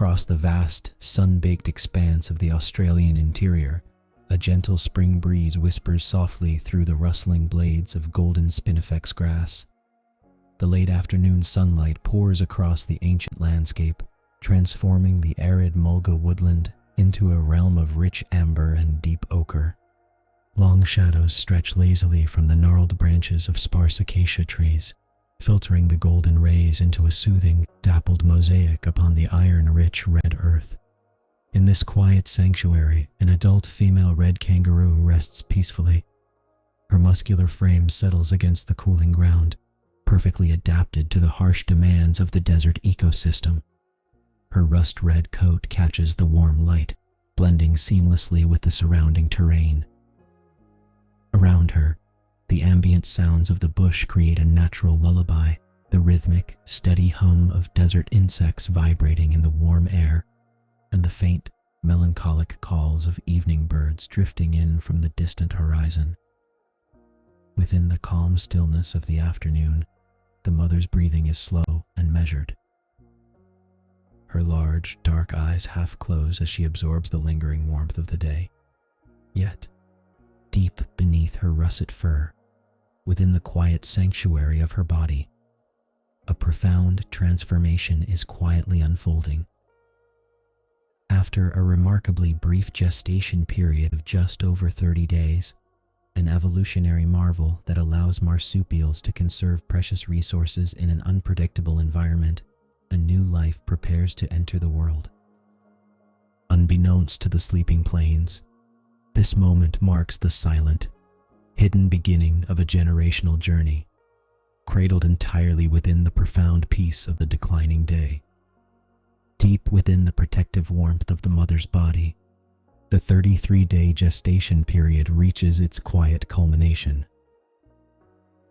Across the vast, sun-baked expanse of the Australian interior, a gentle spring breeze whispers softly through the rustling blades of golden spinifex grass. The late afternoon sunlight pours across the ancient landscape, transforming the arid mulga woodland into a realm of rich amber and deep ochre. Long shadows stretch lazily from the gnarled branches of sparse acacia trees, filtering the golden rays into a soothing, dappled mosaic upon the iron-rich red earth. In this quiet sanctuary, an adult female red kangaroo rests peacefully. Her muscular frame settles against the cooling ground, perfectly adapted to the harsh demands of the desert ecosystem. Her rust-red coat catches the warm light, blending seamlessly with the surrounding terrain. Around her, the ambient sounds of the bush create a natural lullaby, the rhythmic, steady hum of desert insects vibrating in the warm air, and the faint, melancholic calls of evening birds drifting in from the distant horizon. Within the calm stillness of the afternoon, the mother's breathing is slow and measured. Her large, dark eyes half close as she absorbs the lingering warmth of the day. Yet, deep beneath her russet fur, within the quiet sanctuary of her body, a profound transformation is quietly unfolding. After a remarkably brief gestation period of just over 30 days, an evolutionary marvel that allows marsupials to conserve precious resources in an unpredictable environment, a new life prepares to enter the world. Unbeknownst to the sleeping plains, this moment marks the silent, hidden beginning of a generational journey, cradled entirely within the profound peace of the declining day. Deep within the protective warmth of the mother's body, the 33-day gestation period reaches its quiet culmination.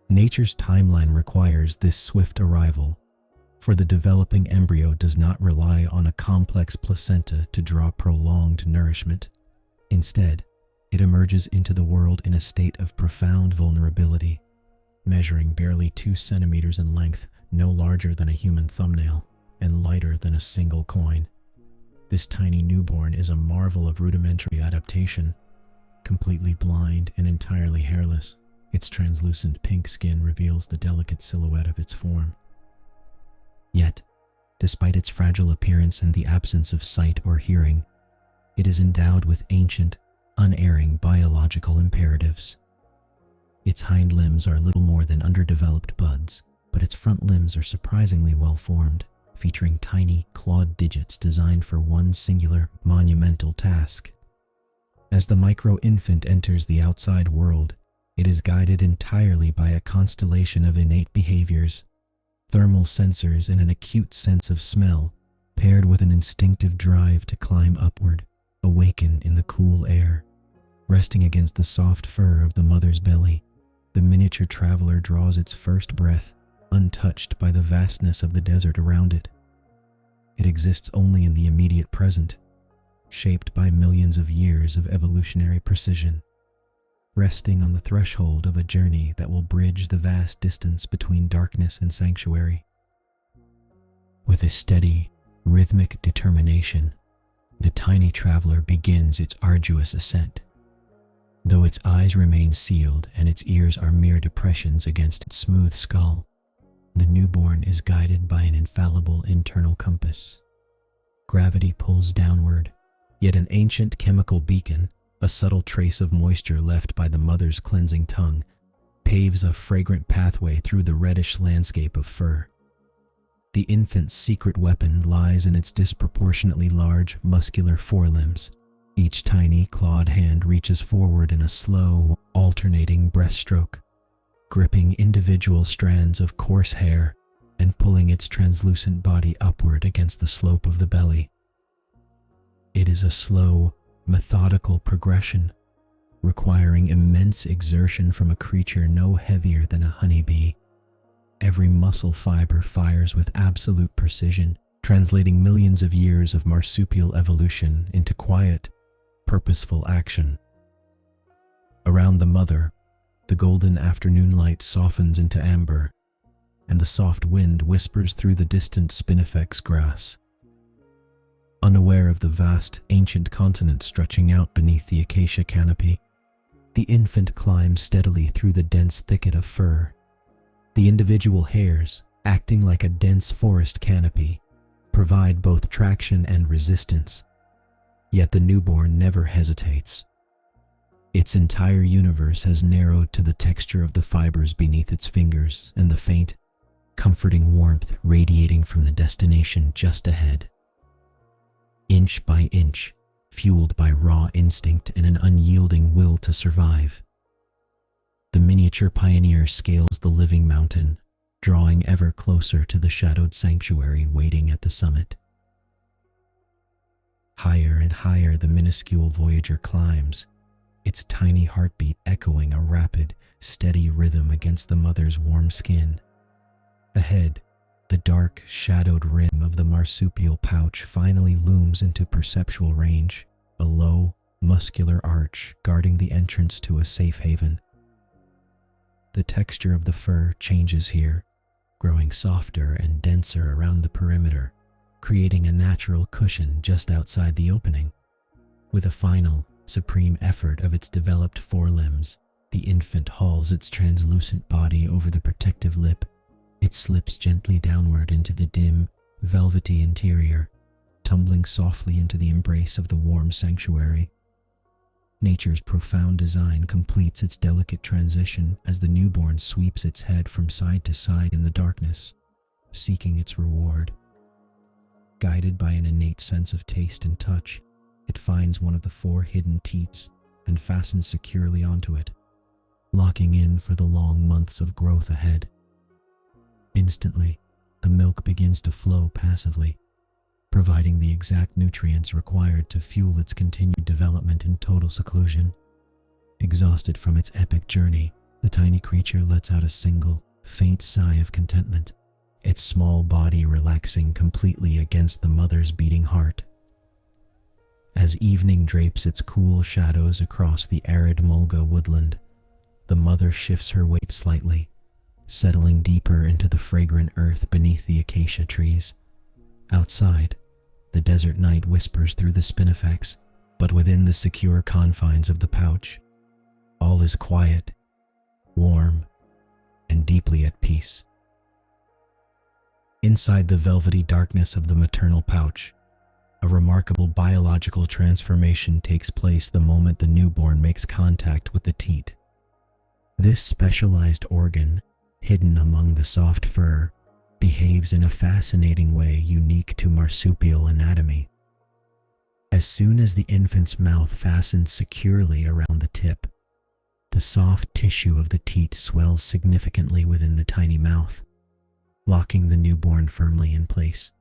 Nature's timeline requires this swift arrival, for the developing embryo does not rely on a complex placenta to draw prolonged nourishment. Instead, it emerges into the world in a state of profound vulnerability, measuring barely 2 centimeters in length, no larger than a human thumbnail, and lighter than a single coin. This tiny newborn is a marvel of rudimentary adaptation, completely blind and entirely hairless. Its translucent pink skin reveals the delicate silhouette of its form. Yet, despite its fragile appearance and the absence of sight or hearing, it is endowed with ancient, unerring biological imperatives. Its hind limbs are little more than underdeveloped buds, but its front limbs are surprisingly well formed, featuring tiny, clawed digits designed for one singular, monumental task. As the micro-infant enters the outside world, it is guided entirely by a constellation of innate behaviors, thermal sensors and an acute sense of smell, paired with an instinctive drive to climb upward, awaken in the cool air. Resting against the soft fur of the mother's belly, the miniature traveler draws its first breath, untouched by the vastness of the desert around it. It exists only in the immediate present, shaped by millions of years of evolutionary precision, resting on the threshold of a journey that will bridge the vast distance between darkness and sanctuary. With a steady, rhythmic determination, the tiny traveler begins its arduous ascent. Though its eyes remain sealed and its ears are mere depressions against its smooth skull, the newborn is guided by an infallible internal compass. Gravity pulls downward, yet an ancient chemical beacon, a subtle trace of moisture left by the mother's cleansing tongue, paves a fragrant pathway through the reddish landscape of fur. The infant's secret weapon lies in its disproportionately large, muscular forelimbs. Each tiny, clawed hand reaches forward in a slow, alternating breaststroke, gripping individual strands of coarse hair and pulling its translucent body upward against the slope of the belly. It is a slow, methodical progression, requiring immense exertion from a creature no heavier than a honeybee. Every muscle fiber fires with absolute precision, translating millions of years of marsupial evolution into quiet, purposeful action. Around the mother, the golden afternoon light softens into amber, and the soft wind whispers through the distant spinifex grass. of the vast, ancient continent stretching out beneath the acacia canopy. The infant climbs steadily through the dense thicket of fur. The individual hairs, acting like a dense forest canopy, provide both traction and resistance. Yet the newborn never hesitates. Its entire universe has narrowed to the texture of the fibers beneath its fingers and the faint, comforting warmth radiating from the destination just ahead. Inch by inch, fueled by raw instinct and an unyielding will to survive, the miniature pioneer scales the living mountain, drawing ever closer to the shadowed sanctuary waiting at the summit. Higher and higher the minuscule voyager climbs, its tiny heartbeat echoing a rapid, steady rhythm against the mother's warm skin. Ahead, the dark, shadowed rim of the marsupial pouch finally looms into perceptual range, a low, muscular arch guarding the entrance to a safe haven. The texture of the fur changes here, growing softer and denser around the perimeter, creating a natural cushion just outside the opening. With a final, supreme effort of its developed forelimbs, the infant hauls its translucent body over the protective lip. It slips gently downward into the dim, velvety interior, tumbling softly into the embrace of the warm sanctuary. Nature's profound design completes its delicate transition as the newborn sweeps its head from side to side in the darkness, seeking its reward. Guided by an innate sense of taste and touch, it finds one of the 4 hidden teats and fastens securely onto it, locking in for the long months of growth ahead. Instantly, the milk begins to flow passively, providing the exact nutrients required to fuel its continued development in total seclusion. Exhausted from its epic journey, the tiny creature lets out a single, faint sigh of contentment, its small body relaxing completely against the mother's beating heart. As evening drapes its cool shadows across the arid mulga woodland, the mother shifts her weight slightly, settling deeper into the fragrant earth beneath the acacia trees. Outside, the desert night whispers through the spinifex, but within the secure confines of the pouch, all is quiet, warm, and deeply at peace. Inside the velvety darkness of the maternal pouch, a remarkable biological transformation takes place the moment the newborn makes contact with the teat. This specialized organ, hidden among the soft fur, behaves in a fascinating way unique to marsupial anatomy. As soon as the infant's mouth fastens securely around the tip, the soft tissue of the teat swells significantly within the tiny mouth, locking the newborn firmly in place.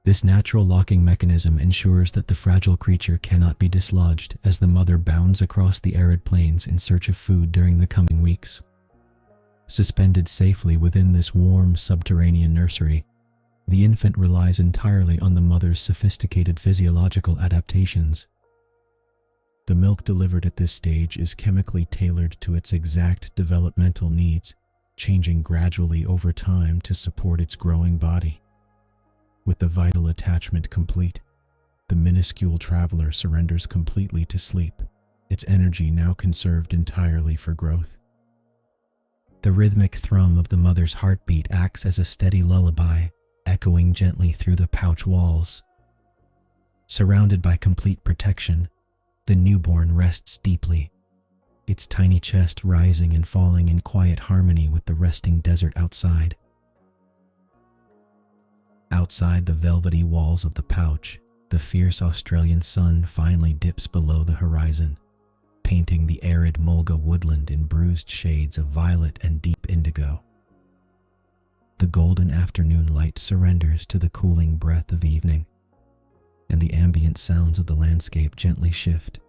This natural locking mechanism ensures that the fragile creature cannot be dislodged as the mother bounds across the arid plains in search of food during the coming weeks. Suspended safely within this warm subterranean nursery, the infant relies entirely on the mother's sophisticated physiological adaptations. The milk delivered at this stage is chemically tailored to its exact developmental needs, changing gradually over time to support its growing body. With the vital attachment complete, the minuscule traveler surrenders completely to sleep, its energy now conserved entirely for growth. The rhythmic thrum of the mother's heartbeat acts as a steady lullaby, echoing gently through the pouch walls. Surrounded by complete protection, the newborn rests deeply, its tiny chest rising and falling in quiet harmony with the resting desert outside. Outside the velvety walls of the pouch, the fierce Australian sun finally dips below the horizon, painting the arid mulga woodland in bruised shades of violet and deep indigo. The golden afternoon light surrenders to the cooling breath of evening, and the ambient sounds of the landscape gently shift.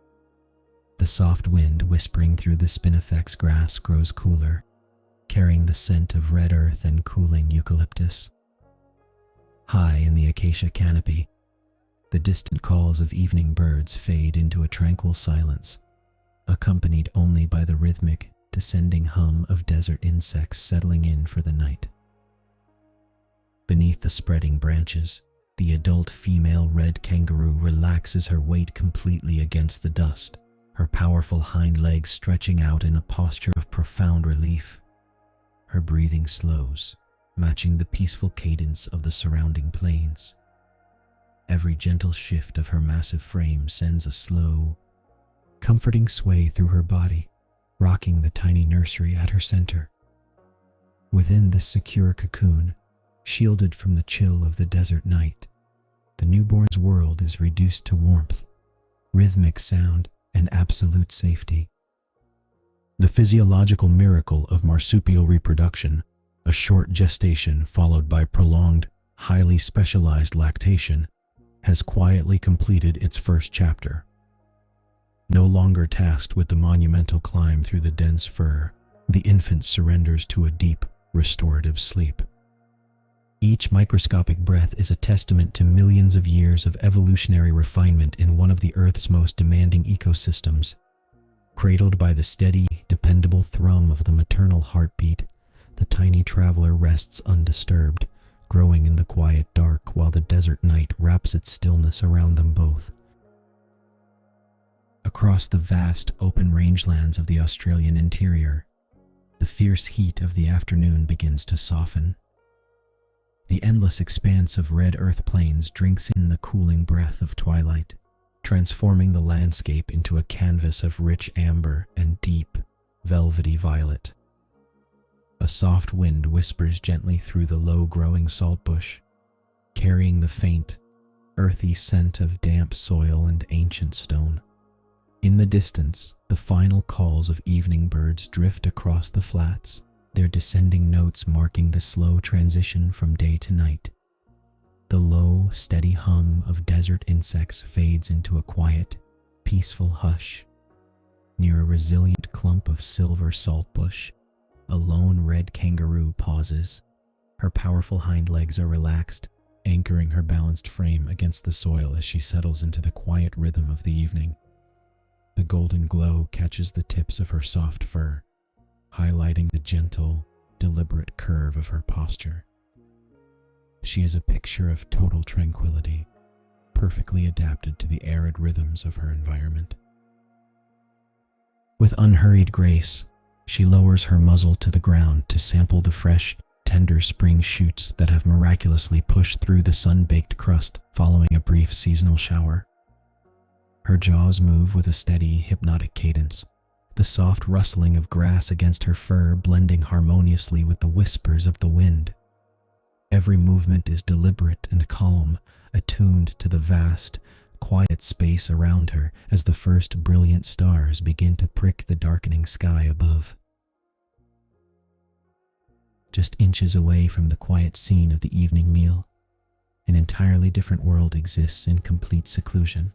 The soft wind whispering through the spinifex grass grows cooler, carrying the scent of red earth and cooling eucalyptus. High in the acacia canopy, the distant calls of evening birds fade into a tranquil silence, accompanied only by the rhythmic, descending hum of desert insects settling in for the night. Beneath the spreading branches, The adult female red kangaroo relaxes her weight completely against the dust, her powerful hind legs stretching out in a posture of profound relief. Her breathing slows, matching the peaceful cadence of the surrounding plains. Every gentle shift of her massive frame sends a slow, comforting sway through her body, rocking the tiny nursery at her center. Within this secure cocoon, shielded from the chill of the desert night, the newborn's world is reduced to warmth, rhythmic sound, and absolute safety. The physiological miracle of marsupial reproduction, a short gestation followed by prolonged, highly specialized lactation, has quietly completed its first chapter. No longer tasked with the monumental climb through the dense fur, the infant surrenders to a deep, restorative sleep. Each microscopic breath is a testament to millions of years of evolutionary refinement in one of the Earth's most demanding ecosystems. Cradled by the steady, dependable thrum of the maternal heartbeat, the tiny traveler rests undisturbed, growing in the quiet dark while the desert night wraps its stillness around them both. Across the vast, open rangelands of the Australian interior, the fierce heat of the afternoon begins to soften. The endless expanse of red earth plains drinks in the cooling breath of twilight, transforming the landscape into a canvas of rich amber and deep, velvety violet. A soft wind whispers gently through the low-growing saltbush, carrying the faint, earthy scent of damp soil and ancient stone. In the distance, the final calls of evening birds drift across the flats, their descending notes marking the slow transition from day to night. The low, steady hum of desert insects fades into a quiet, peaceful hush. Near a resilient clump of silver saltbush, a lone red kangaroo pauses. Her powerful hind legs are relaxed, anchoring her balanced frame against the soil as she settles into the quiet rhythm of the evening. The golden glow catches the tips of her soft fur, highlighting the gentle, deliberate curve of her posture. She is a picture of total tranquility, perfectly adapted to the arid rhythms of her environment. With unhurried grace, she lowers her muzzle to the ground to sample the fresh, tender spring shoots that have miraculously pushed through the sun-baked crust following a brief seasonal shower. Her jaws move with a steady, hypnotic cadence, the soft rustling of grass against her fur blending harmoniously with the whispers of the wind. Every movement is deliberate and calm, attuned to the vast, quiet space around her as the first brilliant stars begin to prick the darkening sky above. Just inches away from the quiet scene of the evening meal, an entirely different world exists in complete seclusion.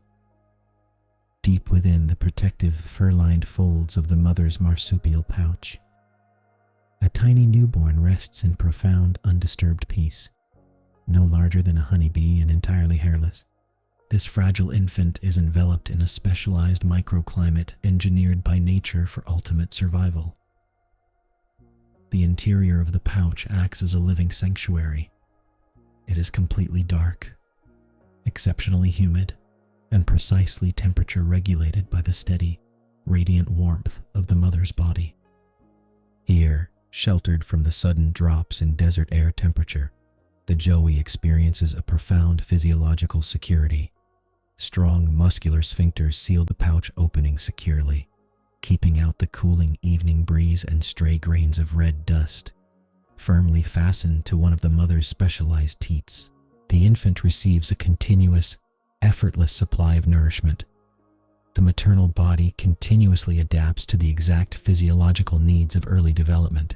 Deep within the protective fur-lined folds of the mother's marsupial pouch, a tiny newborn rests in profound, undisturbed peace, no larger than a honeybee and entirely hairless. This fragile infant is enveloped in a specialized microclimate engineered by nature for ultimate survival. The interior of the pouch acts as a living sanctuary. It is completely dark, exceptionally humid, and precisely temperature regulated by the steady, radiant warmth of the mother's body. Here, sheltered from the sudden drops in desert air temperature, the joey experiences a profound physiological security. Strong, muscular sphincters seal the pouch opening securely, keeping out the cooling evening breeze and stray grains of red dust. Firmly fastened to one of the mother's specialized teats, the infant receives a continuous, effortless supply of nourishment. The maternal body continuously adapts to the exact physiological needs of early development,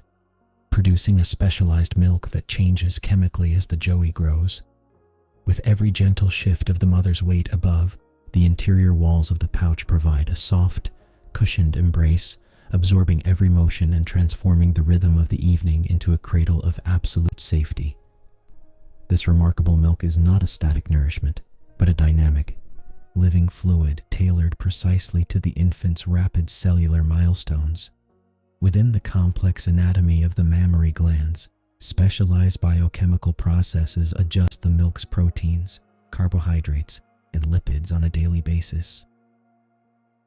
producing a specialized milk that changes chemically as the joey grows. With every gentle shift of the mother's weight above, the interior walls of the pouch provide a soft, cushioned embrace, absorbing every motion and transforming the rhythm of the evening into a cradle of absolute safety. This remarkable milk is not a static nourishment, but a dynamic, living fluid tailored precisely to the infant's rapid cellular milestones. Within the complex anatomy of the mammary glands, Specialized biochemical processes adjust the milk's proteins, carbohydrates, and lipids on a daily basis.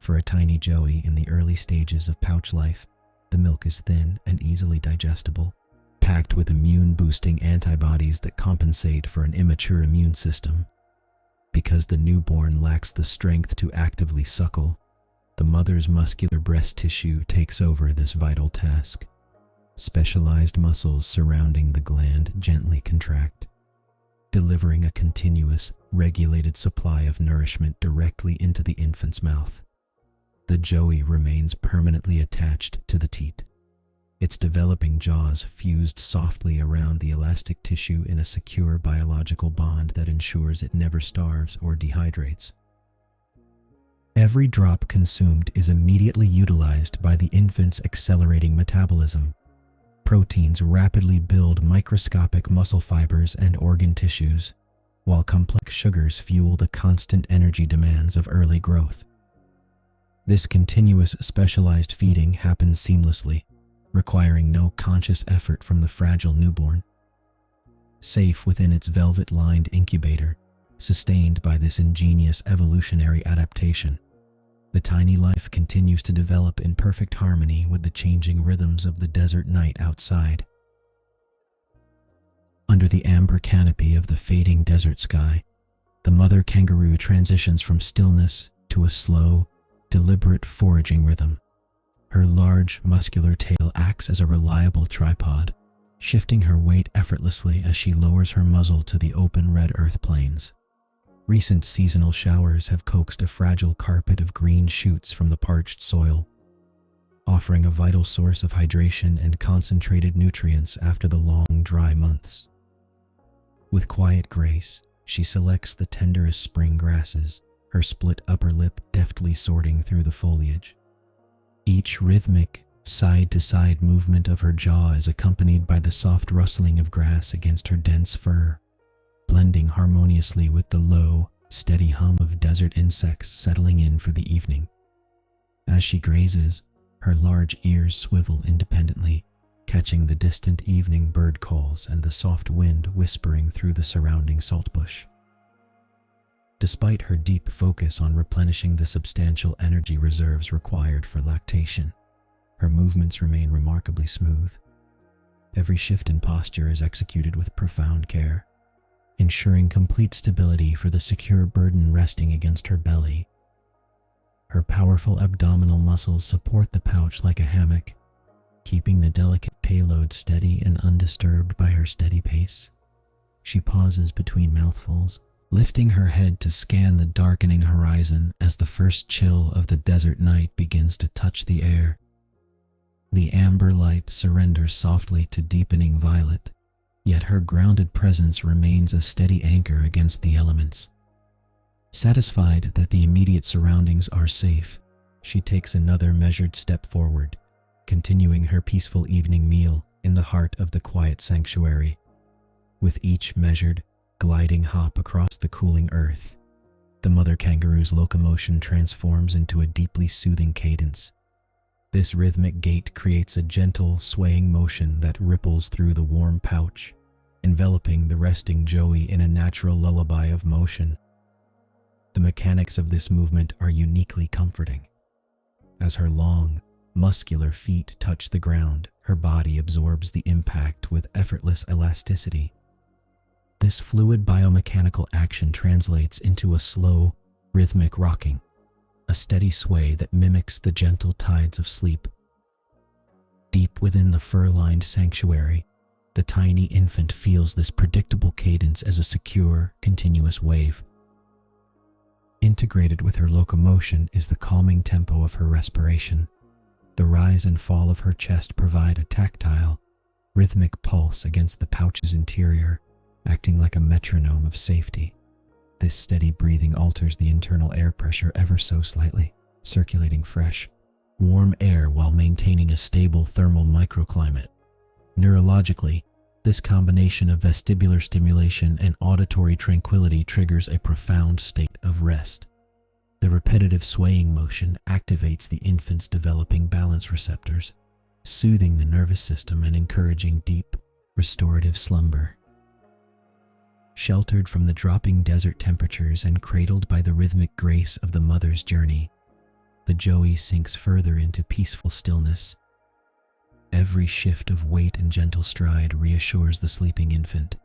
For a tiny joey in the early stages of pouch life, the milk is thin and easily digestible, packed with immune-boosting antibodies that compensate for an immature immune system. Because the newborn lacks the strength to actively suckle, the mother's muscular breast tissue takes over this vital task. Specialized muscles surrounding the gland gently contract, delivering a continuous, regulated supply of nourishment directly into the infant's mouth. The joey remains permanently attached to the teat, its developing jaws fused softly around the elastic tissue in a secure biological bond that ensures it never starves or dehydrates. Every drop consumed is immediately utilized by the infant's accelerating metabolism. Proteins rapidly build microscopic muscle fibers and organ tissues, while complex sugars fuel the constant energy demands of early growth. This continuous specialized feeding happens seamlessly, requiring no conscious effort from the fragile newborn. Safe within its velvet-lined incubator, sustained by this ingenious evolutionary adaptation, the tiny life continues to develop in perfect harmony with the changing rhythms of the desert night outside. Under the amber canopy of the fading desert sky, the mother kangaroo transitions from stillness to a slow, deliberate foraging rhythm. Her large, muscular tail acts as a reliable tripod, shifting her weight effortlessly as she lowers her muzzle to the open red earth plains. Recent seasonal showers have coaxed a fragile carpet of green shoots from the parched soil, offering a vital source of hydration and concentrated nutrients after the long, dry months. With quiet grace, she selects the tenderest spring grasses, her split upper lip deftly sorting through the foliage. Each rhythmic, side-to-side movement of her jaw is accompanied by the soft rustling of grass against her dense fur, blending harmoniously with the low, steady hum of desert insects settling in for the evening. As she grazes, her large ears swivel independently, catching the distant evening bird calls and the soft wind whispering through the surrounding saltbush. Despite her deep focus on replenishing the substantial energy reserves required for lactation, her movements remain remarkably smooth. Every shift in posture is executed with profound care, ensuring complete stability for the secure burden resting against her belly. Her powerful abdominal muscles support the pouch like a hammock, keeping the delicate payload steady and undisturbed by her steady pace. She pauses between mouthfuls, lifting her head to scan the darkening horizon as the first chill of the desert night begins to touch the air. The amber light surrenders softly to deepening violet, yet her grounded presence remains a steady anchor against the elements. Satisfied that the immediate surroundings are safe, she takes another measured step forward, continuing her peaceful evening meal in the heart of the quiet sanctuary. With each measured, gliding hop across the cooling earth, the mother kangaroo's locomotion transforms into a deeply soothing cadence. This rhythmic gait creates a gentle, swaying motion that ripples through the warm pouch, enveloping the resting joey in a natural lullaby of motion. The mechanics of this movement are uniquely comforting. As her long, muscular feet touch the ground, her body absorbs the impact with effortless elasticity. This fluid biomechanical action translates into a slow, rhythmic rocking, a steady sway that mimics the gentle tides of sleep. Deep within the fur-lined sanctuary, the tiny infant feels this predictable cadence as a secure, continuous wave. Integrated with her locomotion is the calming tempo of her respiration. The rise and fall of her chest provide a tactile, rhythmic pulse against the pouch's interior, acting like a metronome of safety. This steady breathing alters the internal air pressure ever so slightly, circulating fresh, warm air while maintaining a stable thermal microclimate. Neurologically, this combination of vestibular stimulation and auditory tranquility triggers a profound state of rest. The repetitive swaying motion activates the infant's developing balance receptors, soothing the nervous system and encouraging deep, restorative slumber. Sheltered from the dropping desert temperatures and cradled by the rhythmic grace of the mother's journey, the Joey sinks further into peaceful stillness. Every shift of weight and gentle stride reassures the sleeping infant,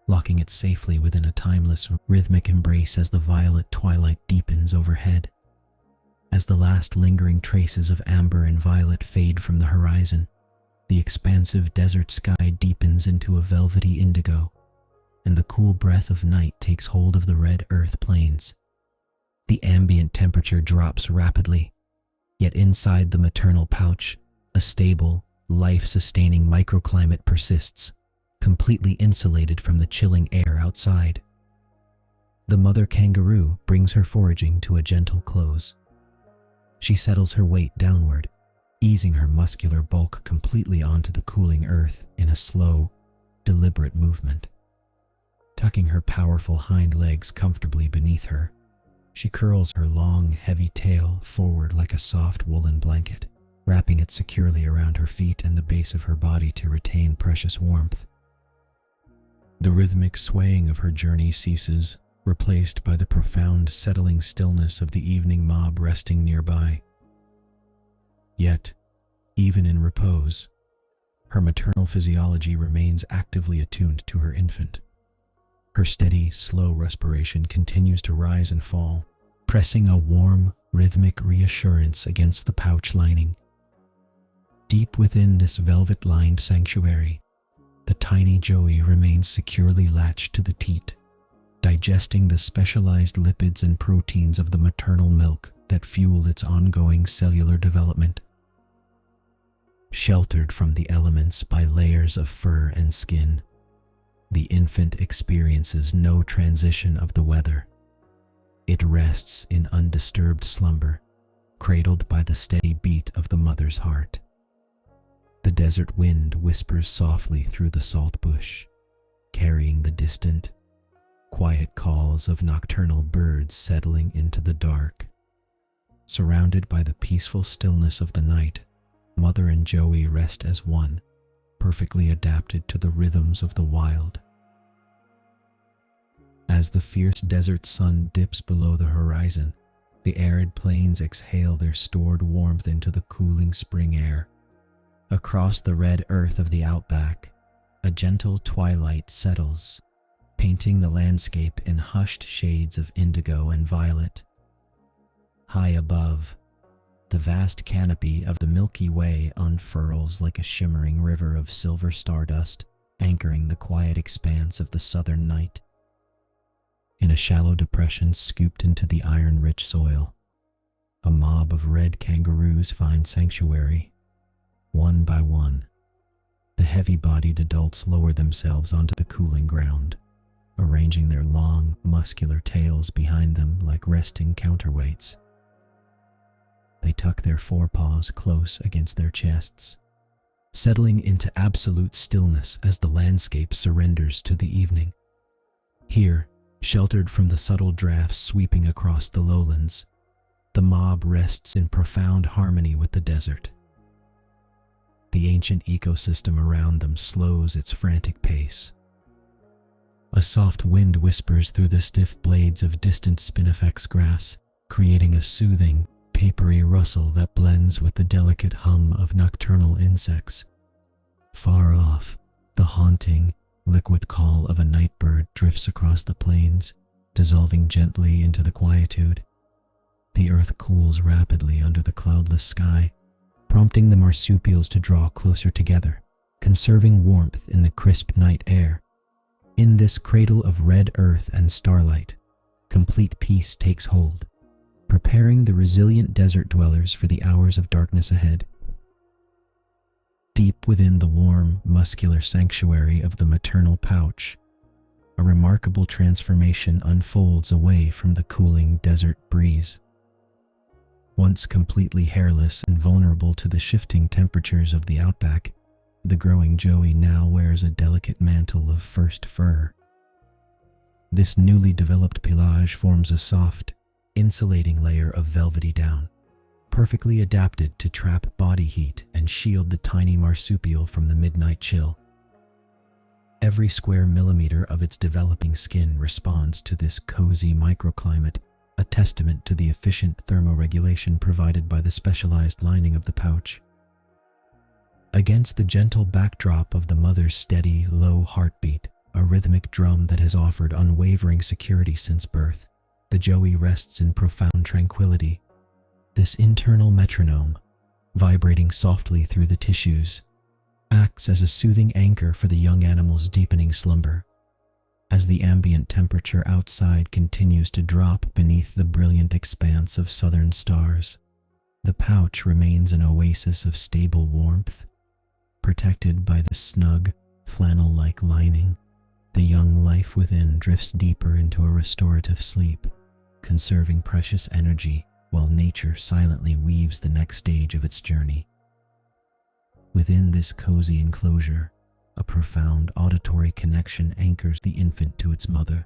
locking it safely within a timeless, rhythmic embrace as the violet twilight deepens overhead. As the last lingering traces of amber and violet fade from the horizon, the expansive desert sky deepens into a velvety indigo, and the cool breath of night takes hold of the red earth plains. The ambient temperature drops rapidly, yet inside the maternal pouch, a stable, life-sustaining microclimate persists, completely insulated from the chilling air outside. The mother kangaroo brings her foraging to a gentle close. She settles her weight downward, easing her muscular bulk completely onto the cooling earth in a slow, deliberate movement. Tucking her powerful hind legs comfortably beneath her, she curls her long, heavy tail forward like a soft woolen blanket, wrapping it securely around her feet and the base of her body to retain precious warmth. The rhythmic swaying of her journey ceases, replaced by the profound settling stillness of the evening mob resting nearby. Yet, even in repose, her maternal physiology remains actively attuned to her infant. Her steady, slow respiration continues to rise and fall, pressing a warm, rhythmic reassurance against the pouch lining. Deep within this velvet-lined sanctuary, the tiny Joey remains securely latched to the teat, digesting the specialized lipids and proteins of the maternal milk that fuel its ongoing cellular development. Sheltered from the elements by layers of fur and skin, the infant experiences no transition of the weather. It rests in undisturbed slumber, cradled by the steady beat of the mother's heart. The desert wind whispers softly through the salt bush, carrying the distant, quiet calls of nocturnal birds settling into the dark. Surrounded by the peaceful stillness of the night, mother and Joey rest as one, perfectly adapted to the rhythms of the wild. As the fierce desert sun dips below the horizon, the arid plains exhale their stored warmth into the cooling spring air. Across the red earth of the outback, a gentle twilight settles, painting the landscape in hushed shades of indigo and violet. High above, the vast canopy of the Milky Way unfurls like a shimmering river of silver stardust, anchoring the quiet expanse of the southern night. In a shallow depression scooped into the iron-rich soil, a mob of red kangaroos find sanctuary. One by one, the heavy-bodied adults lower themselves onto the cooling ground, arranging their long, muscular tails behind them like resting counterweights. They tuck their forepaws close against their chests, settling into absolute stillness as the landscape surrenders to the evening. Here, sheltered from the subtle drafts sweeping across the lowlands, the mob rests in profound harmony with the desert. The ancient ecosystem around them slows its frantic pace. A soft wind whispers through the stiff blades of distant spinifex grass, creating a soothing, papery rustle that blends with the delicate hum of nocturnal insects. Far off, the haunting, liquid call of a nightbird drifts across the plains, dissolving gently into the quietude. The earth cools rapidly under the cloudless sky, prompting the marsupials to draw closer together, conserving warmth in the crisp night air. In this cradle of red earth and starlight, complete peace takes hold, preparing the resilient desert dwellers for the hours of darkness ahead. Deep within the warm, muscular sanctuary of the maternal pouch, a remarkable transformation unfolds away from the cooling desert breeze. Once completely hairless and vulnerable to the shifting temperatures of the outback, the growing Joey now wears a delicate mantle of first fur. This newly developed pelage forms a soft, insulating layer of velvety down, perfectly adapted to trap body heat and shield the tiny marsupial from the midnight chill. Every square millimeter of its developing skin responds to this cozy microclimate, a testament to the efficient thermoregulation provided by the specialized lining of the pouch. Against the gentle backdrop of the mother's steady, low heartbeat, a rhythmic drum that has offered unwavering security since birth, the Joey rests in profound tranquility. This internal metronome, vibrating softly through the tissues, acts as a soothing anchor for the young animal's deepening slumber. As the ambient temperature outside continues to drop beneath the brilliant expanse of southern stars, the pouch remains an oasis of stable warmth. Protected by the snug, flannel-like lining, the young life within drifts deeper into a restorative sleep, conserving precious energy while nature silently weaves the next stage of its journey. Within this cozy enclosure, a profound auditory connection anchors the infant to its mother.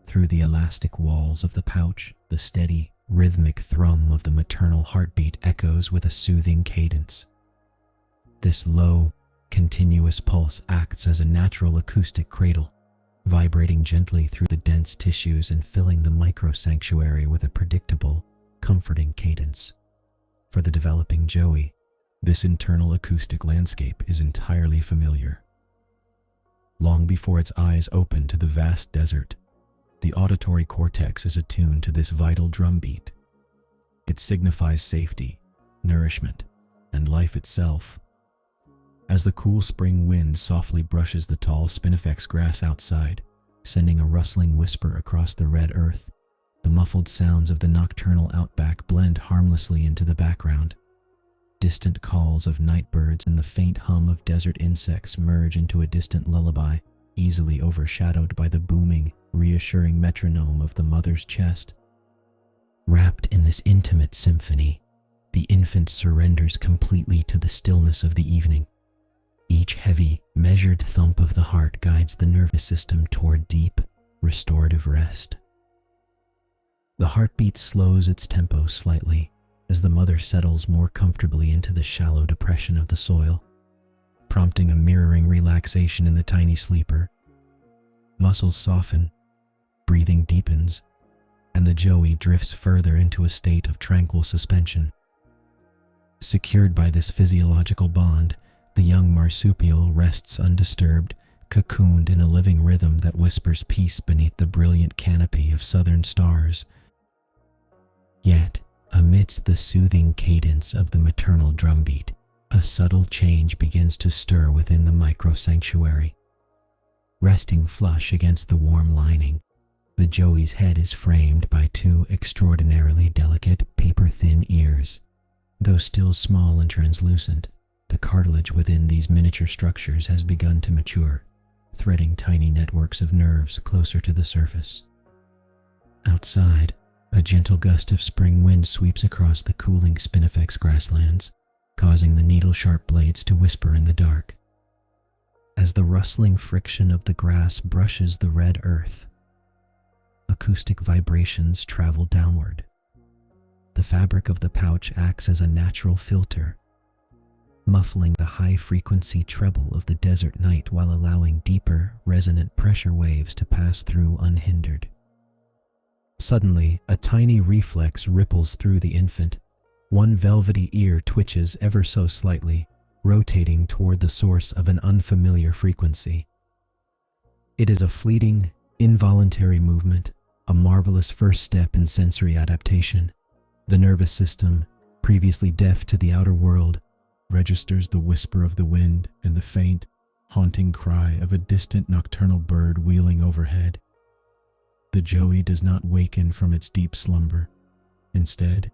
Through the elastic walls of the pouch, the steady, rhythmic thrum of the maternal heartbeat echoes with a soothing cadence. This low, continuous pulse acts as a natural acoustic cradle, vibrating gently through the dense tissues and filling the micro-sanctuary with a predictable, comforting cadence. For the developing Joey, this internal acoustic landscape is entirely familiar. Long before its eyes open to the vast desert, the auditory cortex is attuned to this vital drumbeat. It signifies safety, nourishment, and life itself. As the cool spring wind softly brushes the tall spinifex grass outside, sending a rustling whisper across the red earth, the muffled sounds of the nocturnal outback blend harmlessly into the background. Distant calls of night birds and the faint hum of desert insects merge into a distant lullaby, easily overshadowed by the booming, reassuring metronome of the mother's chest. Wrapped in this intimate symphony, the infant surrenders completely to the stillness of the evening. Each heavy, measured thump of the heart guides the nervous system toward deep, restorative rest. The heartbeat slows its tempo slightly as the mother settles more comfortably into the shallow depression of the soil, prompting a mirroring relaxation in the tiny sleeper. Muscles soften, breathing deepens, and the Joey drifts further into a state of tranquil suspension. Secured by this physiological bond, the young marsupial rests undisturbed, cocooned in a living rhythm that whispers peace beneath the brilliant canopy of southern stars. Yet, amidst the soothing cadence of the maternal drumbeat, a subtle change begins to stir within the micro-sanctuary. Resting flush against the warm lining, the Joey's head is framed by two extraordinarily delicate, paper-thin ears. Though still small and translucent, the cartilage within these miniature structures has begun to mature, threading tiny networks of nerves closer to the surface. Outside, a gentle gust of spring wind sweeps across the cooling spinifex grasslands, causing the needle-sharp blades to whisper in the dark. As the rustling friction of the grass brushes the red earth, acoustic vibrations travel downward. The fabric of the pouch acts as a natural filter, muffling the high-frequency treble of the desert night while allowing deeper, resonant pressure waves to pass through unhindered. Suddenly, a tiny reflex ripples through the infant. One velvety ear twitches ever so slightly, rotating toward the source of an unfamiliar frequency. It is a fleeting, involuntary movement, a marvelous first step in sensory adaptation. The nervous system, previously deaf to the outer world, registers the whisper of the wind and the faint, haunting cry of a distant nocturnal bird wheeling overhead. The Joey does not waken from its deep slumber. Instead,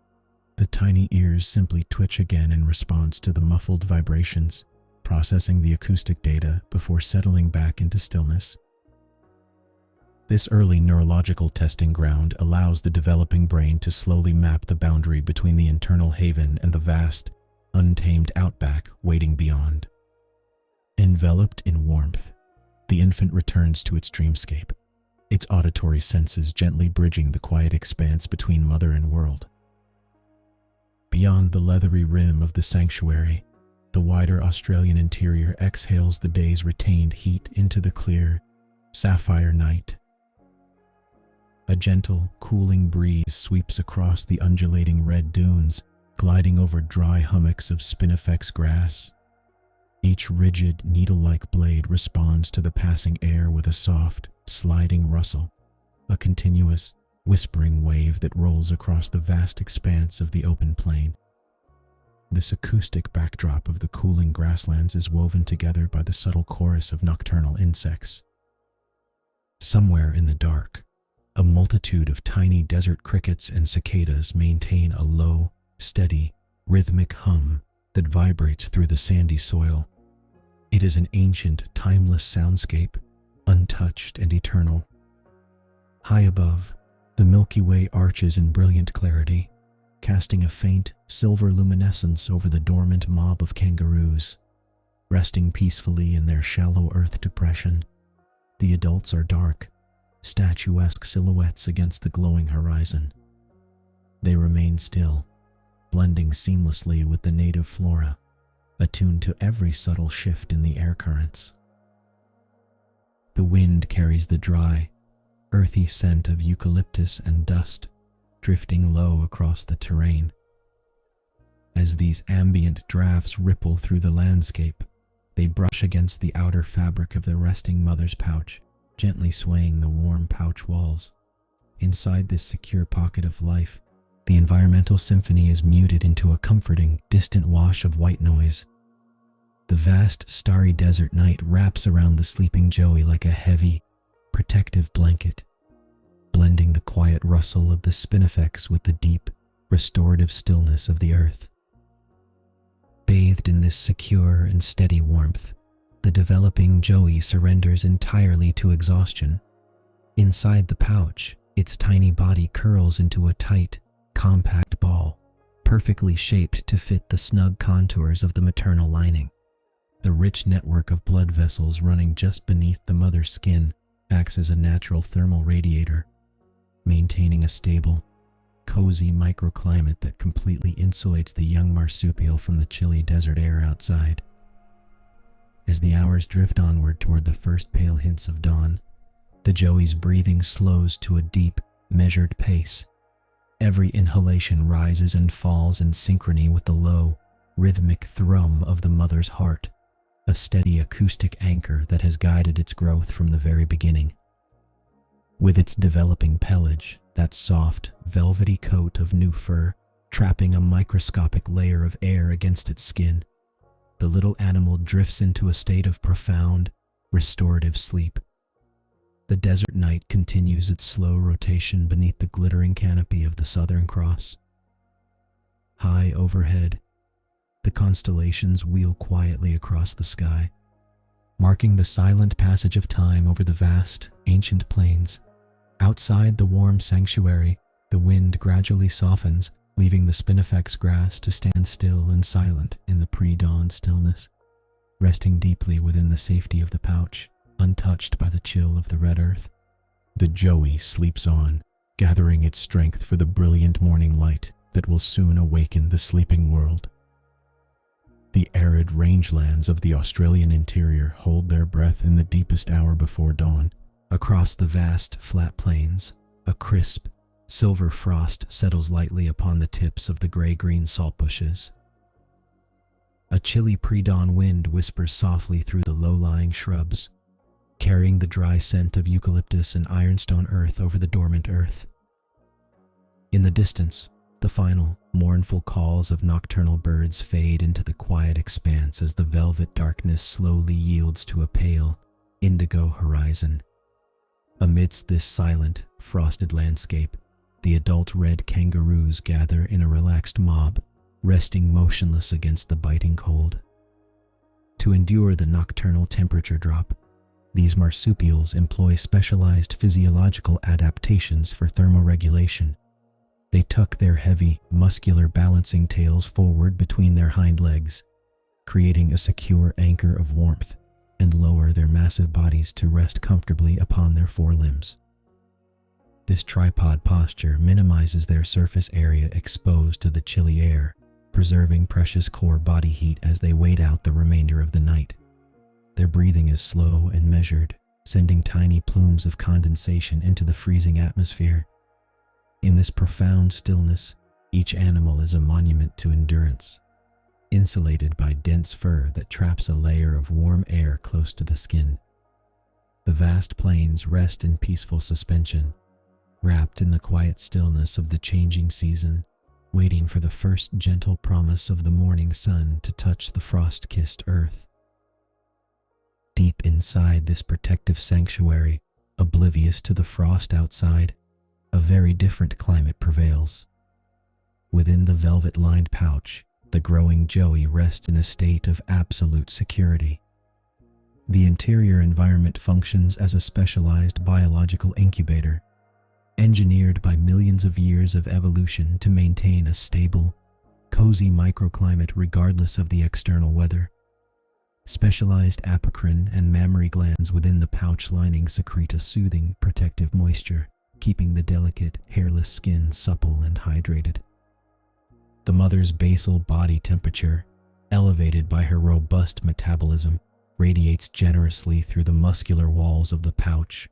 the tiny ears simply twitch again in response to the muffled vibrations, processing the acoustic data before settling back into stillness. This early neurological testing ground allows the developing brain to slowly map the boundary between the internal haven and the vast, untamed outback waiting beyond. Enveloped in warmth, the infant returns to its dreamscape, its auditory senses gently bridging the quiet expanse between mother and world. Beyond the leathery rim of the sanctuary, the The wider Australian interior exhales the day's retained heat into the clear, sapphire night. A gentle, cooling breeze sweeps across the undulating red dunes, gliding over dry hummocks of spinifex grass. Each rigid, needle-like blade responds to the passing air with a soft, sliding rustle, a continuous, whispering wave that rolls across the vast expanse of the open plain. This acoustic backdrop of the cooling grasslands is woven together by the subtle chorus of nocturnal insects. Somewhere in the dark, a multitude of tiny desert crickets and cicadas maintain a low, steady, rhythmic hum that vibrates through the sandy soil. It is an ancient, timeless soundscape, untouched and eternal. High above, the Milky Way arches in brilliant clarity, casting a faint, silver luminescence over the dormant mob of kangaroos. Resting peacefully in their shallow earth depression, the adults are dark, statuesque silhouettes against the glowing horizon. They remain still, blending seamlessly with the native flora, attuned to every subtle shift in the air currents. The wind carries the dry, earthy scent of eucalyptus and dust, drifting low across the terrain. As these ambient drafts ripple through the landscape, they brush against the outer fabric of the resting mother's pouch, gently swaying the warm pouch walls. Inside this secure pocket of life, the environmental symphony is muted into a comforting, distant wash of white noise. The vast, starry desert night wraps around the sleeping Joey like a heavy, protective blanket, blending the quiet rustle of the spinifex with the deep, restorative stillness of the earth. Bathed in this secure and steady warmth, the developing Joey surrenders entirely to exhaustion. Inside the pouch, its tiny body curls into a tight, compact ball, perfectly shaped to fit the snug contours of the maternal lining. The rich network of blood vessels running just beneath the mother's skin acts as a natural thermal radiator, maintaining a stable, cozy microclimate that completely insulates the young marsupial from the chilly desert air outside. As the hours drift onward toward the first pale hints of dawn, the Joey's breathing slows to a deep, measured pace. Every inhalation rises and falls in synchrony with the low, rhythmic thrum of the mother's heart, a steady acoustic anchor that has guided its growth from the very beginning. With its developing pelage, that soft, velvety coat of new fur trapping a microscopic layer of air against its skin, the little animal drifts into a state of profound, restorative sleep. The desert night continues its slow rotation beneath the glittering canopy of the Southern Cross. High overhead, the constellations wheel quietly across the sky, marking the silent passage of time over the vast, ancient plains. Outside the warm sanctuary, the wind gradually softens, leaving the spinifex grass to stand still and silent in the pre-dawn stillness, resting deeply within the safety of the pouch, untouched by the chill of the red earth. The Joey sleeps on, gathering its strength for the brilliant morning light that will soon awaken the sleeping world. The arid rangelands of the Australian interior hold their breath in the deepest hour before dawn. Across the vast, flat plains, a crisp, silver frost settles lightly upon the tips of the gray-green saltbushes. A chilly pre-dawn wind whispers softly through the low-lying shrubs, carrying the dry scent of eucalyptus and ironstone earth over the dormant earth. In the distance, the final, mournful calls of nocturnal birds fade into the quiet expanse as the velvet darkness slowly yields to a pale, indigo horizon. Amidst this silent, frosted landscape, the adult red kangaroos gather in a relaxed mob, resting motionless against the biting cold. To endure the nocturnal temperature drop, these marsupials employ specialized physiological adaptations for thermoregulation. They tuck their heavy, muscular balancing tails forward between their hind legs, creating a secure anchor of warmth, and lower their massive bodies to rest comfortably upon their forelimbs. This tripod posture minimizes their surface area exposed to the chilly air, preserving precious core body heat as they wait out the remainder of the night. Their breathing is slow and measured, sending tiny plumes of condensation into the freezing atmosphere. In this profound stillness, each animal is a monument to endurance, insulated by dense fur that traps a layer of warm air close to the skin. The vast plains rest in peaceful suspension, wrapped in the quiet stillness of the changing season, waiting for the first gentle promise of the morning sun to touch the frost-kissed earth. Deep inside this protective sanctuary, oblivious to the frost outside, a very different climate prevails. Within the velvet-lined pouch, the growing Joey rests in a state of absolute security. The interior environment functions as a specialized biological incubator, engineered by millions of years of evolution to maintain a stable, cozy microclimate regardless of the external weather. Specialized apocrine and mammary glands within the pouch lining secrete a soothing, protective moisture, keeping the delicate, hairless skin supple and hydrated. The mother's basal body temperature, elevated by her robust metabolism, radiates generously through the muscular walls of the pouch.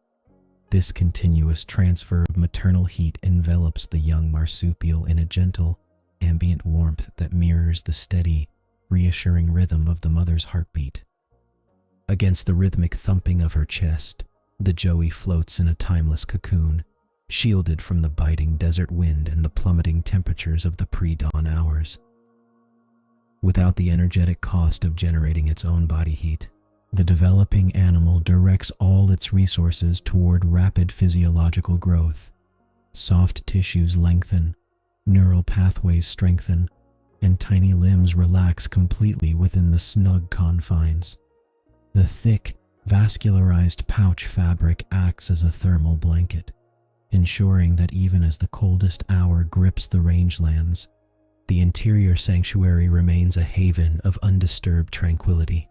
This continuous transfer of maternal heat envelops the young marsupial in a gentle, ambient warmth that mirrors the steady, reassuring rhythm of the mother's heartbeat. Against the rhythmic thumping of her chest, the Joey floats in a timeless cocoon, shielded from the biting desert wind and the plummeting temperatures of the pre-dawn hours. Without the energetic cost of generating its own body heat, the developing animal directs all its resources toward rapid physiological growth. Soft tissues lengthen, neural pathways strengthen, and tiny limbs relax completely within the snug confines. The thick, vascularized pouch fabric acts as a thermal blanket, ensuring that even as the coldest hour grips the rangelands, the interior sanctuary remains a haven of undisturbed tranquility.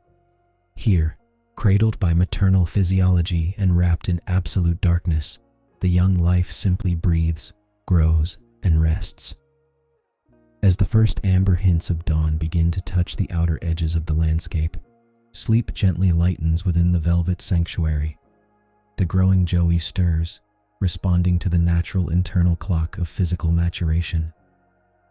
Here, cradled by maternal physiology and wrapped in absolute darkness, the young life simply breathes, grows, and rests. As the first amber hints of dawn begin to touch the outer edges of the landscape, sleep gently lightens within the velvet sanctuary. The growing Joey stirs, responding to the natural internal clock of physical maturation.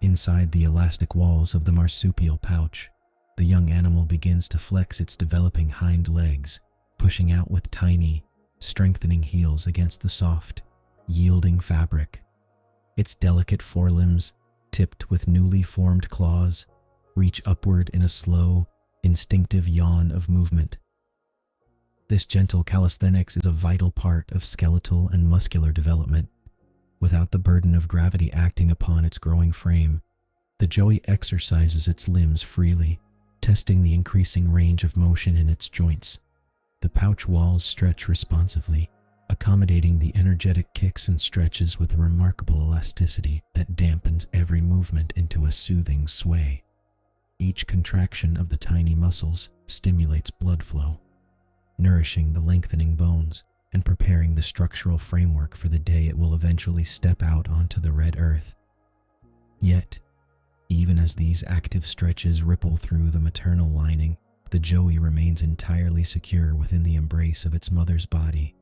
Inside the elastic walls of the marsupial pouch, the young animal begins to flex its developing hind legs, pushing out with tiny, strengthening heels against the soft, yielding fabric. Its delicate forelimbs, tipped with newly formed claws, reach upward in a slow, instinctive yawn of movement. This gentle calisthenics is a vital part of skeletal and muscular development. Without the burden of gravity acting upon its growing frame, the Joey exercises its limbs freely, testing the increasing range of motion in its joints. The pouch walls stretch responsively, accommodating the energetic kicks and stretches with a remarkable elasticity that dampens every movement into a soothing sway. Each contraction of the tiny muscles stimulates blood flow, nourishing the lengthening bones and preparing the structural framework for the day it will eventually step out onto the red earth. Yet, even as these active stretches ripple through the maternal lining, the Joey remains entirely secure within the embrace of its mother's body.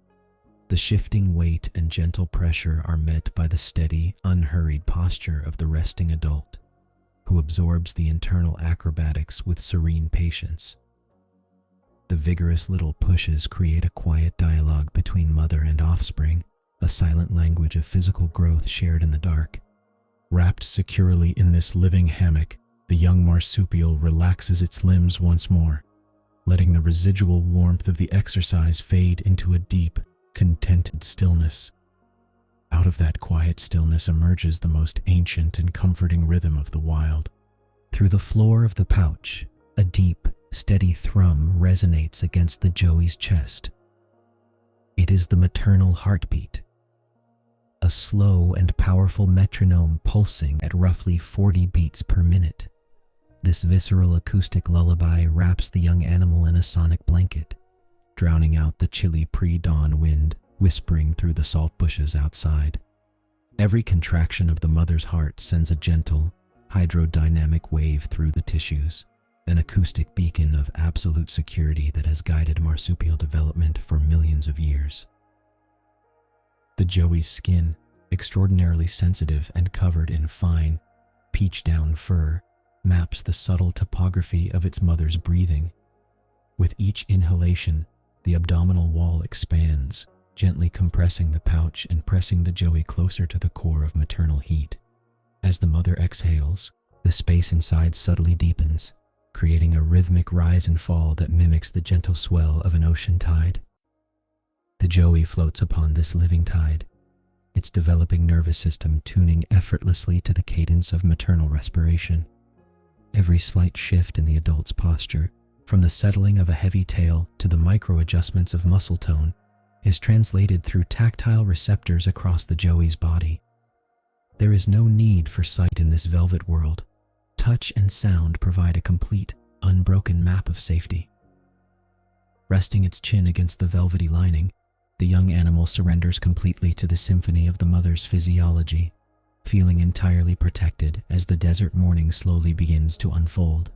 The shifting weight and gentle pressure are met by the steady, unhurried posture of the resting adult, who absorbs the internal acrobatics with serene patience. The vigorous little pushes create a quiet dialogue between mother and offspring, a silent language of physical growth shared in the dark. Wrapped securely in this living hammock, the young marsupial relaxes its limbs once more, letting the residual warmth of the exercise fade into a deep, contented stillness. Out of that quiet stillness emerges the most ancient and comforting rhythm of the wild. Through the floor of the pouch, a deep, steady thrum resonates against the Joey's chest. It is the maternal heartbeat, a slow and powerful metronome pulsing at roughly 40 beats per minute. This visceral acoustic lullaby wraps the young animal in a sonic blanket, drowning out the chilly pre-dawn wind whispering through the salt bushes outside. Every contraction of the mother's heart sends a gentle, hydrodynamic wave through the tissues, an acoustic beacon of absolute security that has guided marsupial development for millions of years. The joey's skin, extraordinarily sensitive and covered in fine, peach-down fur, maps the subtle topography of its mother's breathing. With each inhalation, the abdominal wall expands, gently compressing the pouch and pressing the joey closer to the core of maternal heat. As the mother exhales, the space inside subtly deepens, creating a rhythmic rise and fall that mimics the gentle swell of an ocean tide. The joey floats upon this living tide, its developing nervous system tuning effortlessly to the cadence of maternal respiration. Every slight shift in the adult's posture, from the settling of a heavy tail to the micro-adjustments of muscle tone, is translated through tactile receptors across the joey's body. There is no need for sight in this velvet world. Touch and sound provide a complete, unbroken map of safety. Resting its chin against the velvety lining, the young animal surrenders completely to the symphony of the mother's physiology, feeling entirely protected as the desert morning slowly begins to unfold.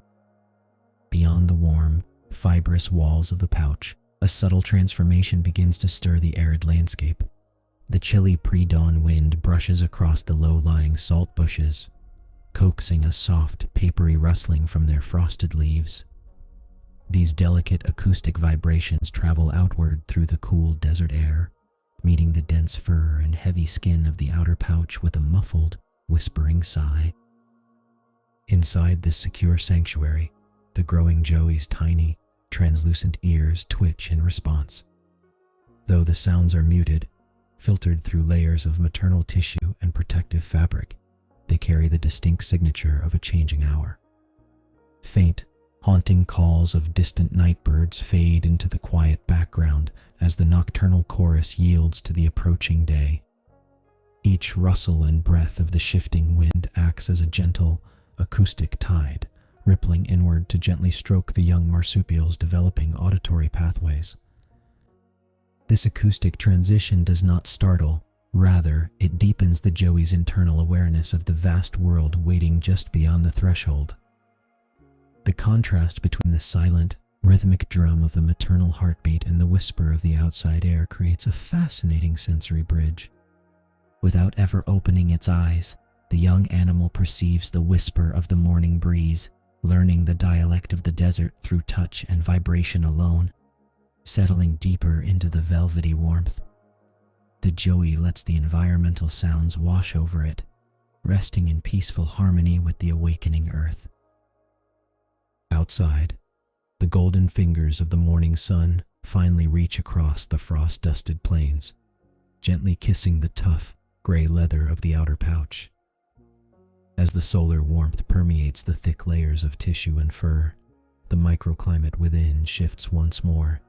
Beyond the warm, fibrous walls of the pouch, a subtle transformation begins to stir the arid landscape. The chilly pre-dawn wind brushes across the low-lying salt bushes, coaxing a soft, papery rustling from their frosted leaves. These delicate acoustic vibrations travel outward through the cool desert air, meeting the dense fur and heavy skin of the outer pouch with a muffled, whispering sigh. Inside this secure sanctuary, the growing joey's tiny, translucent ears twitch in response. Though the sounds are muted, filtered through layers of maternal tissue and protective fabric, they carry the distinct signature of a changing hour. Faint, haunting calls of distant night birds fade into the quiet background as the nocturnal chorus yields to the approaching day. Each rustle and breath of the shifting wind acts as a gentle, acoustic tide, rippling inward to gently stroke the young marsupial's developing auditory pathways. This acoustic transition does not startle. Rather, it deepens the joey's internal awareness of the vast world waiting just beyond the threshold. The contrast between the silent, rhythmic drum of the maternal heartbeat and the whisper of the outside air creates a fascinating sensory bridge. Without ever opening its eyes, the young animal perceives the whisper of the morning breeze, learning the dialect of the desert through touch and vibration alone, settling deeper into the velvety warmth. The joey lets the environmental sounds wash over it, resting in peaceful harmony with the awakening earth. Outside, the golden fingers of the morning sun finally reach across the frost-dusted plains, gently kissing the tough, gray leather of the outer pouch. As the solar warmth permeates the thick layers of tissue and fur, the microclimate within shifts once more.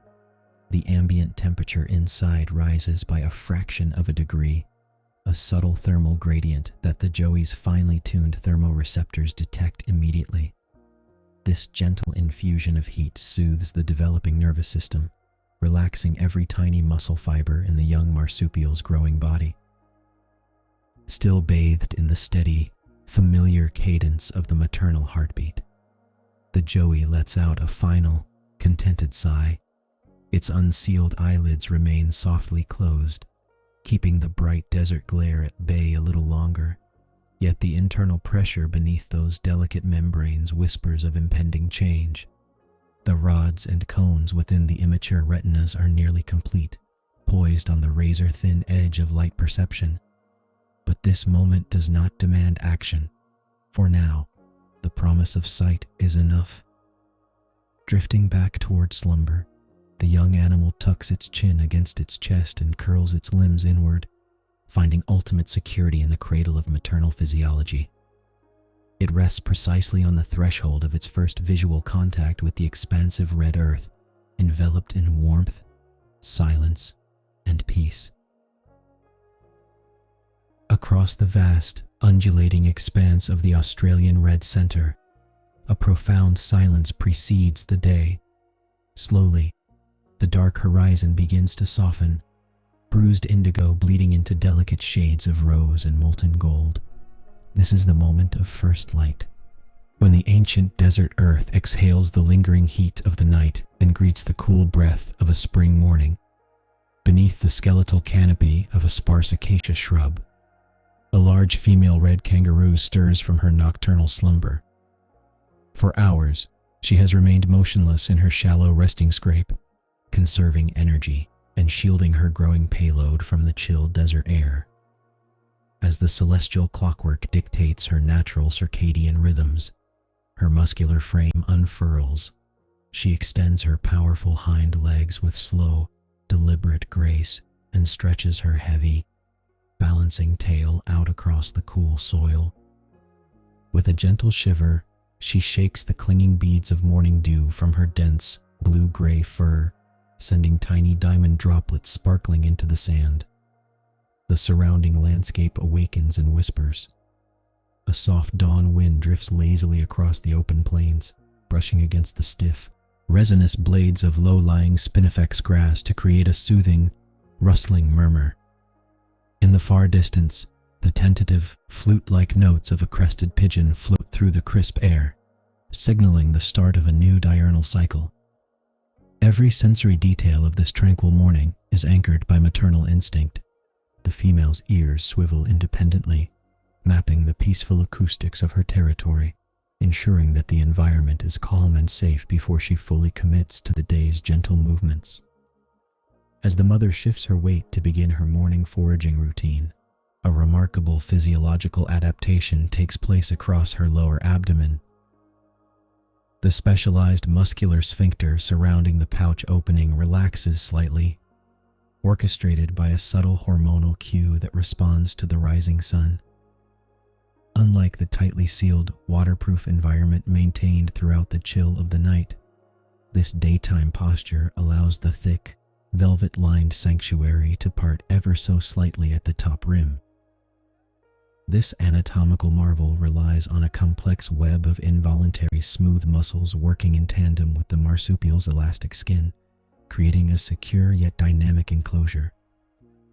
The ambient temperature inside rises by a fraction of a degree, a subtle thermal gradient that the joey's finely tuned thermoreceptors detect immediately. This gentle infusion of heat soothes the developing nervous system, relaxing every tiny muscle fiber in the young marsupial's growing body. Still bathed in the steady, familiar cadence of the maternal heartbeat, the joey lets out a final, contented sigh. Its unsealed eyelids remain softly closed, keeping the bright desert glare at bay a little longer. Yet the internal pressure beneath those delicate membranes whispers of impending change. The rods and cones within the immature retinas are nearly complete, poised on the razor-thin edge of light perception. But this moment does not demand action. For now, the promise of sight is enough. Drifting back toward slumber, the young animal tucks its chin against its chest and curls its limbs inward, finding ultimate security in the cradle of maternal physiology. It rests precisely on the threshold of its first visual contact with the expansive red earth, enveloped in warmth, silence, and peace. Across the vast, undulating expanse of the Australian red center, a profound silence precedes the day. Slowly, the dark horizon begins to soften, bruised indigo bleeding into delicate shades of rose and molten gold. This is the moment of first light, when the ancient desert earth exhales the lingering heat of the night and greets the cool breath of a spring morning. Beneath the skeletal canopy of a sparse acacia shrub, a large female red kangaroo stirs from her nocturnal slumber. For hours, she has remained motionless in her shallow resting scrape, conserving energy and shielding her growing payload from the chill desert air. As the celestial clockwork dictates her natural circadian rhythms, her muscular frame unfurls. She extends her powerful hind legs with slow, deliberate grace and stretches her heavy, balancing tail out across the cool soil. With a gentle shiver, she shakes the clinging beads of morning dew from her dense, blue-gray fur, sending tiny diamond droplets sparkling into the sand. The surrounding landscape awakens and whispers. A soft dawn wind drifts lazily across the open plains, brushing against the stiff, resinous blades of low-lying spinifex grass to create a soothing, rustling murmur. In the far distance, the tentative, flute-like notes of a crested pigeon float through the crisp air, signaling the start of a new diurnal cycle. Every sensory detail of this tranquil morning is anchored by maternal instinct. The female's ears swivel independently, mapping the peaceful acoustics of her territory, ensuring that the environment is calm and safe before she fully commits to the day's gentle movements. As the mother shifts her weight to begin her morning foraging routine, a remarkable physiological adaptation takes place across her lower abdomen. The specialized muscular sphincter surrounding the pouch opening relaxes slightly, orchestrated by a subtle hormonal cue that responds to the rising sun. Unlike the tightly sealed, waterproof environment maintained throughout the chill of the night, this daytime posture allows the thick, velvet-lined sanctuary to part ever so slightly at the top rim. This anatomical marvel relies on a complex web of involuntary smooth muscles working in tandem with the marsupial's elastic skin, creating a secure yet dynamic enclosure.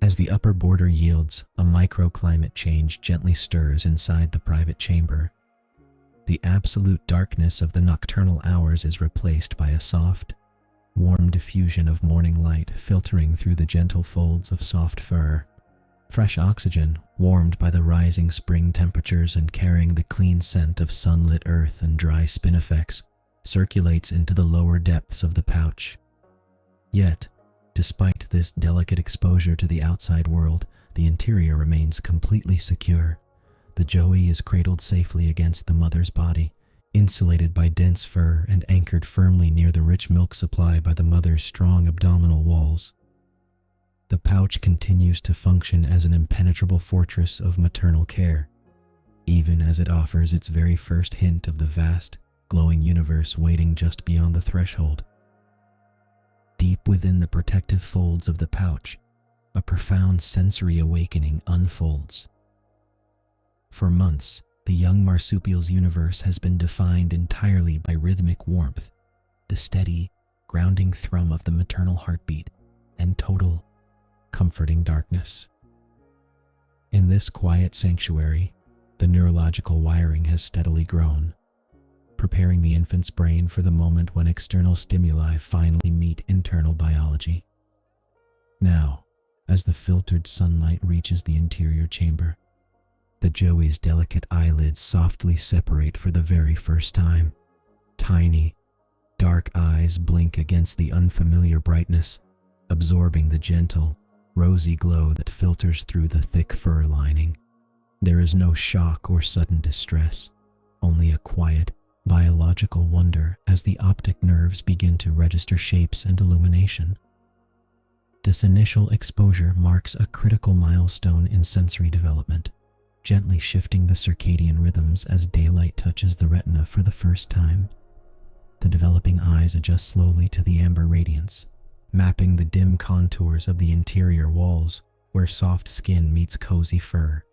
As the upper border yields, a microclimate change gently stirs inside the private chamber. The absolute darkness of the nocturnal hours is replaced by a soft, warm diffusion of morning light filtering through the gentle folds of soft fur. Fresh oxygen, warmed by the rising spring temperatures and carrying the clean scent of sunlit earth and dry spinifex, circulates into the lower depths of the pouch. Yet, despite this delicate exposure to the outside world, the interior remains completely secure. The joey is cradled safely against the mother's body, insulated by dense fur and anchored firmly near the rich milk supply by the mother's strong abdominal walls. The pouch continues to function as an impenetrable fortress of maternal care, even as it offers its very first hint of the vast, glowing universe waiting just beyond the threshold. Deep within the protective folds of the pouch, a profound sensory awakening unfolds. For months, the young marsupial's universe has been defined entirely by rhythmic warmth, the steady, grounding thrum of the maternal heartbeat, and total, comforting darkness. In this quiet sanctuary, the neurological wiring has steadily grown, preparing the infant's brain for the moment when external stimuli finally meet internal biology. Now, as the filtered sunlight reaches the interior chamber, the joey's delicate eyelids softly separate for the very first time. Tiny, dark eyes blink against the unfamiliar brightness, absorbing the gentle, rosy glow that filters through the thick fur lining. There is no shock or sudden distress, only a quiet, biological wonder as the optic nerves begin to register shapes and illumination. This initial exposure marks a critical milestone in sensory development, gently shifting the circadian rhythms as daylight touches the retina for the first time. The developing eyes adjust slowly to the amber radiance, mapping the dim contours of the interior walls where soft skin meets cozy fur.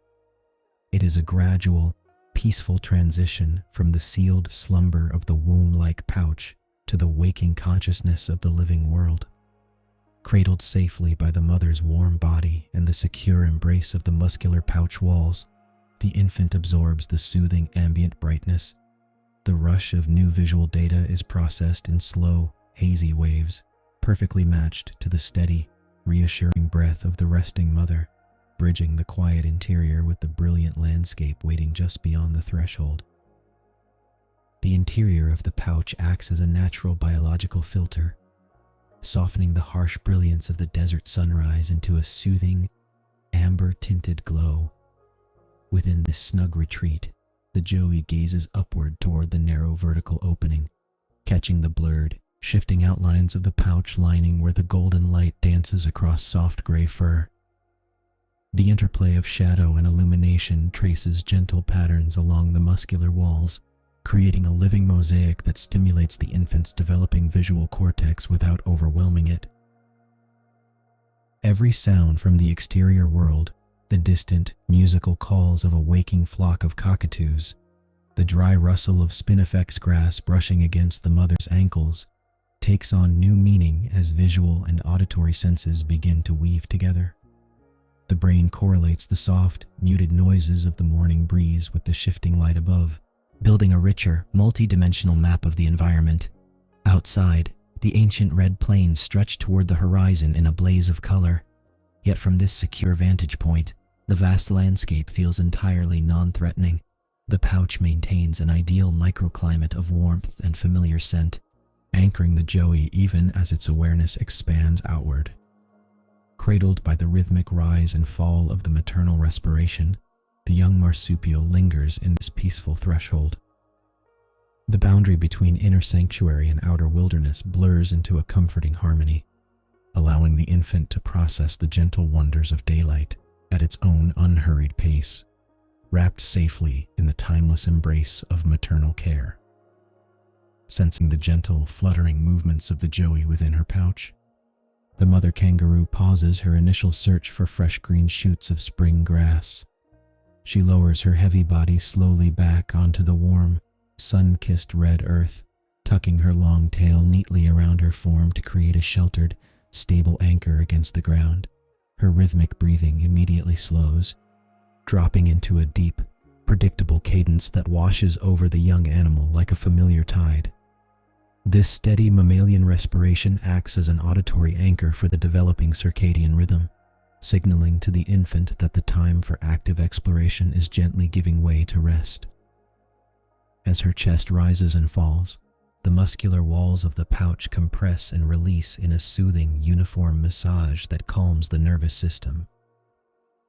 It is a gradual, peaceful transition from the sealed slumber of the womb-like pouch to the waking consciousness of the living world. Cradled safely by the mother's warm body and the secure embrace of the muscular pouch walls, The infant absorbs the soothing ambient brightness. The rush of new visual data is processed in slow, hazy waves, perfectly matched to the steady, reassuring breath of the resting mother, bridging the quiet interior with the brilliant landscape waiting just beyond the threshold. The interior of the pouch acts as a natural biological filter, softening the harsh brilliance of the desert sunrise into a soothing, amber-tinted glow. Within this snug retreat, the Joey gazes upward toward the narrow vertical opening, catching the blurred, shifting outlines of the pouch lining where the golden light dances across soft gray fur. The interplay of shadow and illumination traces gentle patterns along the muscular walls, creating a living mosaic that stimulates the infant's developing visual cortex without overwhelming it. Every sound from the exterior world, the distant, musical calls of a waking flock of cockatoos, the dry rustle of spinifex grass brushing against the mother's ankles, takes on new meaning as visual and auditory senses begin to weave together. The brain correlates the soft, muted noises of the morning breeze with the shifting light above, building a richer, multi-dimensional map of the environment. Outside, the ancient red plains stretch toward the horizon in a blaze of color. Yet from this secure vantage point, the vast landscape feels entirely non-threatening. The pouch maintains an ideal microclimate of warmth and familiar scent, anchoring the Joey even as its awareness expands outward. Cradled by the rhythmic rise and fall of the maternal respiration, the young marsupial lingers in this peaceful threshold. The boundary between inner sanctuary and outer wilderness blurs into a comforting harmony, allowing the infant to process the gentle wonders of daylight at its own unhurried pace, wrapped safely in the timeless embrace of maternal care. Sensing the gentle, fluttering movements of the Joey within her pouch, the mother kangaroo pauses her initial search for fresh green shoots of spring grass. She lowers her heavy body slowly back onto the warm, sun-kissed red earth, tucking her long tail neatly around her form to create a sheltered, stable anchor against the ground. Her rhythmic breathing immediately slows, dropping into a deep, predictable cadence that washes over the young animal like a familiar tide. This steady mammalian respiration acts as an auditory anchor for the developing circadian rhythm, signaling to the infant that the time for active exploration is gently giving way to rest. As her chest rises and falls, the muscular walls of the pouch compress and release in a soothing, uniform massage that calms the nervous system.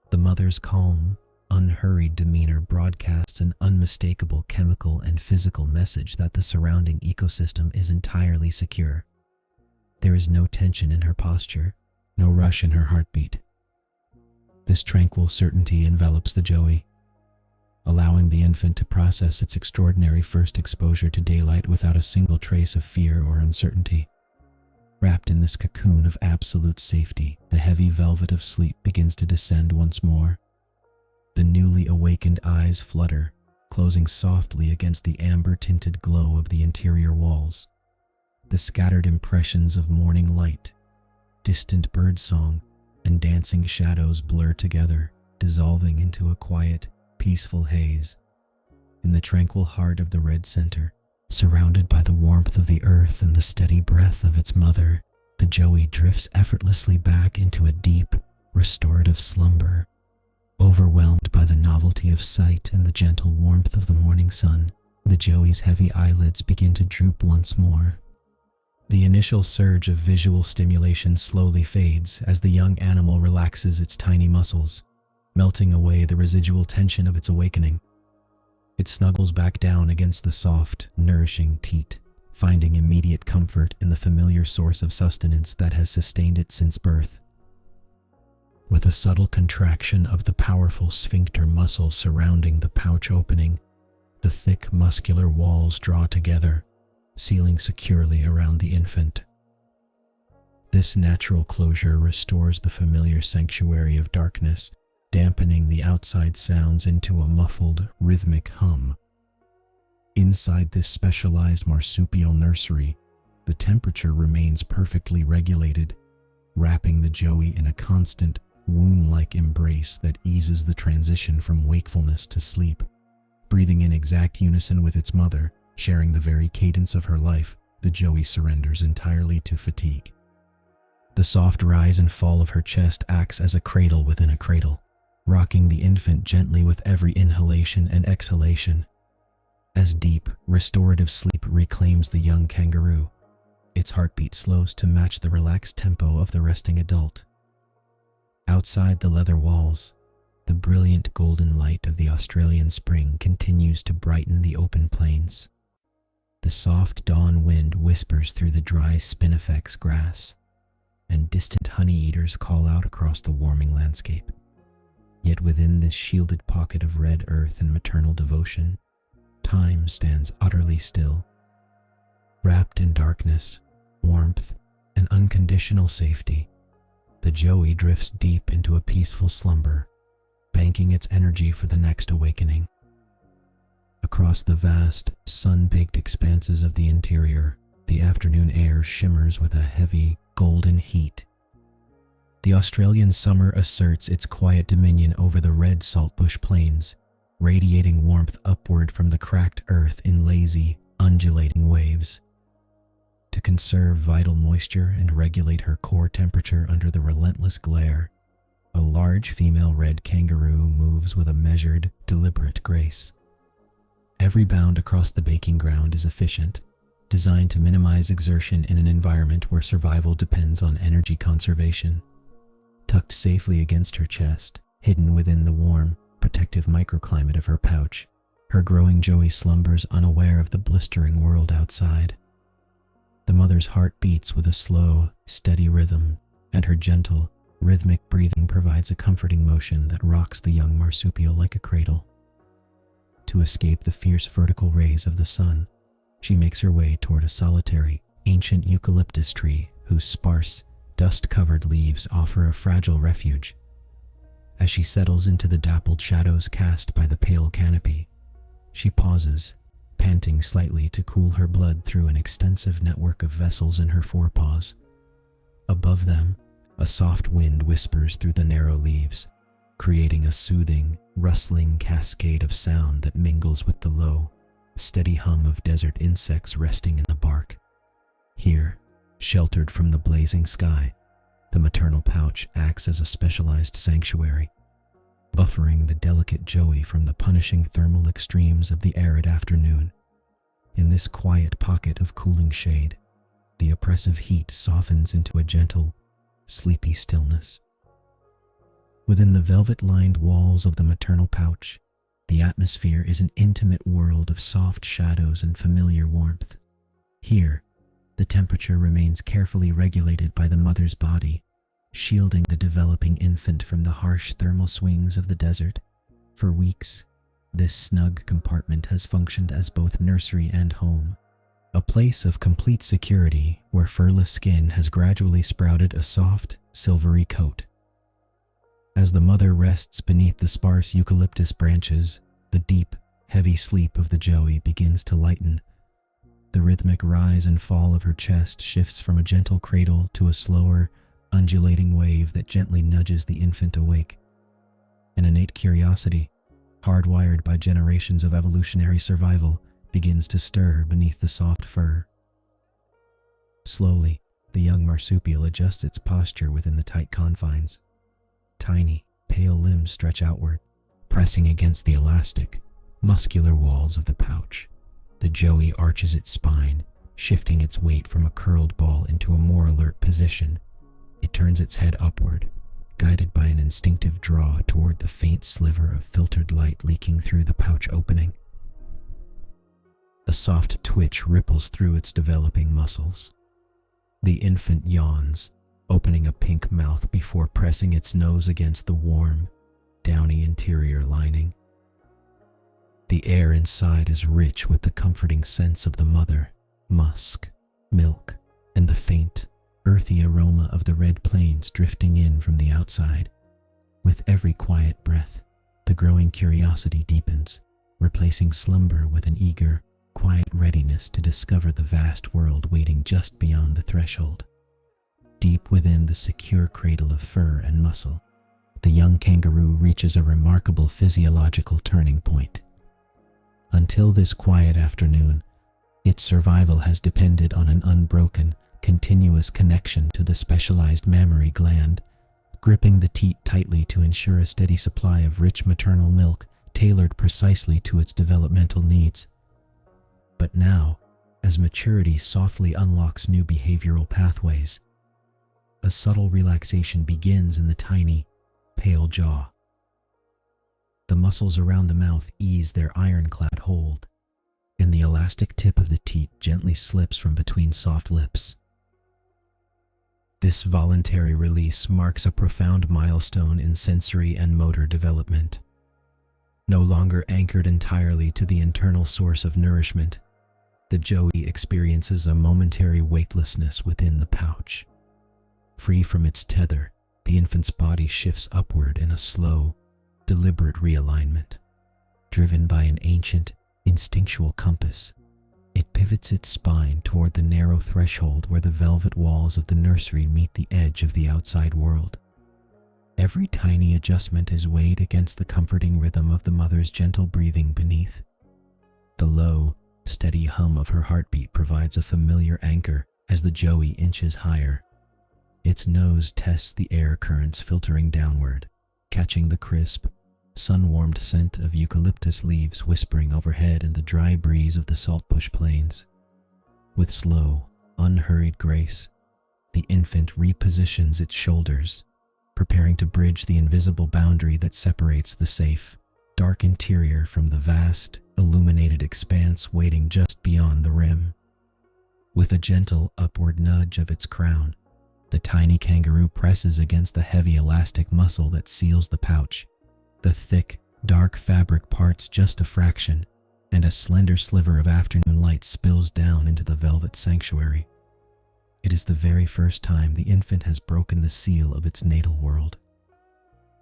The mother's calm, unhurried demeanor broadcasts an unmistakable chemical and physical message that the surrounding ecosystem is entirely secure. There is no tension in her posture, no rush in her heartbeat. This tranquil certainty envelops the Joey, allowing the infant to process its extraordinary first exposure to daylight without a single trace of fear or uncertainty. Wrapped in this cocoon of absolute safety, the heavy velvet of sleep begins to descend once more. The newly awakened eyes flutter, closing softly against the amber-tinted glow of the interior walls. The scattered impressions of morning light, distant birdsong, and dancing shadows blur together, dissolving into a quiet, peaceful haze. In the tranquil heart of the red center, surrounded by the warmth of the earth and the steady breath of its mother, the Joey drifts effortlessly back into a deep, restorative slumber. Overwhelmed by the novelty of sight and the gentle warmth of the morning sun, the Joey's heavy eyelids begin to droop once more. The initial surge of visual stimulation slowly fades as the young animal relaxes its tiny muscles, melting away the residual tension of its awakening. It snuggles back down against the soft, nourishing teat, finding immediate comfort in the familiar source of sustenance that has sustained it since birth. With a subtle contraction of the powerful sphincter muscle surrounding the pouch opening, the thick muscular walls draw together, sealing securely around the infant. This natural closure restores the familiar sanctuary of darkness, dampening the outside sounds into a muffled, rhythmic hum. Inside this specialized marsupial nursery, the temperature remains perfectly regulated, wrapping the Joey in a constant, womb-like embrace that eases the transition from wakefulness to sleep. Breathing in exact unison with its mother, sharing the very cadence of her life, the joey surrenders entirely to fatigue. The soft rise and fall of her chest acts as a cradle within a cradle, rocking the infant gently with every inhalation and exhalation. As deep, restorative sleep reclaims the young kangaroo, its heartbeat slows to match the relaxed tempo of the resting adult. Outside the leather walls, the brilliant golden light of the Australian spring continues to brighten the open plains. The soft dawn wind whispers through the dry spinifex grass, and distant honey-eaters call out across the warming landscape. Yet within this shielded pocket of red earth and maternal devotion, time stands utterly still. Wrapped in darkness, warmth, and unconditional safety, the joey drifts deep into a peaceful slumber, banking its energy for the next awakening. Across the vast, sun-baked expanses of the interior, the afternoon air shimmers with a heavy, golden heat. The Australian summer asserts its quiet dominion over the red saltbush plains, radiating warmth upward from the cracked earth in lazy, undulating waves. To conserve vital moisture and regulate her core temperature under the relentless glare, a large female red kangaroo moves with a measured, deliberate grace. Every bound across the baking ground is efficient, designed to minimize exertion in an environment where survival depends on energy conservation. Tucked safely against her chest, hidden within the warm, protective microclimate of her pouch, her growing joey slumbers unaware of the blistering world outside. The mother's heart beats with a slow, steady rhythm, and her gentle, rhythmic breathing provides a comforting motion that rocks the young marsupial like a cradle. To escape the fierce vertical rays of the sun, she makes her way toward a solitary, ancient eucalyptus tree whose sparse, dust-covered leaves offer a fragile refuge. As she settles into the dappled shadows cast by the pale canopy, she pauses, panting slightly to cool her blood through an extensive network of vessels in her forepaws. Above them, a soft wind whispers through the narrow leaves, creating a soothing, rustling cascade of sound that mingles with the low, steady hum of desert insects resting in the bark. Here, sheltered from the blazing sky, the maternal pouch acts as a specialized sanctuary, buffering the delicate joey from the punishing thermal extremes of the arid afternoon. In this quiet pocket of cooling shade, the oppressive heat softens into a gentle, sleepy stillness. Within the velvet-lined walls of the maternal pouch, the atmosphere is an intimate world of soft shadows and familiar warmth. Here, the temperature remains carefully regulated by the mother's body, shielding the developing infant from the harsh thermal swings of the desert. For weeks, this snug compartment has functioned as both nursery and home, a place of complete security where furless skin has gradually sprouted a soft, silvery coat. As the mother rests beneath the sparse eucalyptus branches, the deep, heavy sleep of the joey begins to lighten. The rhythmic rise and fall of her chest shifts from a gentle cradle to a slower, undulating wave that gently nudges the infant awake. An innate curiosity, hardwired by generations of evolutionary survival, begins to stir beneath the soft fur. Slowly, the young marsupial adjusts its posture within the tight confines. Tiny, pale limbs stretch outward, pressing against the elastic, muscular walls of the pouch. The joey arches its spine, shifting its weight from a curled ball into a more alert position. It turns its head upward, guided by an instinctive draw toward the faint sliver of filtered light leaking through the pouch opening. A soft twitch ripples through its developing muscles. The infant yawns, opening a pink mouth before pressing its nose against the warm, downy interior lining. The air inside is rich with the comforting scents of the mother, musk, milk, and the faint, earthy aroma of the red plains drifting in from the outside. With every quiet breath, the growing curiosity deepens, replacing slumber with an eager, quiet readiness to discover the vast world waiting just beyond the threshold. Deep within the secure cradle of fur and muscle, the young kangaroo reaches a remarkable physiological turning point. Until this quiet afternoon, its survival has depended on an unbroken, continuous connection to the specialized mammary gland, gripping the teat tightly to ensure a steady supply of rich maternal milk tailored precisely to its developmental needs. But now, as maturity softly unlocks new behavioral pathways, a subtle relaxation begins in the tiny, pale jaw. The muscles around the mouth ease their ironclad hold, and the elastic tip of the teat gently slips from between soft lips. This voluntary release marks a profound milestone in sensory and motor development. No longer anchored entirely to the internal source of nourishment, the joey experiences a momentary weightlessness within the pouch. Free from its tether, the infant's body shifts upward in a slow, deliberate realignment. Driven by an ancient, instinctual compass, it pivots its spine toward the narrow threshold where the velvet walls of the nursery meet the edge of the outside world. Every tiny adjustment is weighed against the comforting rhythm of the mother's gentle breathing beneath. The low, steady hum of her heartbeat provides a familiar anchor as the joey inches higher. Its nose tests the air currents filtering downward, catching the crisp, sun-warmed scent of eucalyptus leaves whispering overhead in the dry breeze of the saltbush plains. With slow, unhurried grace, the infant repositions its shoulders, preparing to bridge the invisible boundary that separates the safe, dark interior from the vast, illuminated expanse waiting just beyond the rim. With a gentle upward nudge of its crown, the tiny kangaroo presses against the heavy elastic muscle that seals the pouch. The thick, dark fabric parts just a fraction, and a slender sliver of afternoon light spills down into the velvet sanctuary. It is the very first time the infant has broken the seal of its natal world.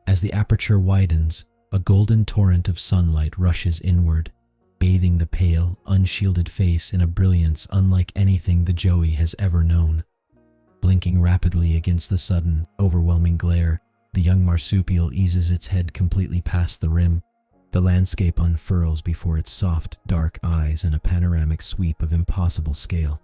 As the aperture widens, a golden torrent of sunlight rushes inward, bathing the pale, unshielded face in a brilliance unlike anything the joey has ever known. Blinking rapidly against the sudden, overwhelming glare, the young marsupial eases its head completely past the rim. The landscape unfurls before its soft, dark eyes in a panoramic sweep of impossible scale.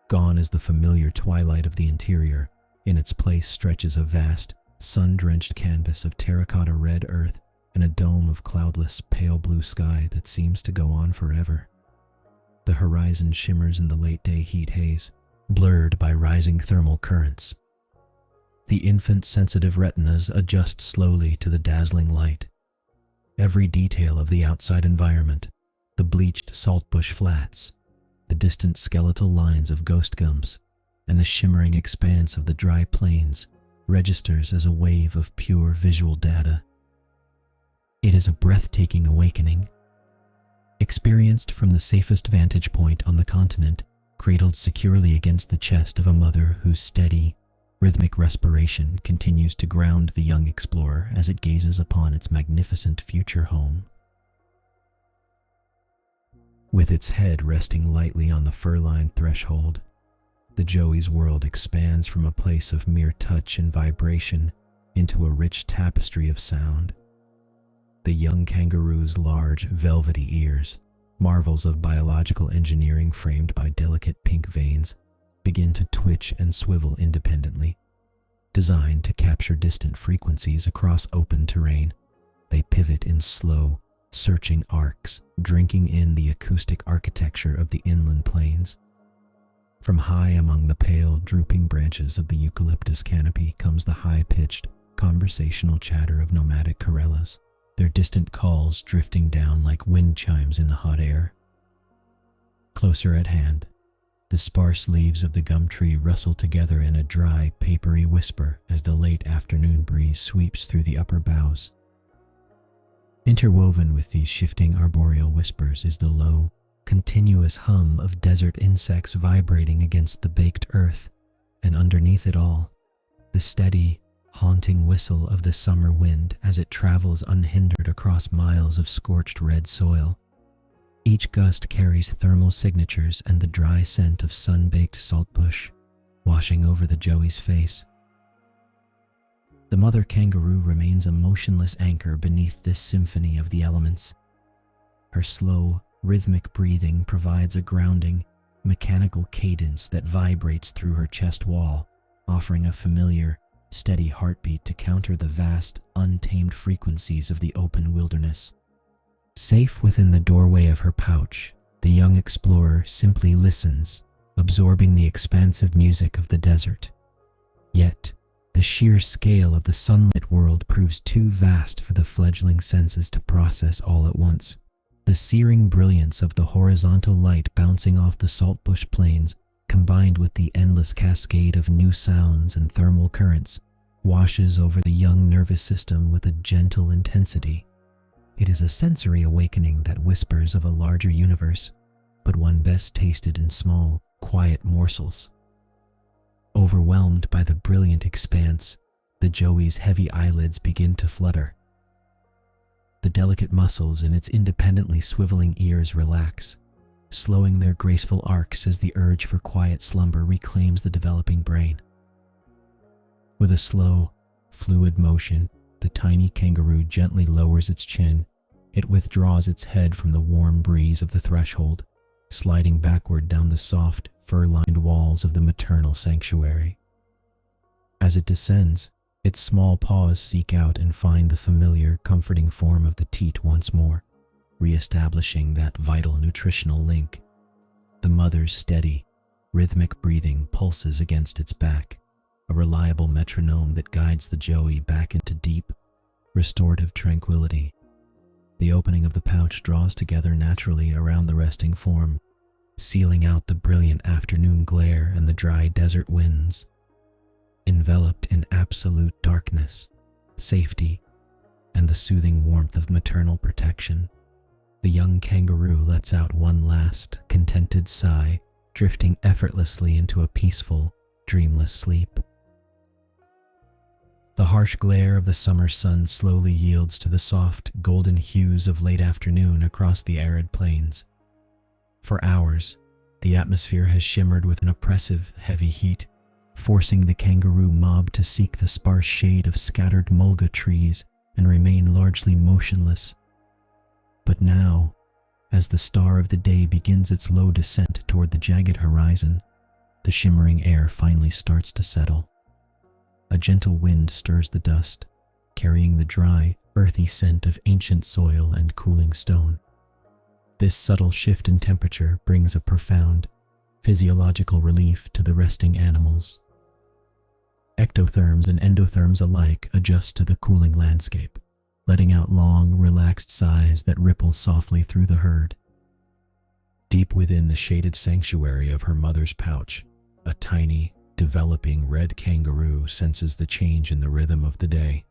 Gone is the familiar twilight of the interior. In its place stretches a vast, sun-drenched canvas of terracotta red earth and a dome of cloudless, pale blue sky that seems to go on forever. The horizon shimmers in the late-day heat haze, blurred by rising thermal currents. The infant's sensitive retinas adjust slowly to the dazzling light. Every detail of the outside environment, the bleached saltbush flats, the distant skeletal lines of ghost gums, and the shimmering expanse of the dry plains, registers as a wave of pure visual data. It is a breathtaking awakening. Experienced from the safest vantage point on the continent, cradled securely against the chest of a mother whose steady, rhythmic respiration continues to ground the young explorer as it gazes upon its magnificent future home. With its head resting lightly on the fur-lined threshold, the joey's world expands from a place of mere touch and vibration into a rich tapestry of sound. The young kangaroo's large, velvety ears, marvels of biological engineering framed by delicate pink veins, begin to twitch and swivel independently. Designed to capture distant frequencies across open terrain, they pivot in slow, searching arcs, drinking in the acoustic architecture of the inland plains. From high among the pale, drooping branches of the eucalyptus canopy comes the high-pitched, conversational chatter of nomadic corellas, their distant calls drifting down like wind chimes in the hot air. Closer at hand, the sparse leaves of the gum tree rustle together in a dry, papery whisper as the late afternoon breeze sweeps through the upper boughs. Interwoven with these shifting arboreal whispers is the low, continuous hum of desert insects vibrating against the baked earth, and underneath it all, the steady, haunting whistle of the summer wind as it travels unhindered across miles of scorched red soil. Each gust carries thermal signatures and the dry scent of sun-baked saltbush, washing over the joey's face. The mother kangaroo remains a motionless anchor beneath this symphony of the elements. Her slow, rhythmic breathing provides a grounding, mechanical cadence that vibrates through her chest wall, offering a familiar, steady heartbeat to counter the vast, untamed frequencies of the open wilderness. Safe within the doorway of her pouch, the young explorer simply listens, absorbing the expansive music of the desert. Yet, the sheer scale of the sunlit world proves too vast for the fledgling senses to process all at once. The searing brilliance of the horizontal light bouncing off the saltbush plains, combined with the endless cascade of new sounds and thermal currents, washes over the young nervous system with a gentle intensity. It is a sensory awakening that whispers of a larger universe, but one best tasted in small, quiet morsels. Overwhelmed by the brilliant expanse, the joey's heavy eyelids begin to flutter. The delicate muscles in its independently swiveling ears relax, slowing their graceful arcs as the urge for quiet slumber reclaims the developing brain. With a slow, fluid motion, the tiny kangaroo gently lowers its chin. It withdraws its head from the warm breeze of the threshold, sliding backward down the soft, fur-lined walls of the maternal sanctuary. As it descends, its small paws seek out and find the familiar, comforting form of the teat once more, re-establishing that vital nutritional link. The mother's steady, rhythmic breathing pulses against its back, a reliable metronome that guides the joey back into deep, restorative tranquility. The opening of the pouch draws together naturally around the resting form, sealing out the brilliant afternoon glare and the dry desert winds. Enveloped in absolute darkness, safety, and the soothing warmth of maternal protection, the young kangaroo lets out one last, contented sigh, drifting effortlessly into a peaceful, dreamless sleep. The harsh glare of the summer sun slowly yields to the soft, golden hues of late afternoon across the arid plains. For hours, the atmosphere has shimmered with an oppressive, heavy heat, forcing the kangaroo mob to seek the sparse shade of scattered mulga trees and remain largely motionless. But now, as the star of the day begins its low descent toward the jagged horizon, the shimmering air finally starts to settle. A gentle wind stirs the dust, carrying the dry, earthy scent of ancient soil and cooling stone. This subtle shift in temperature brings a profound, physiological relief to the resting animals. Ectotherms and endotherms alike adjust to the cooling landscape, letting out long, relaxed sighs that ripple softly through the herd. Deep within the shaded sanctuary of her mother's pouch, a tiny, developing red kangaroo senses the change in the rhythm of the day.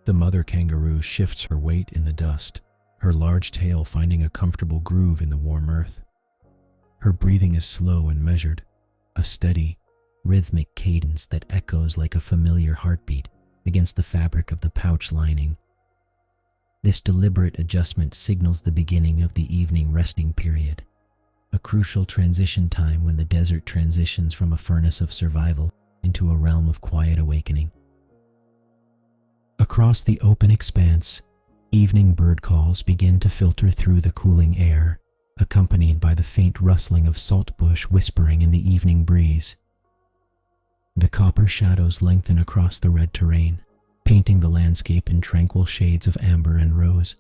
The mother kangaroo shifts her weight in the dust, her large tail finding a comfortable groove in the warm earth. Her breathing is slow and measured, a steady, rhythmic cadence that echoes like a familiar heartbeat against the fabric of the pouch lining. This deliberate adjustment signals the beginning of the evening resting period, a crucial transition time when the desert transitions from a furnace of survival into a realm of quiet awakening. Across the open expanse, evening bird calls begin to filter through the cooling air, accompanied by the faint rustling of saltbush whispering in the evening breeze. The copper shadows lengthen across the red terrain, painting the landscape in tranquil shades of amber and rose,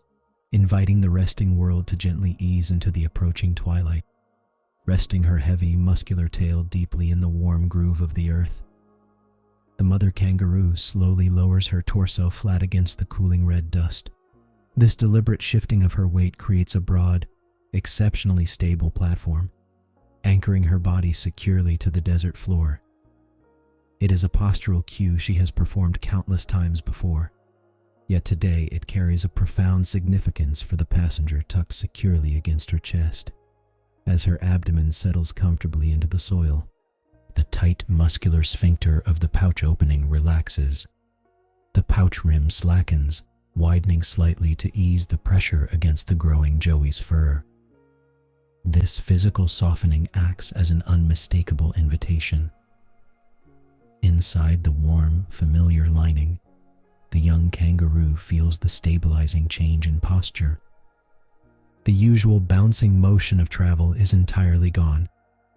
inviting the resting world to gently ease into the approaching twilight. Resting her heavy, muscular tail deeply in the warm groove of the earth, the mother kangaroo slowly lowers her torso flat against the cooling red dust. This deliberate shifting of her weight creates a broad, exceptionally stable platform, anchoring her body securely to the desert floor. It is a postural cue she has performed countless times before, yet today it carries a profound significance for the passenger tucked securely against her chest. As her abdomen settles comfortably into the soil, the tight muscular sphincter of the pouch opening relaxes. The pouch rim slackens, widening slightly to ease the pressure against the growing joey's fur. This physical softening acts as an unmistakable invitation. Inside the warm, familiar lining, the young kangaroo feels the stabilizing change in posture. The usual bouncing motion of travel is entirely gone,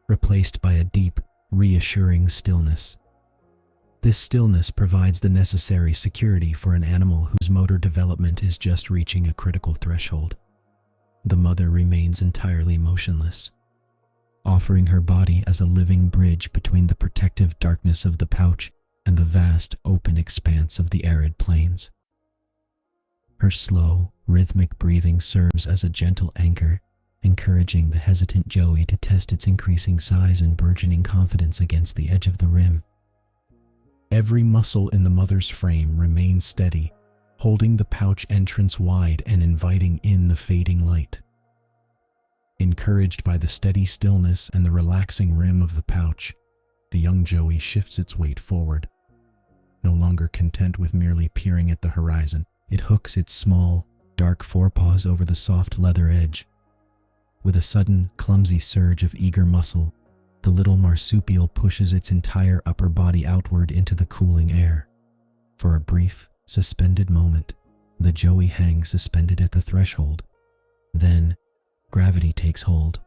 replaced by a deep, reassuring stillness. This stillness provides the necessary security for an animal whose motor development is just reaching a critical threshold. The mother remains entirely motionless, offering her body as a living bridge between the protective darkness of the pouch and the vast open expanse of the arid plains. Her slow, rhythmic breathing serves as a gentle anchor, encouraging the hesitant Joey to test its increasing size and burgeoning confidence against the edge of the rim. Every muscle in the mother's frame remains steady, holding the pouch entrance wide and inviting in the fading light. Encouraged by the steady stillness and the relaxing rim of the pouch, the young Joey shifts its weight forward. No longer content with merely peering at the horizon, it hooks its small, dark forepaws over the soft leather edge. With a sudden, clumsy surge of eager muscle, the little marsupial pushes its entire upper body outward into the cooling air. For a brief, suspended moment, the Joey hangs suspended at the threshold. Then, gravity takes hold.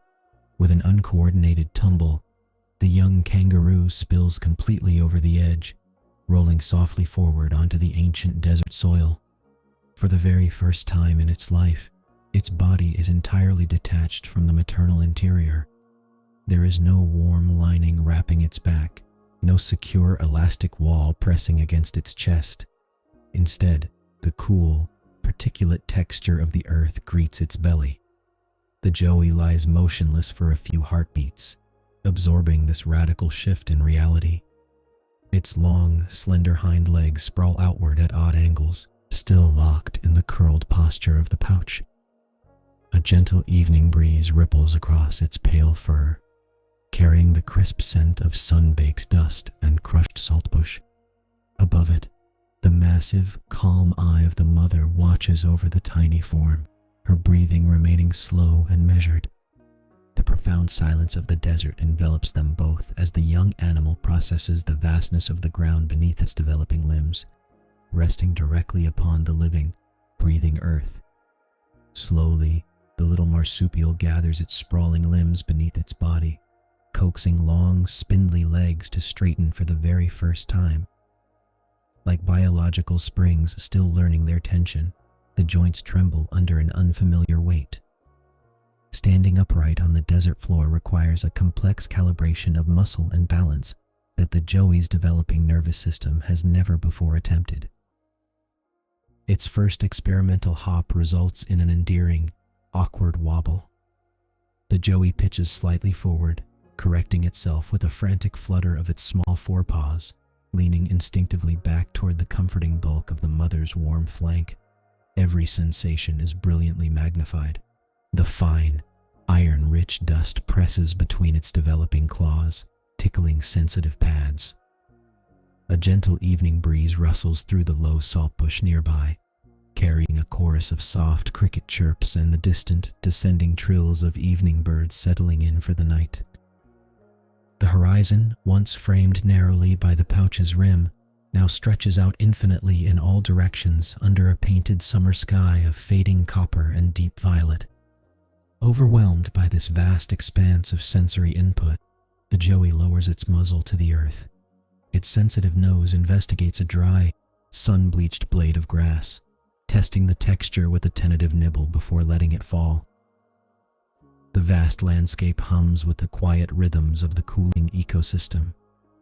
With an uncoordinated tumble, the young kangaroo spills completely over the edge, rolling softly forward onto the ancient desert soil. For the very first time in its life, its body is entirely detached from the maternal interior. There is no warm lining wrapping its back, no secure elastic wall pressing against its chest. Instead, the cool, particulate texture of the earth greets its belly. The Joey lies motionless for a few heartbeats, absorbing this radical shift in reality. Its long, slender hind legs sprawl outward at odd angles, still locked in the curled posture of the pouch. A gentle evening breeze ripples across its pale fur, carrying the crisp scent of sun-baked dust and crushed saltbush. Above it, the massive, calm eye of the mother watches over the tiny form, her breathing remaining slow and measured. The profound silence of the desert envelops them both as the young animal processes the vastness of the ground beneath its developing limbs, resting directly upon the living, breathing earth. Slowly, the little marsupial gathers its sprawling limbs beneath its body, coaxing long, spindly legs to straighten for the very first time. Like biological springs still learning their tension, the joints tremble under an unfamiliar weight. Standing upright on the desert floor requires a complex calibration of muscle and balance that the Joey's developing nervous system has never before attempted. Its first experimental hop results in an endearing, awkward wobble. The Joey pitches slightly forward, correcting itself with a frantic flutter of its small forepaws, leaning instinctively back toward the comforting bulk of the mother's warm flank. Every sensation is brilliantly magnified. The fine, iron-rich dust presses between its developing claws, tickling sensitive pads. A gentle evening breeze rustles through the low saltbush nearby, carrying a chorus of soft cricket chirps and the distant, descending trills of evening birds settling in for the night. The horizon, once framed narrowly by the pouch's rim, now stretches out infinitely in all directions under a painted summer sky of fading copper and deep violet. Overwhelmed by this vast expanse of sensory input, the Joey lowers its muzzle to the earth. Its sensitive nose investigates a dry, sun-bleached blade of grass, testing the texture with a tentative nibble before letting it fall. The vast landscape hums with the quiet rhythms of the cooling ecosystem,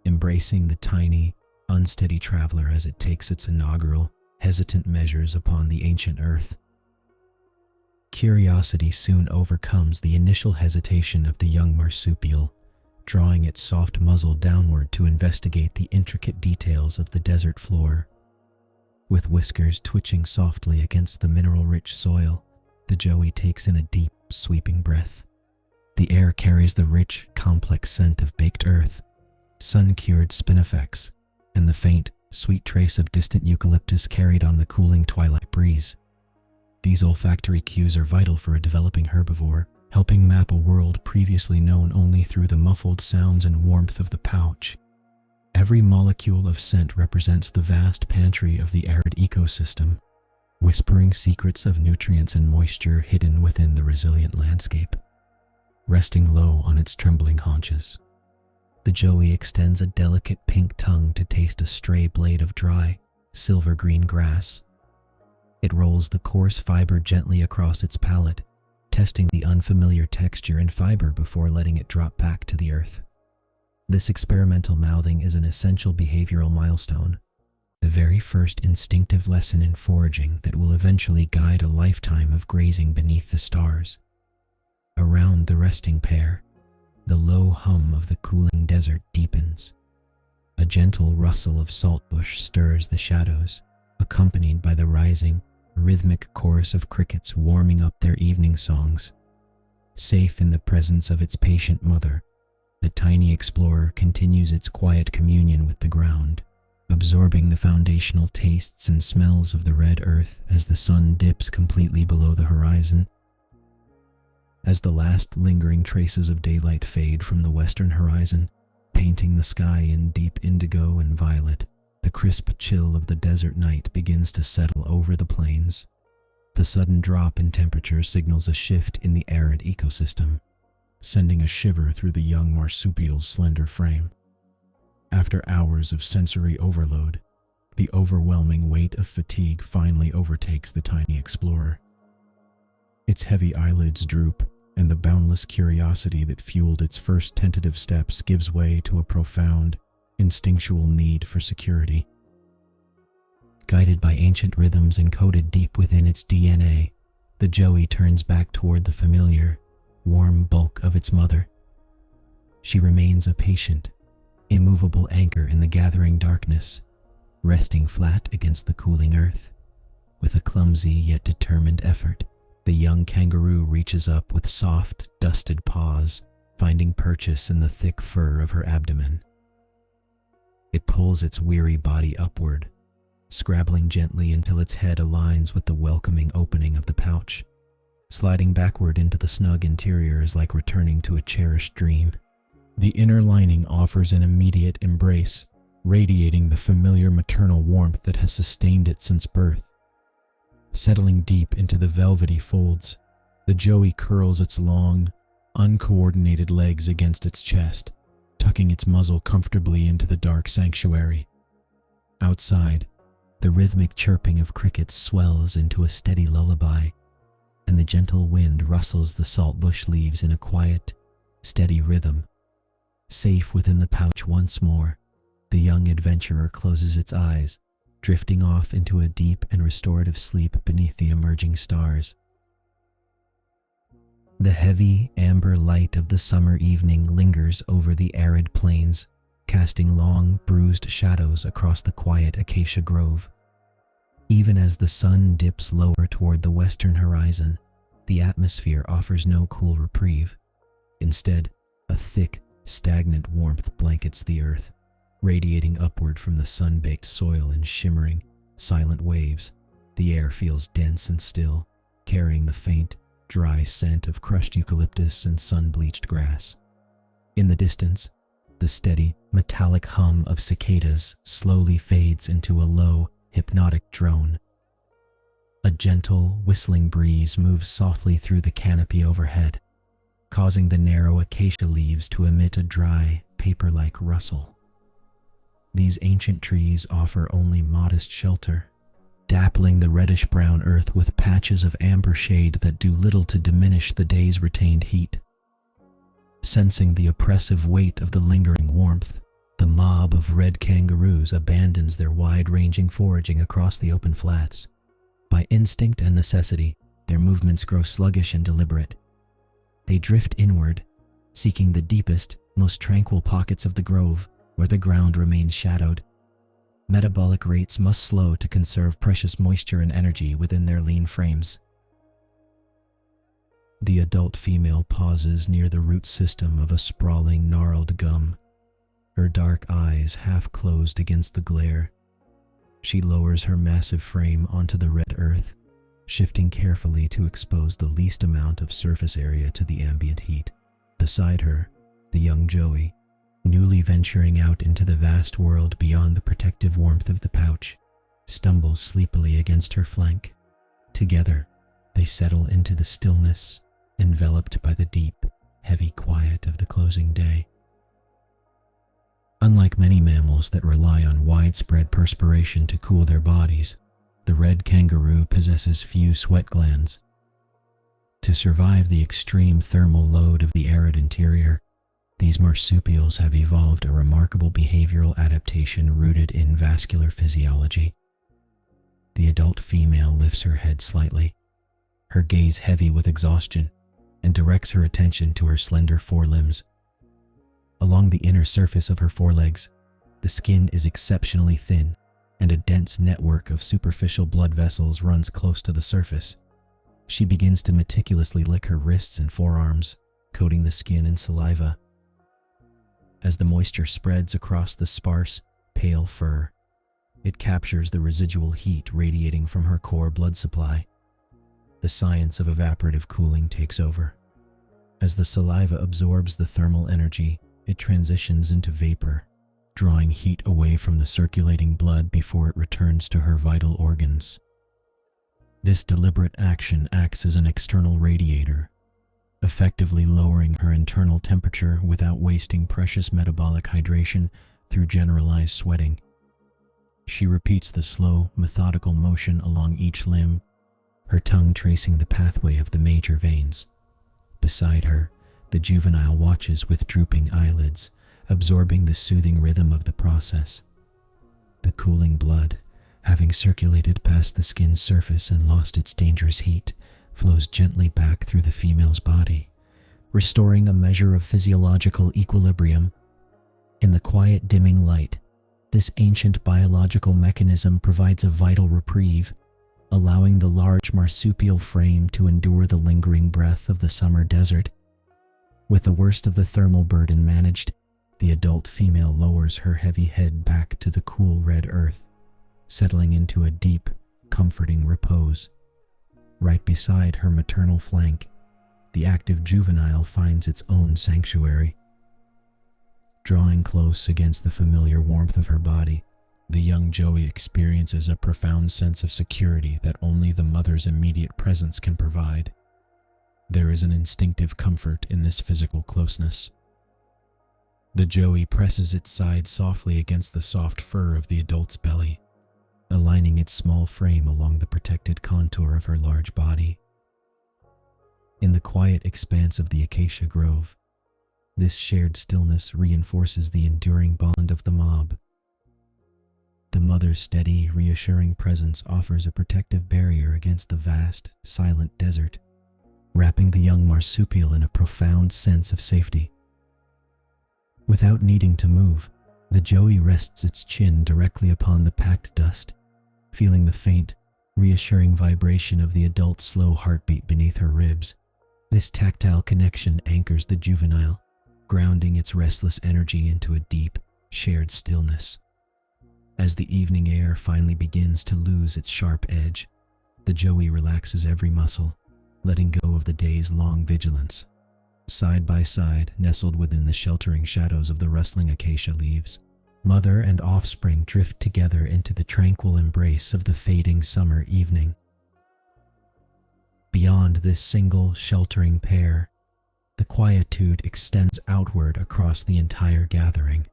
embracing the tiny, unsteady traveler as it takes its inaugural, hesitant measures upon the ancient earth. Curiosity soon overcomes the initial hesitation of the young marsupial, drawing its soft muzzle downward to investigate the intricate details of the desert floor. With whiskers twitching softly against the mineral-rich soil, the Joey takes in a deep, sweeping breath. The air carries the rich, complex scent of baked earth, sun-cured spinifex, and the faint, sweet trace of distant eucalyptus carried on the cooling twilight breeze. These olfactory cues are vital for a developing herbivore, helping map a world previously known only through the muffled sounds and warmth of the pouch. Every molecule of scent represents the vast pantry of the arid ecosystem, whispering secrets of nutrients and moisture hidden within the resilient landscape. Resting low on its trembling haunches, the joey extends a delicate pink tongue to taste a stray blade of dry, silver-green grass. It rolls the coarse fiber gently across its palate, testing the unfamiliar texture and fiber before letting it drop back to the earth. This experimental mouthing is an essential behavioral milestone, the very first instinctive lesson in foraging that will eventually guide a lifetime of grazing beneath the stars. Around the resting pair, the low hum of the cooling desert deepens. A gentle rustle of saltbush stirs the shadows, accompanied by the rising, rhythmic chorus of crickets warming up their evening songs. Safe in the presence of its patient mother, the tiny explorer continues its quiet communion with the ground, absorbing the foundational tastes and smells of the red earth as the sun dips completely below the horizon. As the last lingering traces of daylight fade from the western horizon, painting the sky in deep indigo and violet, the crisp chill of the desert night begins to settle over the plains. The sudden drop in temperature signals a shift in the arid ecosystem, sending a shiver through the young marsupial's slender frame. After hours of sensory overload, the overwhelming weight of fatigue finally overtakes the tiny explorer. Its heavy eyelids droop, and the boundless curiosity that fueled its first tentative steps gives way to a profound, instinctual need for security. Guided by ancient rhythms encoded deep within its DNA, the joey turns back toward the familiar, warm bulk of its mother. She remains a patient, immovable anchor in the gathering darkness, resting flat against the cooling earth. With a clumsy yet determined effort, the young kangaroo reaches up with soft, dusted paws, finding purchase in the thick fur of her abdomen. It pulls its weary body upward, scrabbling gently until its head aligns with the welcoming opening of the pouch. Sliding backward into the snug interior is like returning to a cherished dream. The inner lining offers an immediate embrace, radiating the familiar maternal warmth that has sustained it since birth. Settling deep into the velvety folds, the joey curls its long, uncoordinated legs against its chest, tucking its muzzle comfortably into the dark sanctuary. Outside, the rhythmic chirping of crickets swells into a steady lullaby, and the gentle wind rustles the saltbush leaves in a quiet, steady rhythm. Safe within the pouch once more, the young adventurer closes its eyes, drifting off into a deep and restorative sleep beneath the emerging stars. The heavy, amber light of the summer evening lingers over the arid plains, casting long, bruised shadows across the quiet acacia grove. Even as the sun dips lower toward the western horizon, the atmosphere offers no cool reprieve. Instead, a thick, stagnant warmth blankets the earth, radiating upward from the sun-baked soil in shimmering, silent waves. The air feels dense and still, carrying the faint, dry scent of crushed eucalyptus and sun-bleached grass. In the distance, the steady, metallic hum of cicadas slowly fades into a low, hypnotic drone. A gentle, whistling breeze moves softly through the canopy overhead, causing the narrow acacia leaves to emit a dry, paper-like rustle. These ancient trees offer only modest shelter, dappling the reddish-brown earth with patches of amber shade that do little to diminish the day's retained heat. Sensing the oppressive weight of the lingering warmth, the mob of red kangaroos abandons their wide-ranging foraging across the open flats. By instinct and necessity, their movements grow sluggish and deliberate. They drift inward, seeking the deepest, most tranquil pockets of the grove, where the ground remains shadowed. Metabolic rates must slow to conserve precious moisture and energy within their lean frames. The adult female pauses near the root system of a sprawling, gnarled gum, her dark eyes half closed against the glare. She lowers her massive frame onto the red earth, shifting carefully to expose the least amount of surface area to the ambient heat. Beside her, the young joey, newly venturing out into the vast world beyond the protective warmth of the pouch, stumbles sleepily against her flank. Together, they settle into the stillness, enveloped by the deep, heavy quiet of the closing day. Unlike many mammals that rely on widespread perspiration to cool their bodies, the red kangaroo possesses few sweat glands. To survive the extreme thermal load of the arid interior, these marsupials have evolved a remarkable behavioral adaptation rooted in vascular physiology. The adult female lifts her head slightly, her gaze heavy with exhaustion, and directs her attention to her slender forelimbs. Along the inner surface of her forelegs, the skin is exceptionally thin, and a dense network of superficial blood vessels runs close to the surface. She begins to meticulously lick her wrists and forearms, coating the skin in saliva. As the moisture spreads across the sparse, pale fur, it captures the residual heat radiating from her core blood supply. The science of evaporative cooling takes over. As the saliva absorbs the thermal energy, it transitions into vapor, drawing heat away from the circulating blood before it returns to her vital organs. This deliberate action acts as an external radiator, effectively lowering her internal temperature without wasting precious metabolic hydration through generalized sweating. She repeats the slow, methodical motion along each limb, her tongue tracing the pathway of the major veins. Beside her, the juvenile watches with drooping eyelids, absorbing the soothing rhythm of the process. The cooling blood, having circulated past the skin's surface and lost its dangerous heat, flows gently back through the female's body, restoring a measure of physiological equilibrium. In the quiet, dimming light, this ancient biological mechanism provides a vital reprieve, allowing the large marsupial frame to endure the lingering breath of the summer desert. With the worst of the thermal burden managed, the adult female lowers her heavy head back to the cool red earth, settling into a deep, comforting repose. Right beside her maternal flank, the active juvenile finds its own sanctuary. Drawing close against the familiar warmth of her body, the young joey experiences a profound sense of security that only the mother's immediate presence can provide. There is an instinctive comfort in this physical closeness. The joey presses its side softly against the soft fur of the adult's belly, aligning its small frame along the protected contour of her large body. In the quiet expanse of the acacia grove, this shared stillness reinforces the enduring bond of the mob. The mother's steady, reassuring presence offers a protective barrier against the vast, silent desert, wrapping the young marsupial in a profound sense of safety. Without needing to move, the joey rests its chin directly upon the packed dust, feeling the faint, reassuring vibration of the adult's slow heartbeat beneath her ribs. This tactile connection anchors the juvenile, grounding its restless energy into a deep, shared stillness. As the evening air finally begins to lose its sharp edge, the joey relaxes every muscle, letting go of the day's long vigilance. Side by side, nestled within the sheltering shadows of the rustling acacia leaves, mother and offspring drift together into the tranquil embrace of the fading summer evening. Beyond this single, sheltering pair, the quietude extends outward across the entire gathering.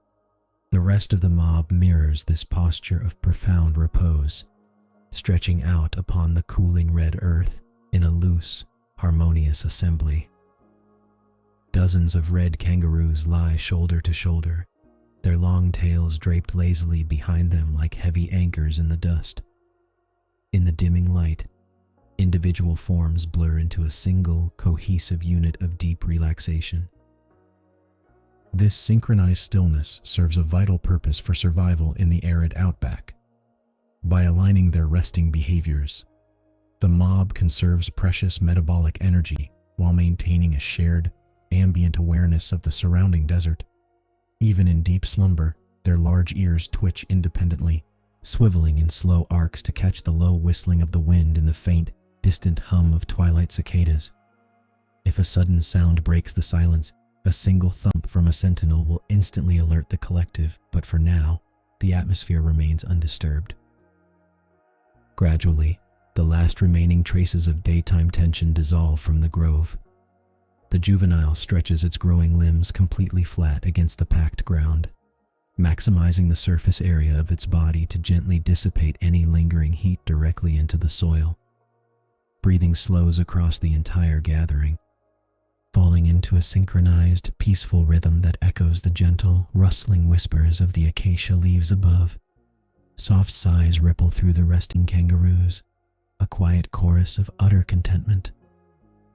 The rest of the mob mirrors this posture of profound repose, stretching out upon the cooling red earth in a loose, harmonious assembly. Dozens of red kangaroos lie shoulder to shoulder, their long tails draped lazily behind them like heavy anchors in the dust. In the dimming light, individual forms blur into a single, cohesive unit of deep relaxation. This synchronized stillness serves a vital purpose for survival in the arid outback. By aligning their resting behaviors, the mob conserves precious metabolic energy while maintaining a shared, ambient awareness of the surrounding desert. Even in deep slumber, their large ears twitch independently, swiveling in slow arcs to catch the low whistling of the wind and the faint, distant hum of twilight cicadas. If a sudden sound breaks the silence, A single thump from a sentinel will instantly alert the collective, but for now, the atmosphere remains undisturbed. Gradually, the last remaining traces of daytime tension dissolve from the grove. The juvenile stretches its growing limbs completely flat against the packed ground, maximizing the surface area of its body to gently dissipate any lingering heat directly into the soil. Breathing slows across the entire gathering, falling into a synchronized, peaceful rhythm that echoes the gentle, rustling whispers of the acacia leaves above. Soft sighs ripple through the resting kangaroos, a quiet chorus of utter contentment.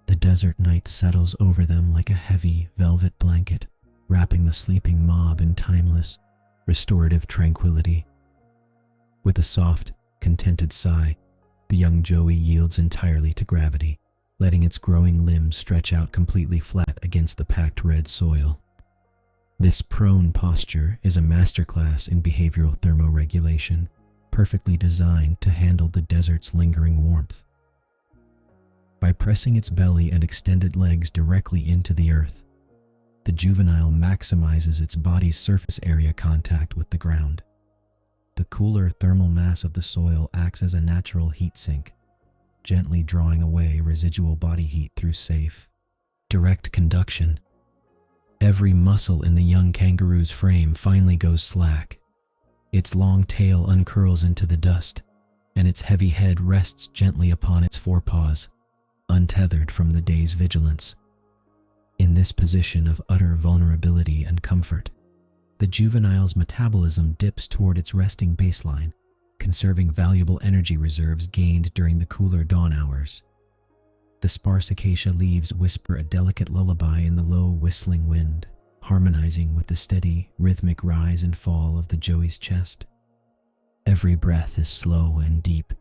The desert night settles over them like a heavy, velvet blanket, wrapping the sleeping mob in timeless, restorative tranquility. With a soft, contented sigh, the young joey yields entirely to gravity, letting its growing limbs stretch out completely flat against the packed red soil. This prone posture is a masterclass in behavioral thermoregulation, perfectly designed to handle the desert's lingering warmth. By pressing its belly and extended legs directly into the earth, the juvenile maximizes its body's surface area contact with the ground. The cooler thermal mass of the soil acts as a natural heat sink, gently drawing away residual body heat through safe, direct conduction. Every muscle in the young kangaroo's frame finally goes slack. Its long tail uncurls into the dust, and its heavy head rests gently upon its forepaws, untethered from the day's vigilance. In this position of utter vulnerability and comfort, the juvenile's metabolism dips toward its resting baseline, conserving valuable energy reserves gained during the cooler dawn hours. The sparse acacia leaves whisper a delicate lullaby in the low, whistling wind, harmonizing with the steady, rhythmic rise and fall of the joey's chest. Every breath is slow and deep,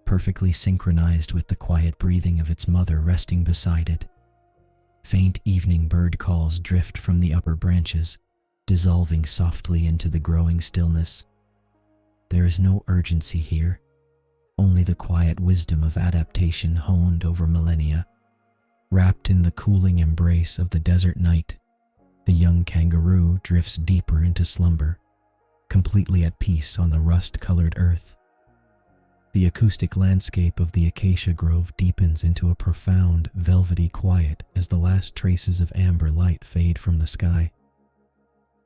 perfectly synchronized with the quiet breathing of its mother resting beside it. Faint evening bird calls drift from the upper branches, dissolving softly into the growing stillness. There is no urgency here, only the quiet wisdom of adaptation honed over millennia. Wrapped in the cooling embrace of the desert night, the young kangaroo drifts deeper into slumber, completely at peace on the rust-colored earth. The acoustic landscape of the acacia grove deepens into a profound, velvety quiet as the last traces of amber light fade from the sky.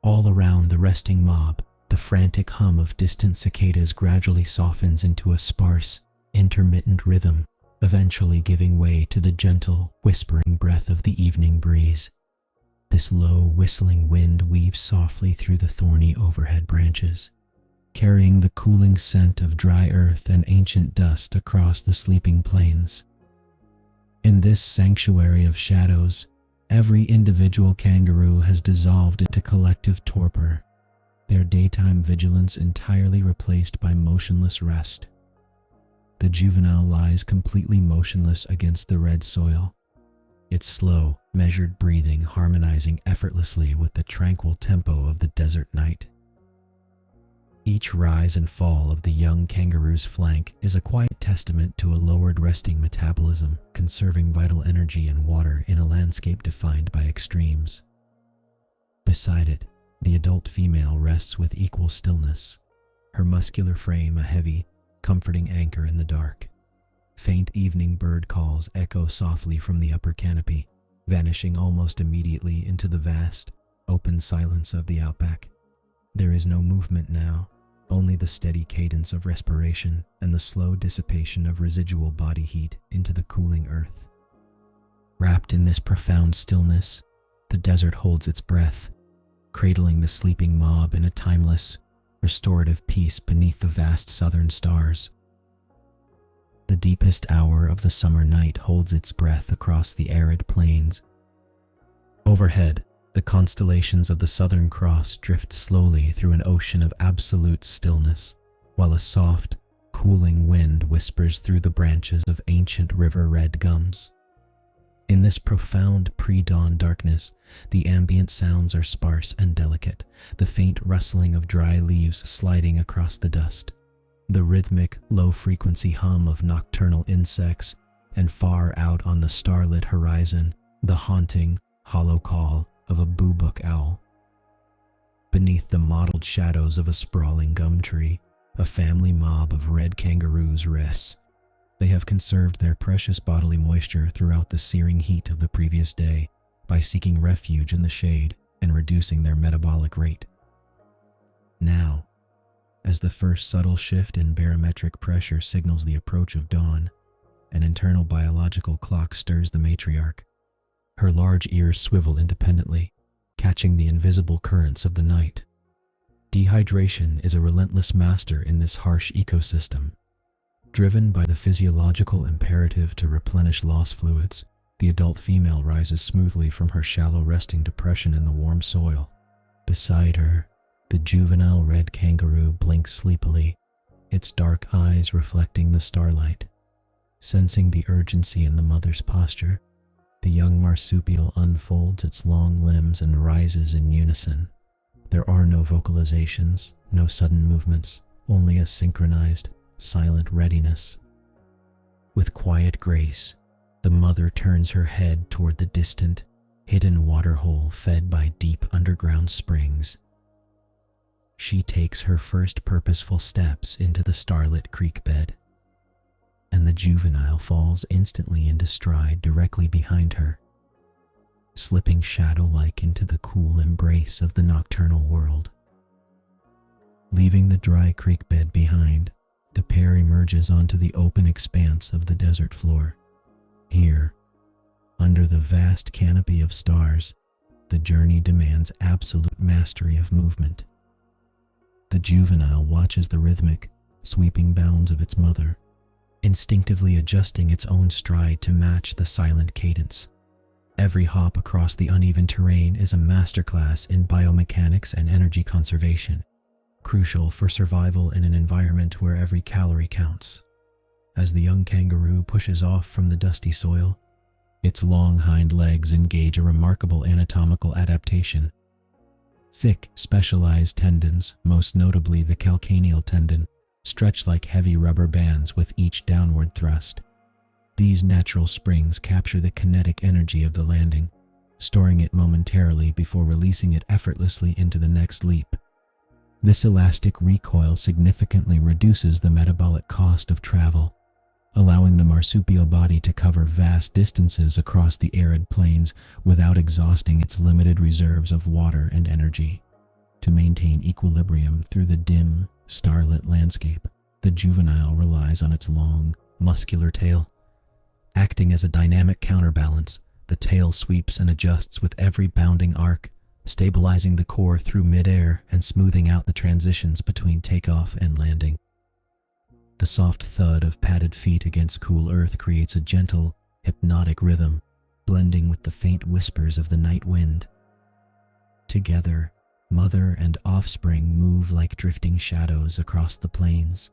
All around the resting mob, the frantic hum of distant cicadas gradually softens into a sparse, intermittent rhythm, eventually giving way to the gentle, whispering breath of the evening breeze. This low, whistling wind weaves softly through the thorny overhead branches, carrying the cooling scent of dry earth and ancient dust across the sleeping plains. In this sanctuary of shadows, every individual kangaroo has dissolved into collective torpor, their daytime vigilance entirely replaced by motionless rest. The juvenile lies completely motionless against the red soil, its slow, measured breathing harmonizing effortlessly with the tranquil tempo of the desert night. Each rise and fall of the young kangaroo's flank is a quiet testament to a lowered resting metabolism, conserving vital energy and water in a landscape defined by extremes. Beside it, the adult female rests with equal stillness, her muscular frame a heavy, comforting anchor in the dark. Faint evening bird calls echo softly from the upper canopy, vanishing almost immediately into the vast, open silence of the outback. There is no movement now, only the steady cadence of respiration and the slow dissipation of residual body heat into the cooling earth. Wrapped in this profound stillness, the desert holds its breath, cradling the sleeping mob in a timeless, restorative peace beneath the vast southern stars. The deepest hour of the summer night holds its breath across the arid plains. Overhead, the constellations of the Southern Cross drift slowly through an ocean of absolute stillness, while a soft, cooling wind whispers through the branches of ancient river-red gums. In this profound pre-dawn darkness, the ambient sounds are sparse and delicate, the faint rustling of dry leaves sliding across the dust, the rhythmic, low-frequency hum of nocturnal insects, and far out on the starlit horizon, the haunting, hollow call of a boobook owl. Beneath the mottled shadows of a sprawling gum tree, a family mob of red kangaroos rests. They have conserved their precious bodily moisture throughout the searing heat of the previous day by seeking refuge in the shade and reducing their metabolic rate. Now, as the first subtle shift in barometric pressure signals the approach of dawn, an internal biological clock stirs the matriarch. Her large ears swivel independently, catching the invisible currents of the night. Dehydration is a relentless master in this harsh ecosystem. Driven by the physiological imperative to replenish lost fluids, the adult female rises smoothly from her shallow resting depression in the warm soil. Beside her, the juvenile red kangaroo blinks sleepily, its dark eyes reflecting the starlight. Sensing the urgency in the mother's posture, the young marsupial unfolds its long limbs and rises in unison. There are no vocalizations, no sudden movements, only a synchronized, silent readiness. With quiet grace, the mother turns her head toward the distant, hidden waterhole fed by deep underground springs. She takes her first purposeful steps into the starlit creek bed, and the juvenile falls instantly into stride directly behind her, slipping shadow-like into the cool embrace of the nocturnal world. Leaving the dry creek bed behind, the pair emerges onto the open expanse of the desert floor. Here, under the vast canopy of stars, the journey demands absolute mastery of movement. The juvenile watches the rhythmic, sweeping bounds of its mother, instinctively adjusting its own stride to match the silent cadence. Every hop across the uneven terrain is a masterclass in biomechanics and energy conservation, crucial for survival in an environment where every calorie counts. As the young kangaroo pushes off from the dusty soil, its long hind legs engage a remarkable anatomical adaptation. Thick, specialized tendons, most notably the calcaneal tendon, stretch like heavy rubber bands with each downward thrust. These natural springs capture the kinetic energy of the landing, storing it momentarily before releasing it effortlessly into the next leap. This elastic recoil significantly reduces the metabolic cost of travel, allowing the marsupial body to cover vast distances across the arid plains without exhausting its limited reserves of water and energy. To maintain equilibrium through the dim, starlit landscape, the juvenile relies on its long, muscular tail. Acting as a dynamic counterbalance, the tail sweeps and adjusts with every bounding arc, stabilizing the core through midair and smoothing out the transitions between takeoff and landing. The soft thud of padded feet against cool earth creates a gentle, hypnotic rhythm, blending with the faint whispers of the night wind. Together, mother and offspring move like drifting shadows across the plains,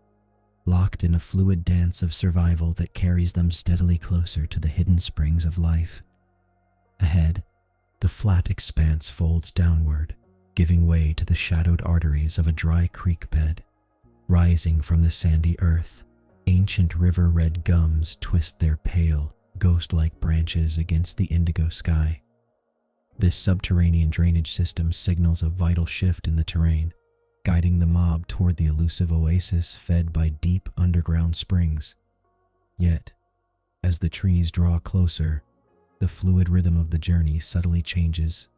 locked in a fluid dance of survival that carries them steadily closer to the hidden springs of life. Ahead, the flat expanse folds downward, giving way to the shadowed arteries of a dry creek bed. Rising from the sandy earth, ancient river-red gums twist their pale, ghost-like branches against the indigo sky. This subterranean drainage system signals a vital shift in the terrain, guiding the mob toward the elusive oasis fed by deep underground springs. Yet, as the trees draw closer, the fluid rhythm of the journey subtly changes.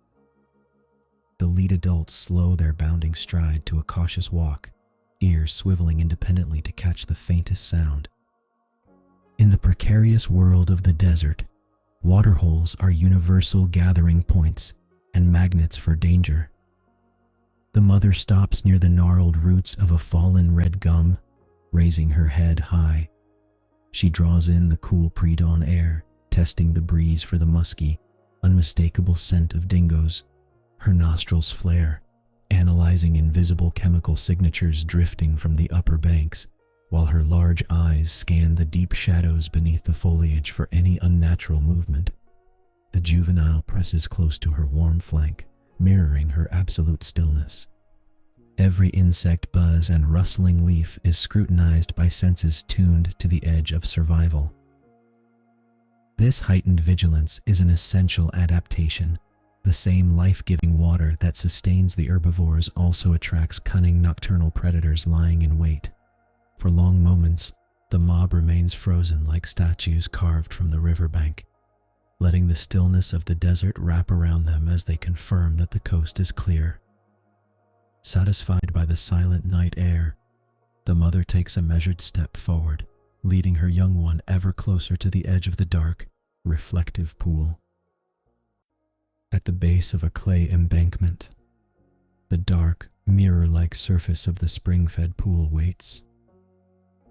The lead adults slow their bounding stride to a cautious walk, ears swiveling independently to catch the faintest sound. In the precarious world of the desert, waterholes are universal gathering points and magnets for danger. The mother stops near the gnarled roots of a fallen red gum, raising her head high. She draws in the cool pre-dawn air, testing the breeze for the musky, unmistakable scent of dingoes. Her nostrils flare, analyzing invisible chemical signatures drifting from the upper banks, while her large eyes scan the deep shadows beneath the foliage for any unnatural movement. The juvenile presses close to her warm flank, mirroring her absolute stillness. Every insect buzz and rustling leaf is scrutinized by senses tuned to the edge of survival. This heightened vigilance is an essential adaptation, The same life-giving water that sustains the herbivores also attracts cunning nocturnal predators lying in wait. For long moments, the mob remains frozen like statues carved from the riverbank, letting the stillness of the desert wrap around them as they confirm that the coast is clear. Satisfied by the silent night air, the mother takes a measured step forward, leading her young one ever closer to the edge of the dark, reflective pool. At the base of a clay embankment, the dark, mirror-like surface of the spring-fed pool waits.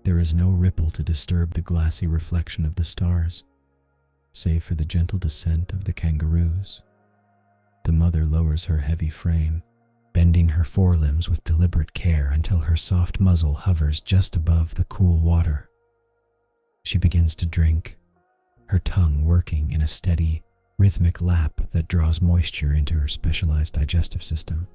There is no ripple to disturb the glassy reflection of the stars, save for the gentle descent of the kangaroos. The mother lowers her heavy frame, bending her forelimbs with deliberate care until her soft muzzle hovers just above the cool water. She begins to drink, her tongue working in a steady, rhythmic lap that draws moisture into her specialized digestive system.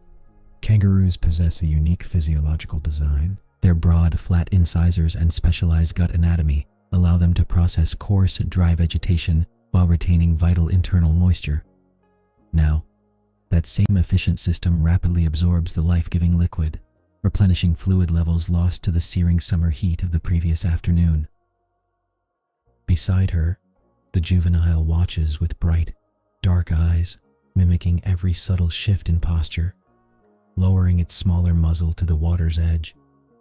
Kangaroos possess a unique physiological design. Their broad, flat incisors and specialized gut anatomy allow them to process coarse, dry vegetation while retaining vital internal moisture. Now, that same efficient system rapidly absorbs the life-giving liquid, replenishing fluid levels lost to the searing summer heat of the previous afternoon. Beside her, the juvenile watches with bright, dark eyes, mimicking every subtle shift in posture. Lowering its smaller muzzle to the water's edge,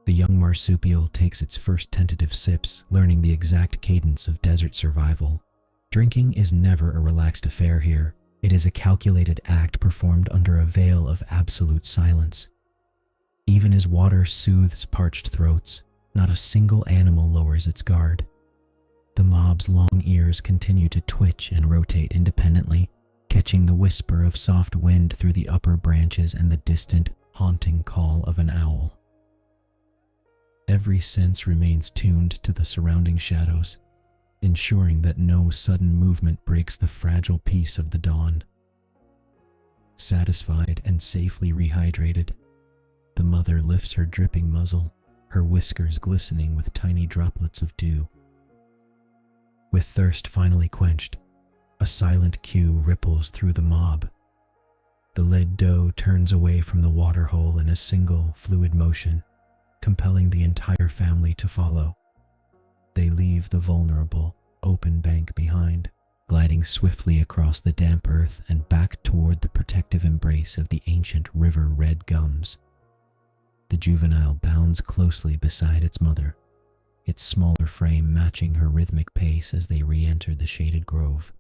the young marsupial takes its first tentative sips, learning the exact cadence of desert survival. Drinking is never a relaxed affair here. It is a calculated act performed under a veil of absolute silence. Even as water soothes parched throats, not a single animal lowers its guard. The mob's long ears continue to twitch and rotate independently, catching the whisper of soft wind through the upper branches and the distant, haunting call of an owl. Every sense remains tuned to the surrounding shadows, ensuring that no sudden movement breaks the fragile peace of the dawn. Satisfied and safely rehydrated, the mother lifts her dripping muzzle, her whiskers glistening with tiny droplets of dew. With thirst finally quenched, a silent cue ripples through the mob. The lead doe turns away from the waterhole in a single, fluid motion, compelling the entire family to follow. They leave the vulnerable, open bank behind, gliding swiftly across the damp earth and back toward the protective embrace of the ancient river red gums. The juvenile bounds closely beside its mother, its smaller frame matching her rhythmic pace as they re-enter the shaded grove.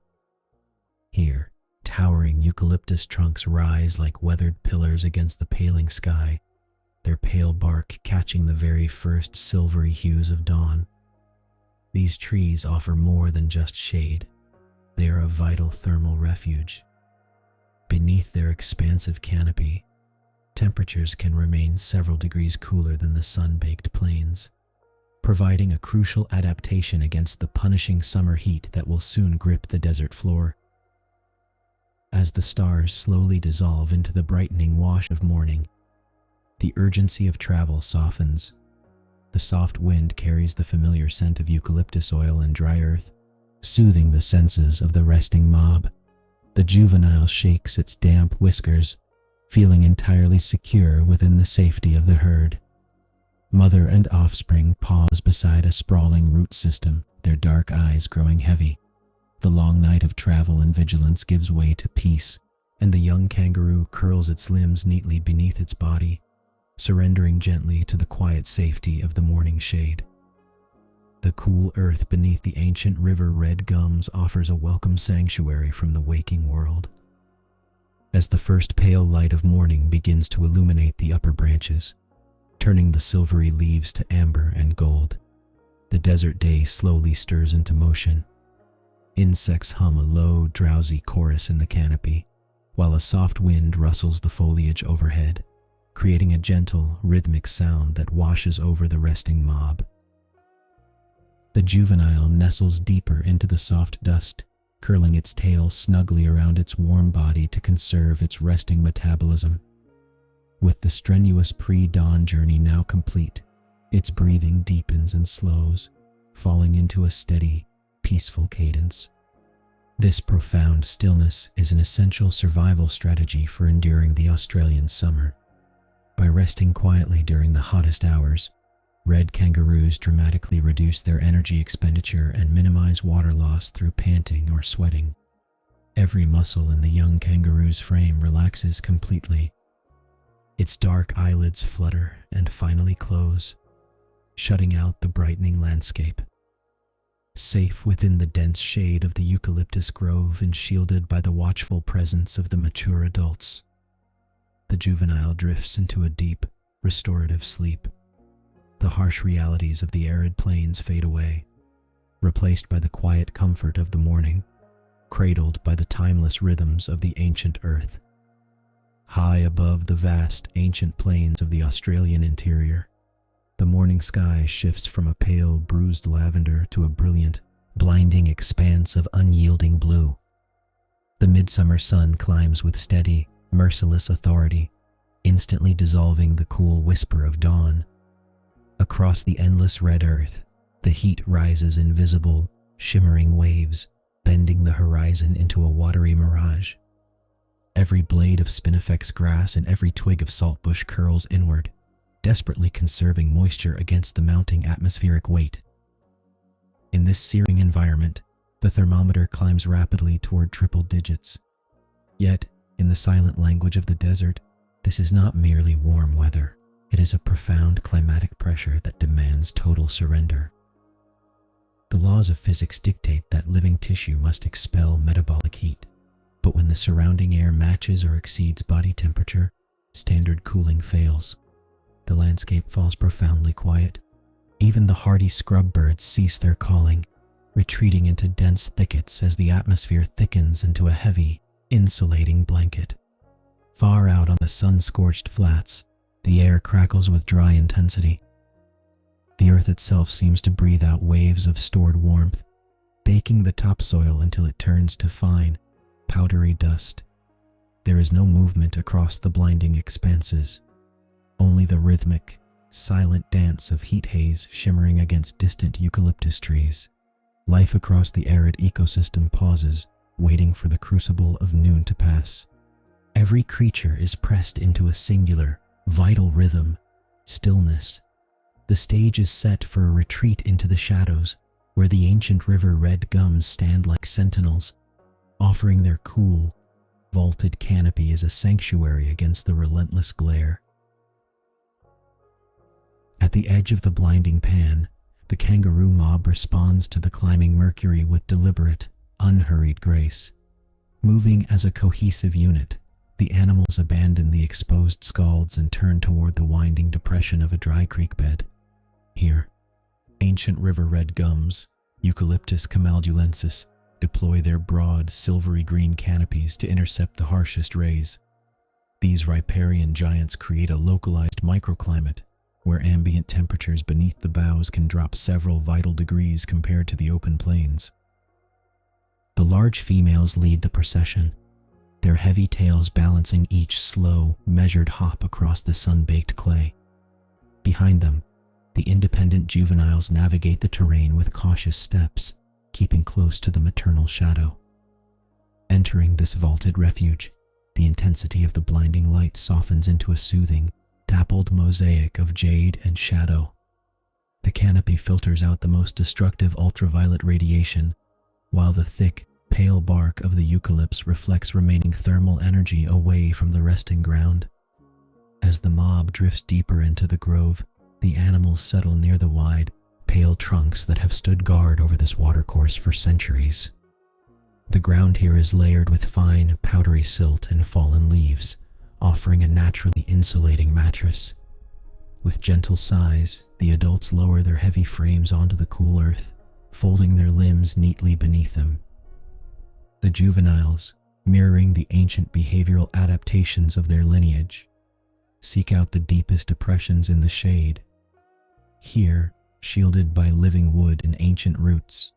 Here, towering eucalyptus trunks rise like weathered pillars against the paling sky, their pale bark catching the very first silvery hues of dawn. These trees offer more than just shade. They are a vital thermal refuge. Beneath their expansive canopy, temperatures can remain several degrees cooler than the sun-baked plains, providing a crucial adaptation against the punishing summer heat that will soon grip the desert floor. As the stars slowly dissolve into the brightening wash of morning, the urgency of travel softens. The soft wind carries the familiar scent of eucalyptus oil and dry earth, soothing the senses of the resting mob. The juvenile shakes its damp whiskers, feeling entirely secure within the safety of the herd. Mother and offspring pause beside a sprawling root system, their dark eyes growing heavy. The long night of travel and vigilance gives way to peace, and the young kangaroo curls its limbs neatly beneath its body, surrendering gently to the quiet safety of the morning shade. The cool earth beneath the ancient river red gums offers a welcome sanctuary from the waking world. As the first pale light of morning begins to illuminate the upper branches, turning the silvery leaves to amber and gold, the desert day slowly stirs into motion. Insects hum a low, drowsy chorus in the canopy, while a soft wind rustles the foliage overhead, creating a gentle, rhythmic sound that washes over the resting mob. The juvenile nestles deeper into the soft dust, curling its tail snugly around its warm body to conserve its resting metabolism. With the strenuous pre-dawn journey now complete, its breathing deepens and slows, falling into a steady, peaceful cadence. This profound stillness is an essential survival strategy for enduring the Australian summer. By resting quietly during the hottest hours, red kangaroos dramatically reduce their energy expenditure and minimize water loss through panting or sweating. Every muscle in the young kangaroo's frame relaxes completely. Its dark eyelids flutter and finally close, shutting out the brightening landscape. Safe within the dense shade of the eucalyptus grove and shielded by the watchful presence of the mature adults, the juvenile drifts into a deep, restorative sleep. The harsh realities of the arid plains fade away, replaced by the quiet comfort of the morning, cradled by the timeless rhythms of the ancient earth. High above the vast, ancient plains of the Australian interior, the morning sky shifts from a pale, bruised lavender to a brilliant, blinding expanse of unyielding blue. The midsummer sun climbs with steady, merciless authority, instantly dissolving the cool whisper of dawn. Across the endless red earth, the heat rises in visible, shimmering waves, bending the horizon into a watery mirage. Every blade of spinifex grass and every twig of saltbush curls inward, desperately conserving moisture against the mounting atmospheric weight. In this searing environment, the thermometer climbs rapidly toward triple digits. Yet, in the silent language of the desert, this is not merely warm weather. It is a profound climatic pressure that demands total surrender. The laws of physics dictate that living tissue must expel metabolic heat, but when the surrounding air matches or exceeds body temperature, standard cooling fails. The landscape falls profoundly quiet. Even the hardy scrub birds cease their calling, retreating into dense thickets as the atmosphere thickens into a heavy, insulating blanket. Far out on the sun-scorched flats, the air crackles with dry intensity. The earth itself seems to breathe out waves of stored warmth, baking the topsoil until it turns to fine, powdery dust. There is no movement across the blinding expanses, only the rhythmic, silent dance of heat haze shimmering against distant eucalyptus trees. Life across the arid ecosystem pauses, waiting for the crucible of noon to pass. Every creature is pressed into a singular, vital rhythm, stillness. The stage is set for a retreat into the shadows, where the ancient river red gums stand like sentinels, offering their cool, vaulted canopy as a sanctuary against the relentless glare. At the edge of the blinding pan, the kangaroo mob responds to the climbing mercury with deliberate, unhurried grace. Moving as a cohesive unit, the animals abandon the exposed scalds and turn toward the winding depression of a dry creek bed. Here, ancient river red gums, Eucalyptus camaldulensis, deploy their broad, silvery green canopies to intercept the harshest rays. These riparian giants create a localized microclimate, where ambient temperatures beneath the boughs can drop several vital degrees compared to the open plains. The large females lead the procession, their heavy tails balancing each slow, measured hop across the sun-baked clay. Behind them, the independent juveniles navigate the terrain with cautious steps, keeping close to the maternal shadow. Entering this vaulted refuge, the intensity of the blinding light softens into a soothing, dappled mosaic of jade and shadow. The canopy filters out the most destructive ultraviolet radiation, while the thick, pale bark of the eucalypts reflects remaining thermal energy away from the resting ground. As the mob drifts deeper into the grove, the animals settle near the wide, pale trunks that have stood guard over this watercourse for centuries. The ground here is layered with fine, powdery silt and fallen leaves, offering a naturally insulating mattress. With gentle sighs, the adults lower their heavy frames onto the cool earth, folding their limbs neatly beneath them. The juveniles, mirroring the ancient behavioral adaptations of their lineage, seek out the deepest depressions in the shade. Here, shielded by living wood and ancient roots,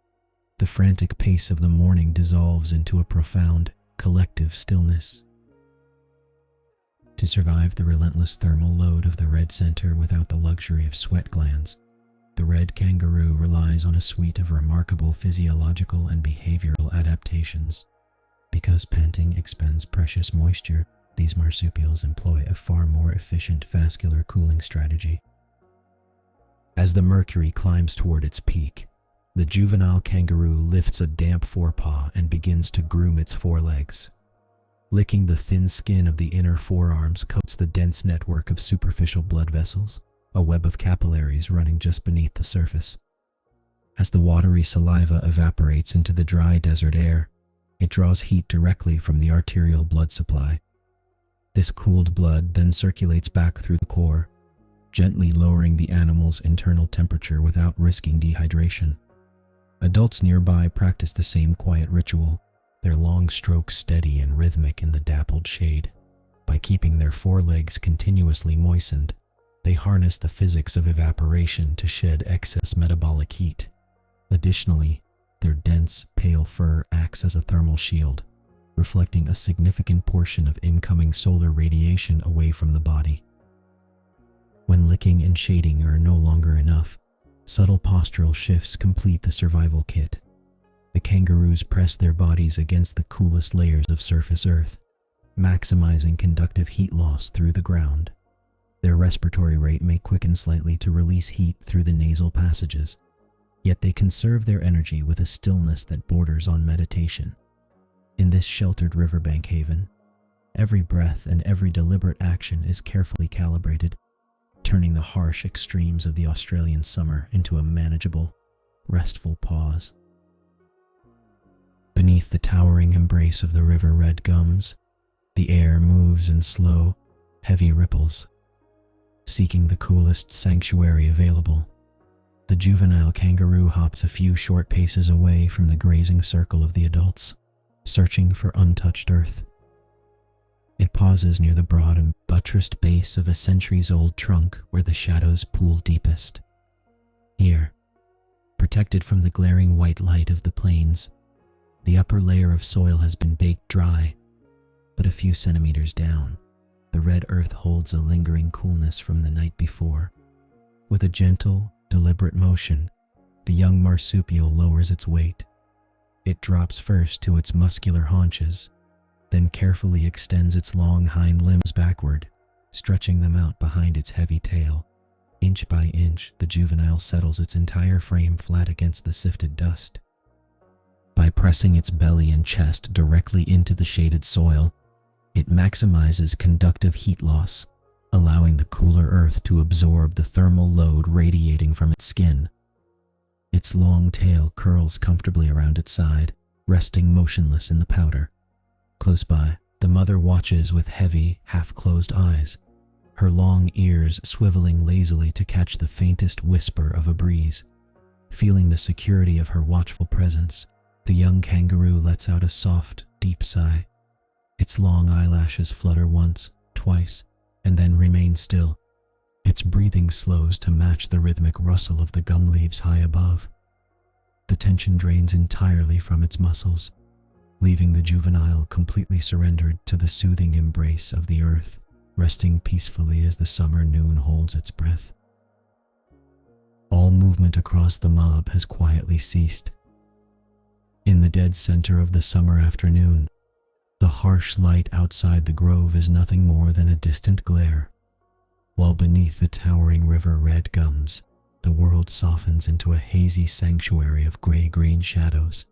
the frantic pace of the morning dissolves into a profound, collective stillness. To survive the relentless thermal load of the red center without the luxury of sweat glands, The red kangaroo relies on a suite of remarkable physiological and behavioral adaptations. Because panting expends precious moisture, these marsupials employ a far more efficient vascular cooling strategy. As the mercury climbs toward its peak, the juvenile kangaroo lifts a damp forepaw and begins to groom its forelegs. Licking the thin skin of the inner forearms coats the dense network of superficial blood vessels, a web of capillaries running just beneath the surface. As the watery saliva evaporates into the dry desert air, it draws heat directly from the arterial blood supply. This cooled blood then circulates back through the core, gently lowering the animal's internal temperature without risking dehydration. Adults nearby practice the same quiet ritual, their long strokes steady and rhythmic in the dappled shade. By keeping their forelegs continuously moistened, they harness the physics of evaporation to shed excess metabolic heat. Additionally, their dense, pale fur acts as a thermal shield, reflecting a significant portion of incoming solar radiation away from the body. When licking and shading are no longer enough, subtle postural shifts complete the survival kit. The kangaroos press their bodies against the coolest layers of surface earth, maximizing conductive heat loss through the ground. Their respiratory rate may quicken slightly to release heat through the nasal passages, yet they conserve their energy with a stillness that borders on meditation. In this sheltered riverbank haven, every breath and every deliberate action is carefully calibrated, turning the harsh extremes of the Australian summer into a manageable, restful pause. Beneath the towering embrace of the river red gums, the air moves in slow, heavy ripples, seeking the coolest sanctuary available. The juvenile kangaroo hops a few short paces away from the grazing circle of the adults, searching for untouched earth. It pauses near the broad and buttressed base of a centuries-old trunk where the shadows pool deepest. Here, protected from the glaring white light of the plains, the upper layer of soil has been baked dry, but a few centimeters down, the red earth holds a lingering coolness from the night before. With a gentle, deliberate motion, the young marsupial lowers its weight. It drops first to its muscular haunches, then carefully extends its long hind limbs backward, stretching them out behind its heavy tail. Inch by inch, the juvenile settles its entire frame flat against the sifted dust. By pressing its belly and chest directly into the shaded soil, it maximizes conductive heat loss, allowing the cooler earth to absorb the thermal load radiating from its skin. Its long tail curls comfortably around its side, resting motionless in the powder. Close by, the mother watches with heavy, half-closed eyes, her long ears swiveling lazily to catch the faintest whisper of a breeze. Feeling the security of her watchful presence, the young kangaroo lets out a soft, deep sigh. Its long eyelashes flutter once, twice, and then remain still. Its breathing slows to match the rhythmic rustle of the gum leaves high above. The tension drains entirely from its muscles, leaving the juvenile completely surrendered to the soothing embrace of the earth, resting peacefully as the summer noon holds its breath. All movement across the mob has quietly ceased. In the dead center of the summer afternoon, the harsh light outside the grove is nothing more than a distant glare, while beneath the towering river red gums, the world softens into a hazy sanctuary of gray-green shadows.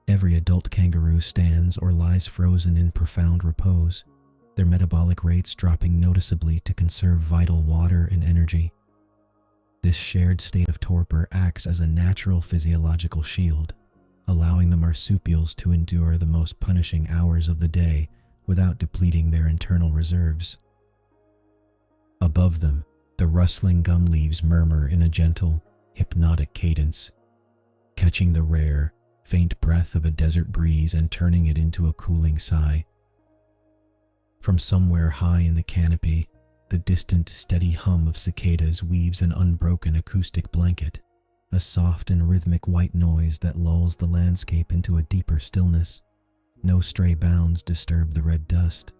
Every adult kangaroo stands or lies frozen in profound repose, their metabolic rates dropping noticeably to conserve vital water and energy. This shared state of torpor acts as a natural physiological shield, allowing the marsupials to endure the most punishing hours of the day without depleting their internal reserves. Above them, the rustling gum leaves murmur in a gentle, hypnotic cadence, catching the rare, faint breath of a desert breeze and turning it into a cooling sigh. From somewhere high in the canopy, the distant, steady hum of cicadas weaves an unbroken acoustic blanket, a soft and rhythmic white noise that lulls the landscape into a deeper stillness. No stray bounds disturb the red dust.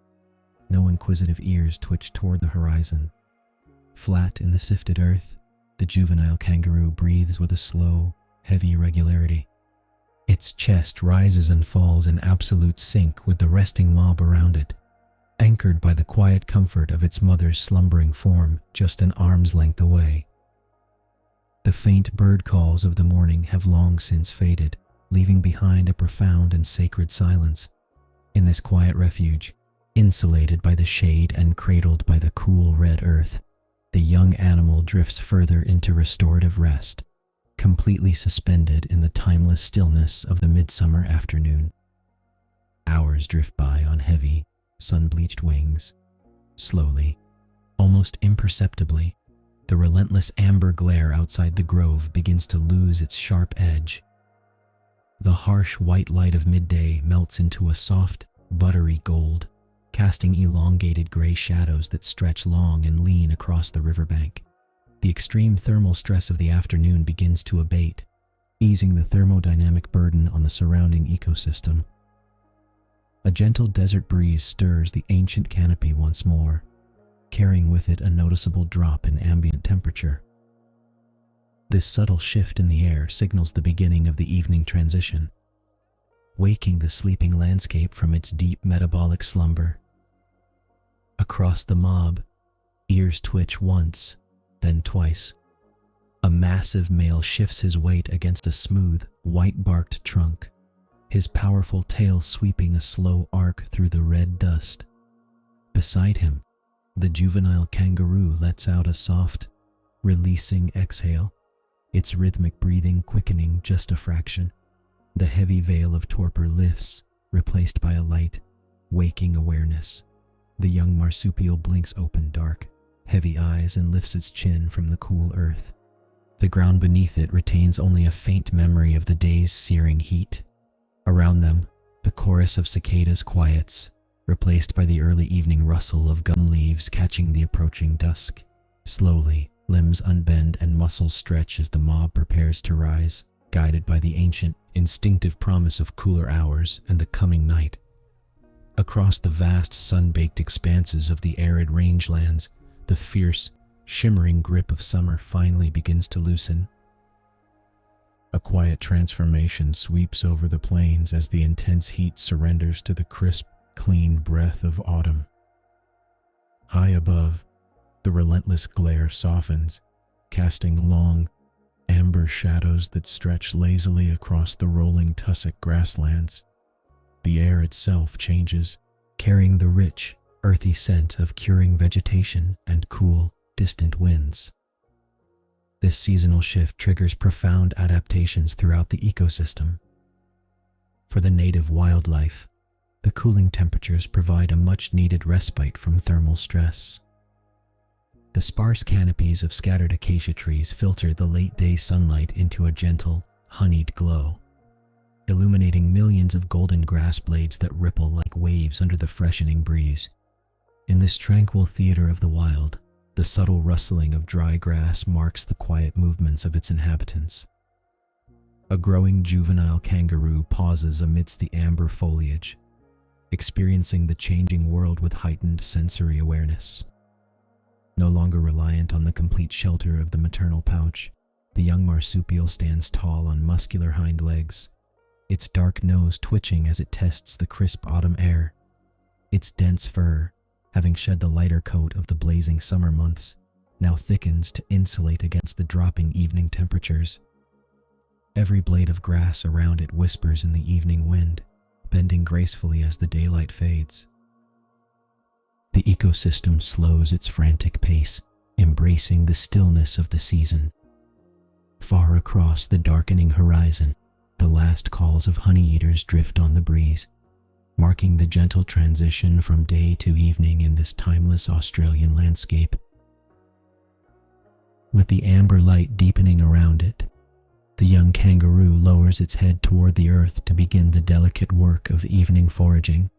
No inquisitive ears twitch toward the horizon. Flat in the sifted earth, the juvenile kangaroo breathes with a slow, heavy regularity. Its chest rises and falls in absolute sync with the resting mob around it, anchored by the quiet comfort of its mother's slumbering form just an arm's length away. The faint bird calls of the morning have long since faded, leaving behind a profound and sacred silence. In this quiet refuge, insulated by the shade and cradled by the cool red earth, the young animal drifts further into restorative rest, completely suspended in the timeless stillness of the midsummer afternoon. Hours drift by on heavy, sun-bleached wings. Slowly, almost imperceptibly, the relentless amber glare outside the grove begins to lose its sharp edge. The harsh white light of midday melts into a soft, buttery gold, casting elongated gray shadows that stretch long and lean across the riverbank. The extreme thermal stress of the afternoon begins to abate, easing the thermodynamic burden on the surrounding ecosystem. A gentle desert breeze stirs the ancient canopy once more, carrying with it a noticeable drop in ambient temperature. This subtle shift in the air signals the beginning of the evening transition, waking the sleeping landscape from its deep metabolic slumber. Across the mob, ears twitch once, then twice. A massive male shifts his weight against a smooth, white-barked trunk, his powerful tail sweeping a slow arc through the red dust. Beside him, the juvenile kangaroo lets out a soft, releasing exhale, its rhythmic breathing quickening just a fraction. The heavy veil of torpor lifts, replaced by a light, waking awareness. The young marsupial blinks open dark, heavy eyes and lifts its chin from the cool earth. The ground beneath it retains only a faint memory of the day's searing heat. Around them, the chorus of cicadas quiets, replaced by the early evening rustle of gum leaves catching the approaching dusk. Slowly, limbs unbend and muscles stretch as the mob prepares to rise, guided by the ancient, instinctive promise of cooler hours and the coming night. Across the vast sun-baked expanses of the arid rangelands, the fierce, shimmering grip of summer finally begins to loosen. A quiet transformation sweeps over the plains as the intense heat surrenders to the crisp, clean breath of autumn. High above, the relentless glare softens, casting long, amber shadows that stretch lazily across the rolling tussock grasslands. The air itself changes, carrying the rich, earthy scent of curing vegetation and cool, distant winds. This seasonal shift triggers profound adaptations throughout the ecosystem. For the native wildlife, the cooling temperatures provide a much-needed respite from thermal stress. The sparse canopies of scattered acacia trees filter the late-day sunlight into a gentle, honeyed glow, illuminating millions of golden grass blades that ripple like waves under the freshening breeze. In this tranquil theater of the wild, the subtle rustling of dry grass marks the quiet movements of its inhabitants. A growing juvenile kangaroo pauses amidst the amber foliage, experiencing the changing world with heightened sensory awareness. No longer reliant on the complete shelter of the maternal pouch, the young marsupial stands tall on muscular hind legs, its dark nose twitching as it tests the crisp autumn air. Its dense fur, having shed the lighter coat of the blazing summer months, now thickens to insulate against the dropping evening temperatures. Every blade of grass around it whispers in the evening wind, bending gracefully as the daylight fades. The ecosystem slows its frantic pace, embracing the stillness of the season. Far across the darkening horizon, the last calls of honey-eaters drift on the breeze, marking the gentle transition from day to evening in this timeless Australian landscape. With the amber light deepening around it, the young kangaroo lowers its head toward the earth to begin the delicate work of evening foraging.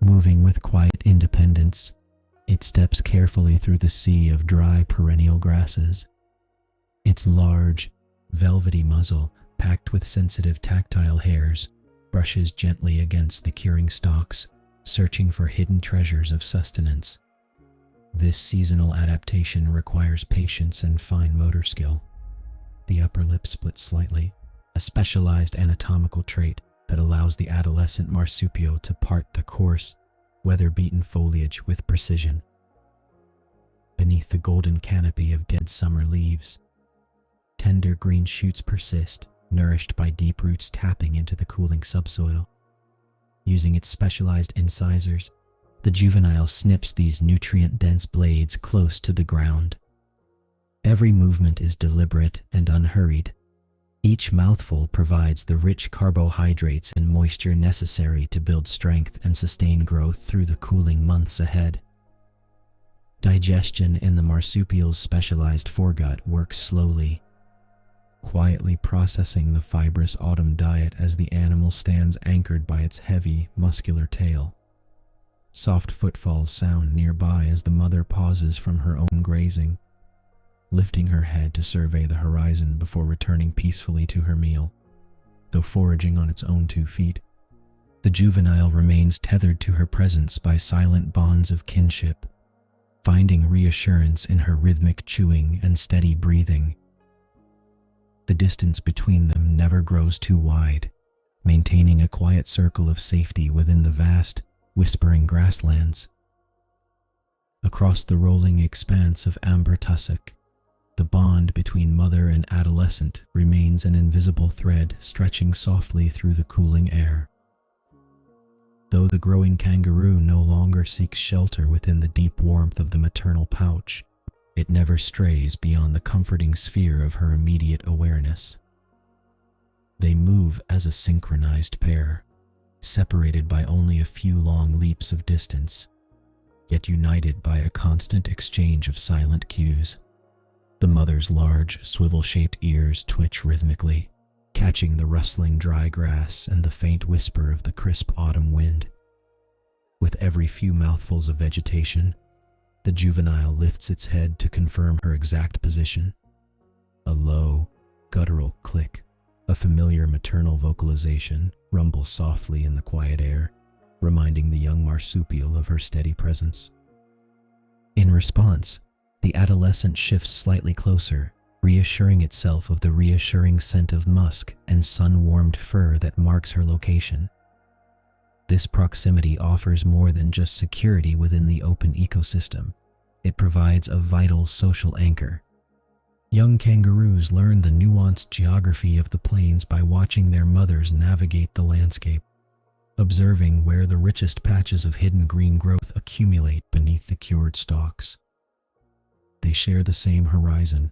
Moving with quiet independence, it steps carefully through the sea of dry perennial grasses. Its large, velvety muzzle, packed with sensitive tactile hairs, brushes gently against the curing stalks, searching for hidden treasures of sustenance. This seasonal adaptation requires patience and fine motor skill. The upper lip splits slightly, a specialized anatomical trait that allows the adolescent marsupial to part the coarse, weather-beaten foliage with precision. Beneath the golden canopy of dead summer leaves, tender green shoots persist, nourished by deep roots tapping into the cooling subsoil. Using its specialized incisors, the juvenile snips these nutrient-dense blades close to the ground. Every movement is deliberate and unhurried. Each mouthful provides the rich carbohydrates and moisture necessary to build strength and sustain growth through the cooling months ahead. Digestion in the marsupial's specialized foregut works slowly, quietly processing the fibrous autumn diet as the animal stands anchored by its heavy, muscular tail. Soft footfalls sound nearby as the mother pauses from her own grazing, lifting her head to survey the horizon before returning peacefully to her meal. Though foraging on its own 2 feet, the juvenile remains tethered to her presence by silent bonds of kinship, finding reassurance in her rhythmic chewing and steady breathing. The distance between them never grows too wide, maintaining a quiet circle of safety within the vast, whispering grasslands. Across the rolling expanse of amber tussock, the bond between mother and adolescent remains an invisible thread stretching softly through the cooling air. Though the growing kangaroo no longer seeks shelter within the deep warmth of the maternal pouch, it never strays beyond the comforting sphere of her immediate awareness. They move as a synchronized pair, separated by only a few long leaps of distance, yet united by a constant exchange of silent cues. The mother's large, swivel-shaped ears twitch rhythmically, catching the rustling dry grass and the faint whisper of the crisp autumn wind. With every few mouthfuls of vegetation, the juvenile lifts its head to confirm her exact position. A low, guttural click, a familiar maternal vocalization, rumbles softly in the quiet air, reminding the young marsupial of her steady presence. In response, the adolescent shifts slightly closer, reassuring itself of the reassuring scent of musk and sun-warmed fur that marks her location. This proximity offers more than just security within the open ecosystem. It provides a vital social anchor. Young kangaroos learn the nuanced geography of the plains by watching their mothers navigate the landscape, observing where the richest patches of hidden green growth accumulate beneath the cured stalks. They share the same horizon,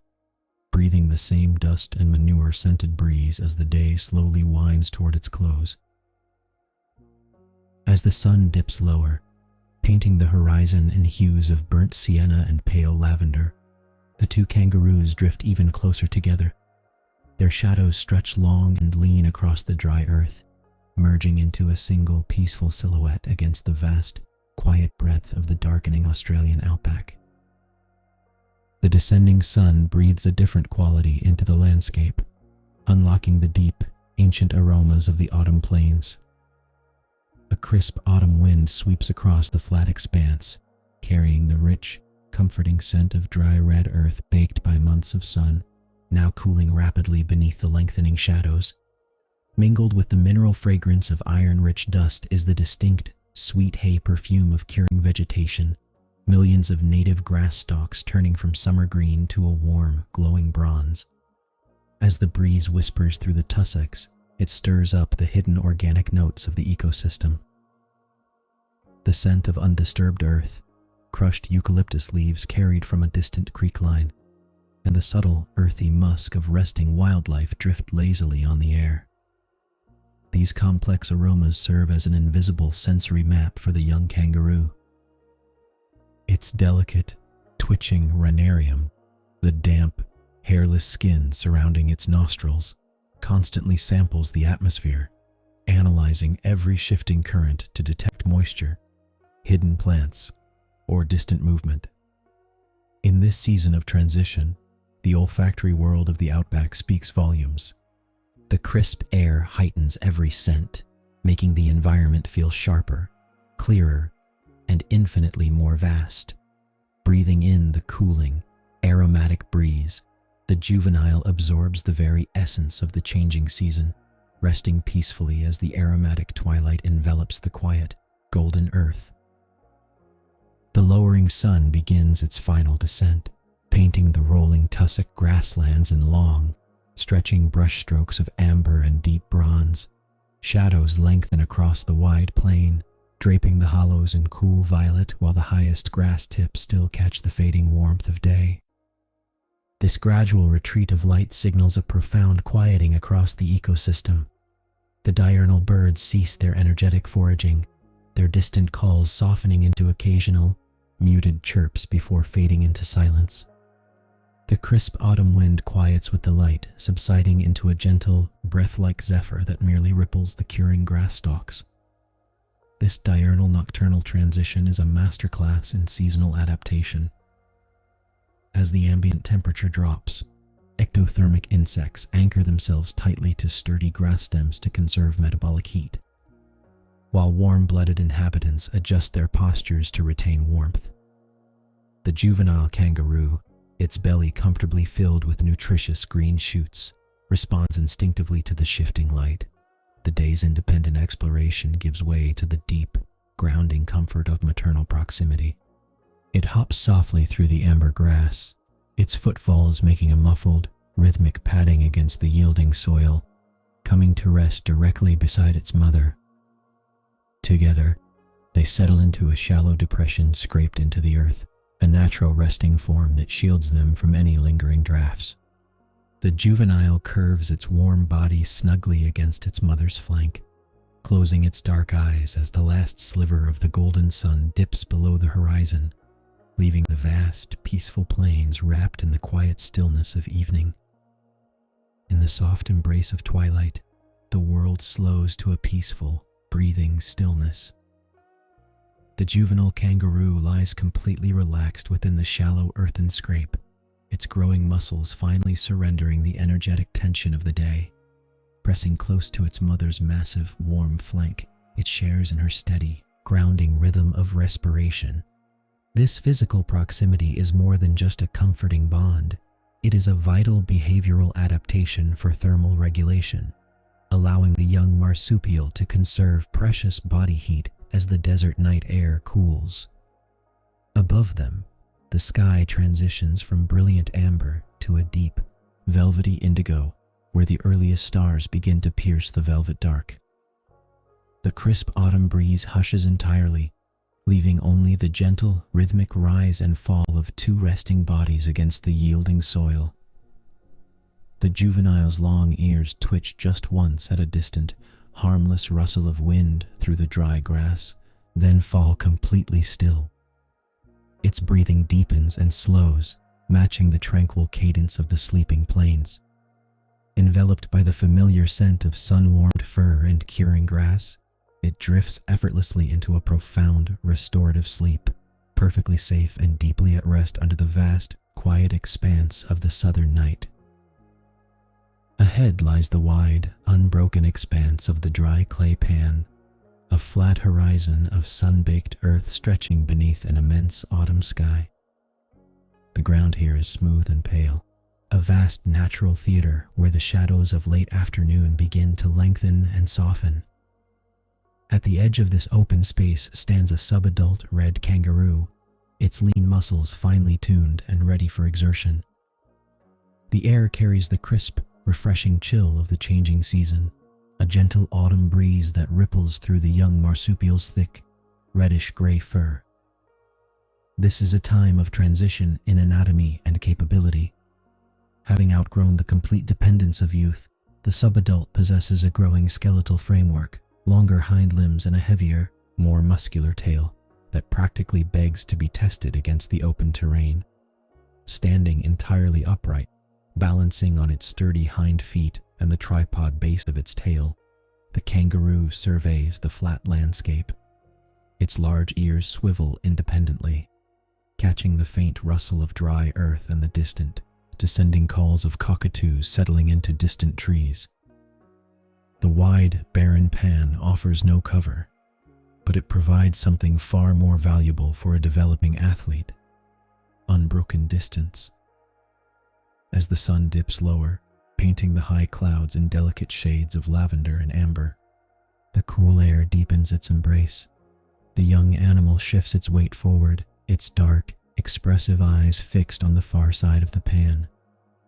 breathing the same dust and manure-scented breeze as the day slowly winds toward its close. As the sun dips lower, painting the horizon in hues of burnt sienna and pale lavender, the 2 kangaroos drift even closer together. Their shadows stretch long and lean across the dry earth, merging into a single peaceful silhouette against the vast, quiet breadth of the darkening Australian outback. The descending sun breathes a different quality into the landscape, unlocking the deep, ancient aromas of the autumn plains. A crisp autumn wind sweeps across the flat expanse, carrying the rich, comforting scent of dry red earth baked by months of sun, now cooling rapidly beneath the lengthening shadows. Mingled with the mineral fragrance of iron-rich dust is the distinct, sweet hay perfume of curing vegetation, millions of native grass stalks turning from summer green to a warm, glowing bronze. As the breeze whispers through the tussocks, it stirs up the hidden organic notes of the ecosystem. The scent of undisturbed earth, crushed eucalyptus leaves carried from a distant creek line, and the subtle, earthy musk of resting wildlife drift lazily on the air. These complex aromas serve as an invisible sensory map for the young kangaroo. Its delicate, twitching rhinarium, the damp, hairless skin surrounding its nostrils, constantly samples the atmosphere, analyzing every shifting current to detect moisture, hidden plants, or distant movement. In this season of transition, the olfactory world of the outback speaks volumes. The crisp air heightens every scent, making the environment feel sharper, clearer, and infinitely more vast. Breathing in the cooling, aromatic breeze, the juvenile absorbs the very essence of the changing season, resting peacefully as the aromatic twilight envelops the quiet, golden earth. The lowering sun begins its final descent, painting the rolling tussock grasslands in long, stretching brushstrokes of amber and deep bronze. Shadows lengthen across the wide plain, draping the hollows in cool violet while the highest grass tips still catch the fading warmth of day. This gradual retreat of light signals a profound quieting across the ecosystem. The diurnal birds cease their energetic foraging, their distant calls softening into occasional, muted chirps before fading into silence. The crisp autumn wind quiets with the light, subsiding into a gentle, breath-like zephyr that merely ripples the curing grass stalks. This diurnal-nocturnal transition is a masterclass in seasonal adaptation. As the ambient temperature drops, ectothermic insects anchor themselves tightly to sturdy grass stems to conserve metabolic heat, while warm-blooded inhabitants adjust their postures to retain warmth. The juvenile kangaroo, its belly comfortably filled with nutritious green shoots, responds instinctively to the shifting light. The day's independent exploration gives way to the deep, grounding comfort of maternal proximity. It hops softly through the amber grass, its footfalls making a muffled, rhythmic padding against the yielding soil, coming to rest directly beside its mother. Together, they settle into a shallow depression scraped into the earth, a natural resting form that shields them from any lingering drafts. The juvenile curves its warm body snugly against its mother's flank, closing its dark eyes as the last sliver of the golden sun dips below the horizon, leaving the vast, peaceful plains wrapped in the quiet stillness of evening. In the soft embrace of twilight, the world slows to a peaceful, breathing stillness. The juvenile kangaroo lies completely relaxed within the shallow earthen scrape, its growing muscles finally surrendering the energetic tension of the day. Pressing close to its mother's massive, warm flank, it shares in her steady, grounding rhythm of respiration. This physical proximity is more than just a comforting bond. It is a vital behavioral adaptation for thermal regulation, allowing the young marsupial to conserve precious body heat as the desert night air cools. Above them, the sky transitions from brilliant amber to a deep, velvety indigo, where the earliest stars begin to pierce the velvet dark. The crisp autumn breeze hushes entirely, leaving only the gentle, rhythmic rise and fall of two resting bodies against the yielding soil. The juvenile's long ears twitch just once at a distant, harmless rustle of wind through the dry grass, then fall completely still. Its breathing deepens and slows, matching the tranquil cadence of the sleeping plains. Enveloped by the familiar scent of sun-warmed fur and curing grass, it drifts effortlessly into a profound, restorative sleep, perfectly safe and deeply at rest under the vast, quiet expanse of the southern night. Ahead lies the wide, unbroken expanse of the dry clay pan, a flat horizon of sun-baked earth stretching beneath an immense autumn sky. The ground here is smooth and pale, a vast natural theater where the shadows of late afternoon begin to lengthen and soften. At the edge of this open space stands a subadult red kangaroo, its lean muscles finely tuned and ready for exertion. The air carries the crisp, refreshing chill of the changing season, a gentle autumn breeze that ripples through the young marsupial's thick, reddish-gray fur. This is a time of transition in anatomy and capability. Having outgrown the complete dependence of youth, the subadult possesses a growing skeletal framework, longer hind limbs and a heavier, more muscular tail that practically begs to be tested against the open terrain. Standing entirely upright, balancing on its sturdy hind feet and the tripod base of its tail, the kangaroo surveys the flat landscape. Its large ears swivel independently, catching the faint rustle of dry earth and the distant, descending calls of cockatoos settling into distant trees. The wide, barren pan offers no cover, but it provides something far more valuable for a developing athlete: unbroken distance. As the sun dips lower, painting the high clouds in delicate shades of lavender and amber, the cool air deepens its embrace. The young animal shifts its weight forward, its dark, expressive eyes fixed on the far side of the pan.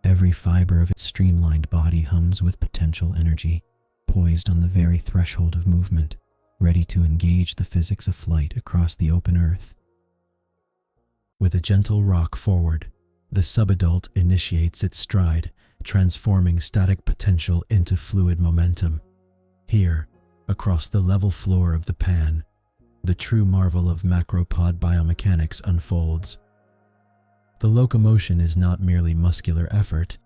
Every fiber of its streamlined body hums with potential energy, poised on the very threshold of movement, ready to engage the physics of flight across the open earth. With a gentle rock forward, the subadult initiates its stride, transforming static potential into fluid momentum. Here, across the level floor of the pan, the true marvel of macropod biomechanics unfolds. The locomotion is not merely muscular effort,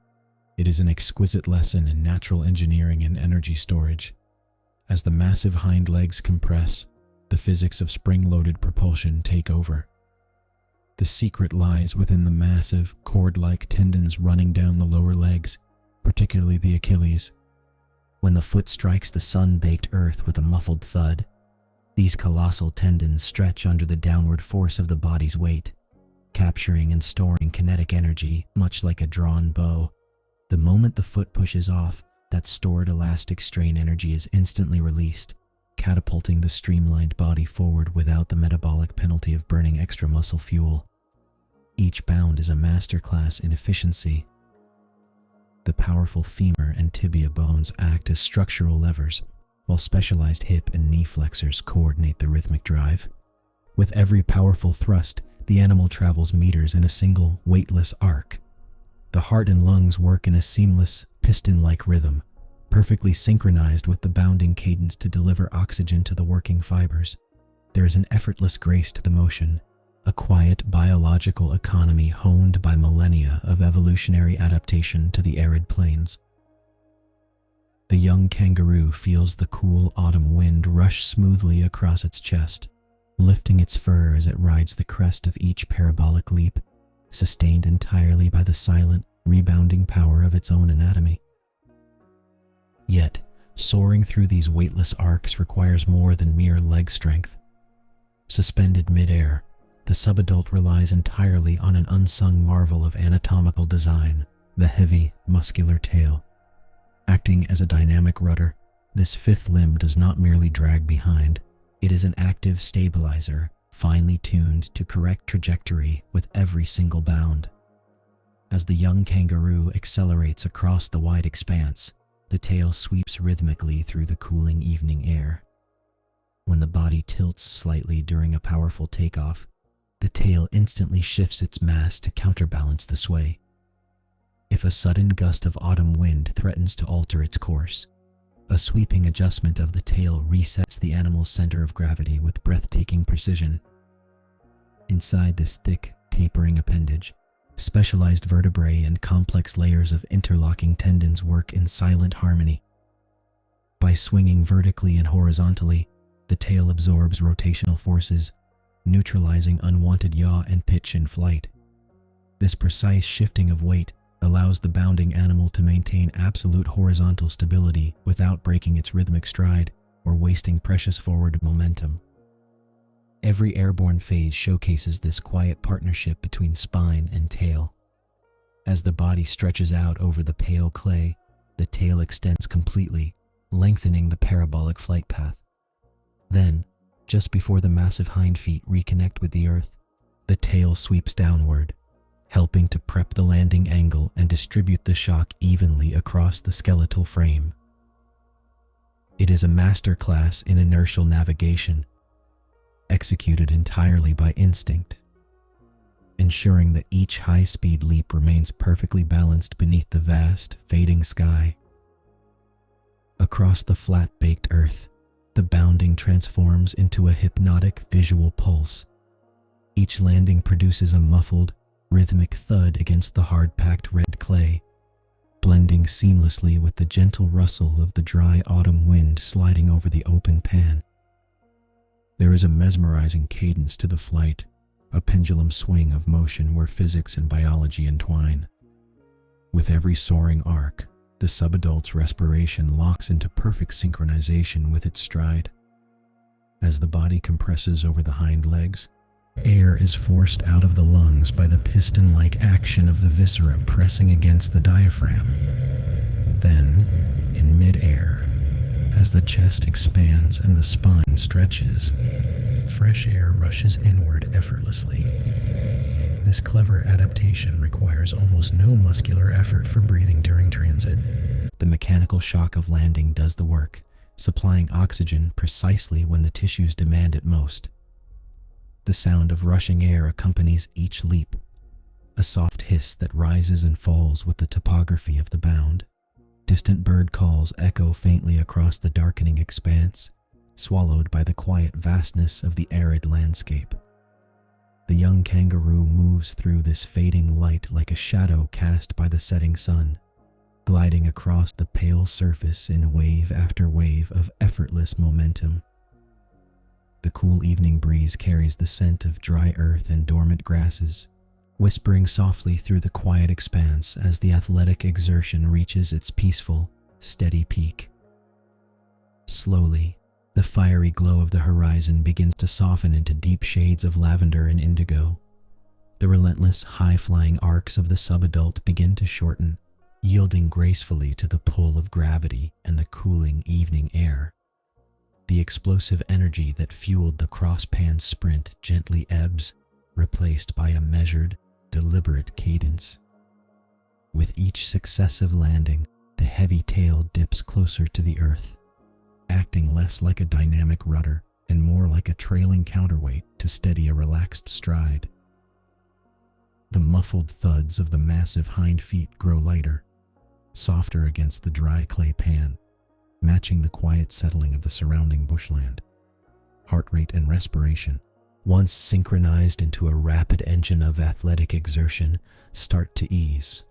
it is an exquisite lesson in natural engineering and energy storage. As the massive hind legs compress, the physics of spring-loaded propulsion take over. The secret lies within the massive, cord-like tendons running down the lower legs, particularly the Achilles. When the foot strikes the sun-baked earth with a muffled thud, these colossal tendons stretch under the downward force of the body's weight, capturing and storing kinetic energy, much like a drawn bow. The moment the foot pushes off, that stored elastic strain energy is instantly released, catapulting the streamlined body forward without the metabolic penalty of burning extra muscle fuel. Each bound is a masterclass in efficiency. The powerful femur and tibia bones act as structural levers, while specialized hip and knee flexors coordinate the rhythmic drive. With every powerful thrust, the animal travels meters in a single, weightless arc. The heart and lungs work in a seamless, piston-like rhythm, perfectly synchronized with the bounding cadence to deliver oxygen to the working fibers. There is an effortless grace to the motion, a quiet biological economy honed by millennia of evolutionary adaptation to the arid plains. The young kangaroo feels the cool autumn wind rush smoothly across its chest, lifting its fur as it rides the crest of each parabolic leap, sustained entirely by the silent, rebounding power of its own anatomy. Yet, soaring through these weightless arcs requires more than mere leg strength. Suspended mid-air, the subadult relies entirely on an unsung marvel of anatomical design, the heavy, muscular tail. Acting as a dynamic rudder, this fifth limb does not merely drag behind. It is an active stabilizer, finely tuned to correct trajectory with every single bound. As the young kangaroo accelerates across the wide expanse, the tail sweeps rhythmically through the cooling evening air. When the body tilts slightly during a powerful takeoff, the tail instantly shifts its mass to counterbalance the sway. If a sudden gust of autumn wind threatens to alter its course, a sweeping adjustment of the tail resets the animal's center of gravity with breathtaking precision. Inside this thick, tapering appendage, specialized vertebrae and complex layers of interlocking tendons work in silent harmony. By swinging vertically and horizontally, the tail absorbs rotational forces, neutralizing unwanted yaw and pitch in flight. This precise shifting of weight allows the bounding animal to maintain absolute horizontal stability without breaking its rhythmic stride or wasting precious forward momentum. Every airborne phase showcases this quiet partnership between spine and tail. As the body stretches out over the pale clay, the tail extends completely, lengthening the parabolic flight path. Then, just before the massive hind feet reconnect with the earth, the tail sweeps downward, helping to prep the landing angle and distribute the shock evenly across the skeletal frame. It is a masterclass in inertial navigation, executed entirely by instinct, ensuring that each high-speed leap remains perfectly balanced beneath the vast, fading sky. Across the flat-baked earth, the bounding transforms into a hypnotic visual pulse. Each landing produces a muffled, rhythmic thud against the hard-packed red clay, blending seamlessly with the gentle rustle of the dry autumn wind sliding over the open pan. There is a mesmerizing cadence to the flight, a pendulum swing of motion where physics and biology entwine. With every soaring arc, the subadult's respiration locks into perfect synchronization with its stride. As the body compresses over the hind legs, Air is forced out of the lungs by the piston-like action of the viscera pressing against the diaphragm. Then, in mid-air, as the chest expands and the spine stretches, fresh air rushes inward effortlessly. This clever adaptation requires almost no muscular effort for breathing during transit. The mechanical shock of landing does the work, supplying oxygen precisely when the tissues demand it most. The sound of rushing air accompanies each leap, a soft hiss that rises and falls with the topography of the bound. Distant bird calls echo faintly across the darkening expanse, swallowed by the quiet vastness of the arid landscape. The young kangaroo moves through this fading light like a shadow cast by the setting sun, gliding across the pale surface in wave after wave of effortless momentum. The cool evening breeze carries the scent of dry earth and dormant grasses, whispering softly through the quiet expanse as the athletic exertion reaches its peaceful, steady peak. Slowly, the fiery glow of the horizon begins to soften into deep shades of lavender and indigo. The relentless, high-flying arcs of the subadult begin to shorten, yielding gracefully to the pull of gravity and the cooling evening air. The explosive energy that fueled the cross-pan sprint gently ebbs, replaced by a measured, deliberate cadence. With each successive landing, the heavy tail dips closer to the earth, acting less like a dynamic rudder and more like a trailing counterweight to steady a relaxed stride. The muffled thuds of the massive hind feet grow lighter, softer against the dry clay pan, matching the quiet settling of the surrounding bushland. Heart rate and respiration, once synchronized into a rapid engine of athletic exertion, start to ease.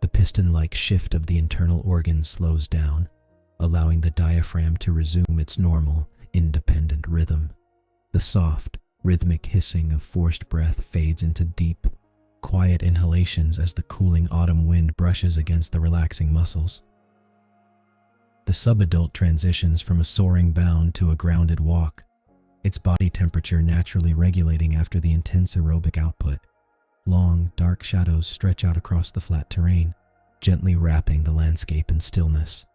The piston-like shift of the internal organs slows down, allowing the diaphragm to resume its normal, independent rhythm. The soft, rhythmic hissing of forced breath fades into deep, quiet inhalations as the cooling autumn wind brushes against the relaxing muscles. The subadult transitions from a soaring bound to a grounded walk, its body temperature naturally regulating after the intense aerobic output. Long, dark shadows stretch out across the flat terrain, gently wrapping the landscape in stillness.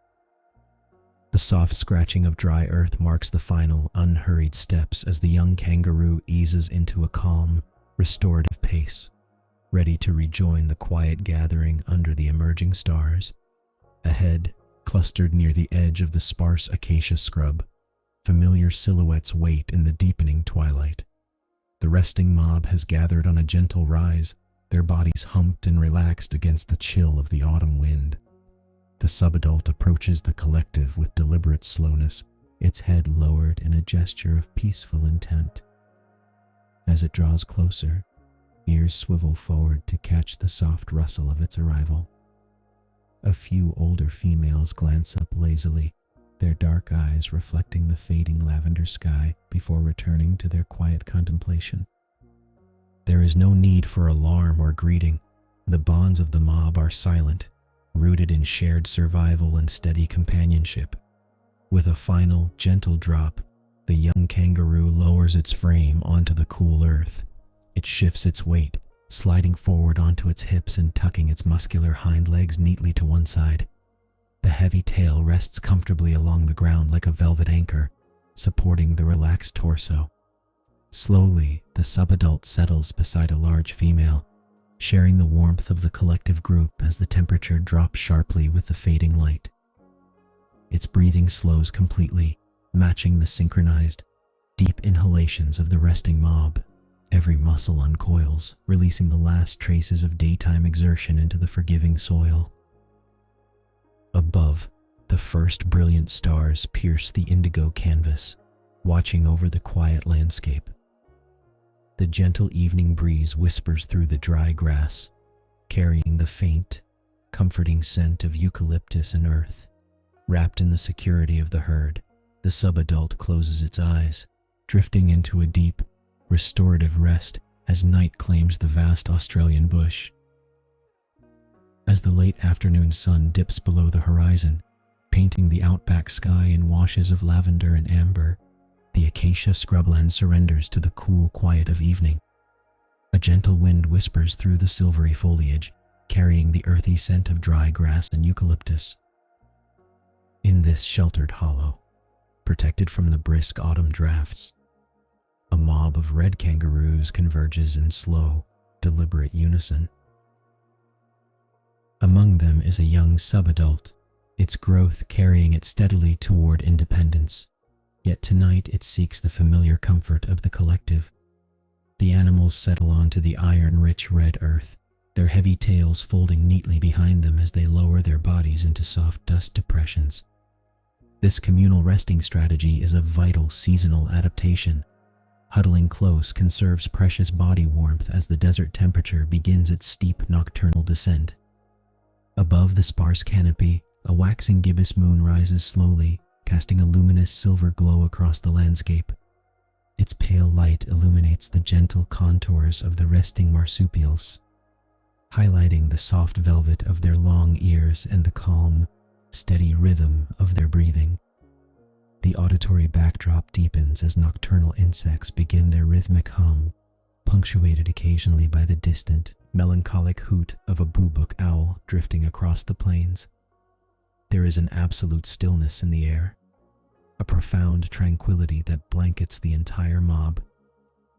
The soft scratching of dry earth marks the final, unhurried steps as the young kangaroo eases into a calm, restorative pace, ready to rejoin the quiet gathering under the emerging stars. Ahead, clustered near the edge of the sparse acacia scrub, familiar silhouettes wait in the deepening twilight. The resting mob has gathered on a gentle rise, their bodies humped and relaxed against the chill of the autumn wind. The subadult approaches the collective with deliberate slowness, its head lowered in a gesture of peaceful intent. As it draws closer, ears swivel forward to catch the soft rustle of its arrival. A few older females glance up lazily, their dark eyes reflecting the fading lavender sky before returning to their quiet contemplation. There is no need for alarm or greeting. The bonds of the mob are silent, rooted in shared survival and steady companionship. With a final, gentle drop, the young kangaroo lowers its frame onto the cool earth. It shifts its weight, sliding forward onto its hips and tucking its muscular hind legs neatly to one side. The heavy tail rests comfortably along the ground like a velvet anchor, supporting the relaxed torso. Slowly, the subadult settles beside a large female, sharing the warmth of the collective group as the temperature drops sharply with the fading light. Its breathing slows completely, matching the synchronized, deep inhalations of the resting mob. Every muscle uncoils, releasing the last traces of daytime exertion into the forgiving soil. Above, the first brilliant stars pierce the indigo canvas, watching over the quiet landscape. The gentle evening breeze whispers through the dry grass, carrying the faint, comforting scent of eucalyptus and earth. Wrapped in the security of the herd, the subadult closes its eyes, drifting into a deep, restorative rest as night claims the vast Australian bush. As the late afternoon sun dips below the horizon, painting the outback sky in washes of lavender and amber, The acacia scrubland surrenders to the cool quiet of evening. A gentle wind whispers through the silvery foliage, carrying the earthy scent of dry grass and eucalyptus. In this sheltered hollow, protected from the brisk autumn drafts, a mob of red kangaroos converges in slow, deliberate unison. Among them is a young subadult, its growth carrying it steadily toward independence. Yet tonight it seeks the familiar comfort of the collective. The animals settle onto the iron-rich red earth, their heavy tails folding neatly behind them as they lower their bodies into soft dust depressions. This communal resting strategy is a vital seasonal adaptation. Huddling close conserves precious body warmth as the desert temperature begins its steep nocturnal descent. Above the sparse canopy, a waxing gibbous moon rises slowly, casting a luminous silver glow across the landscape. Its pale light illuminates the gentle contours of the resting marsupials, highlighting the soft velvet of their long ears and the calm, steady rhythm of their breathing. The auditory backdrop deepens as nocturnal insects begin their rhythmic hum, punctuated occasionally by the distant, melancholic hoot of a boobook owl drifting across the plains. There is an absolute stillness in the air, a profound tranquility that blankets the entire mob.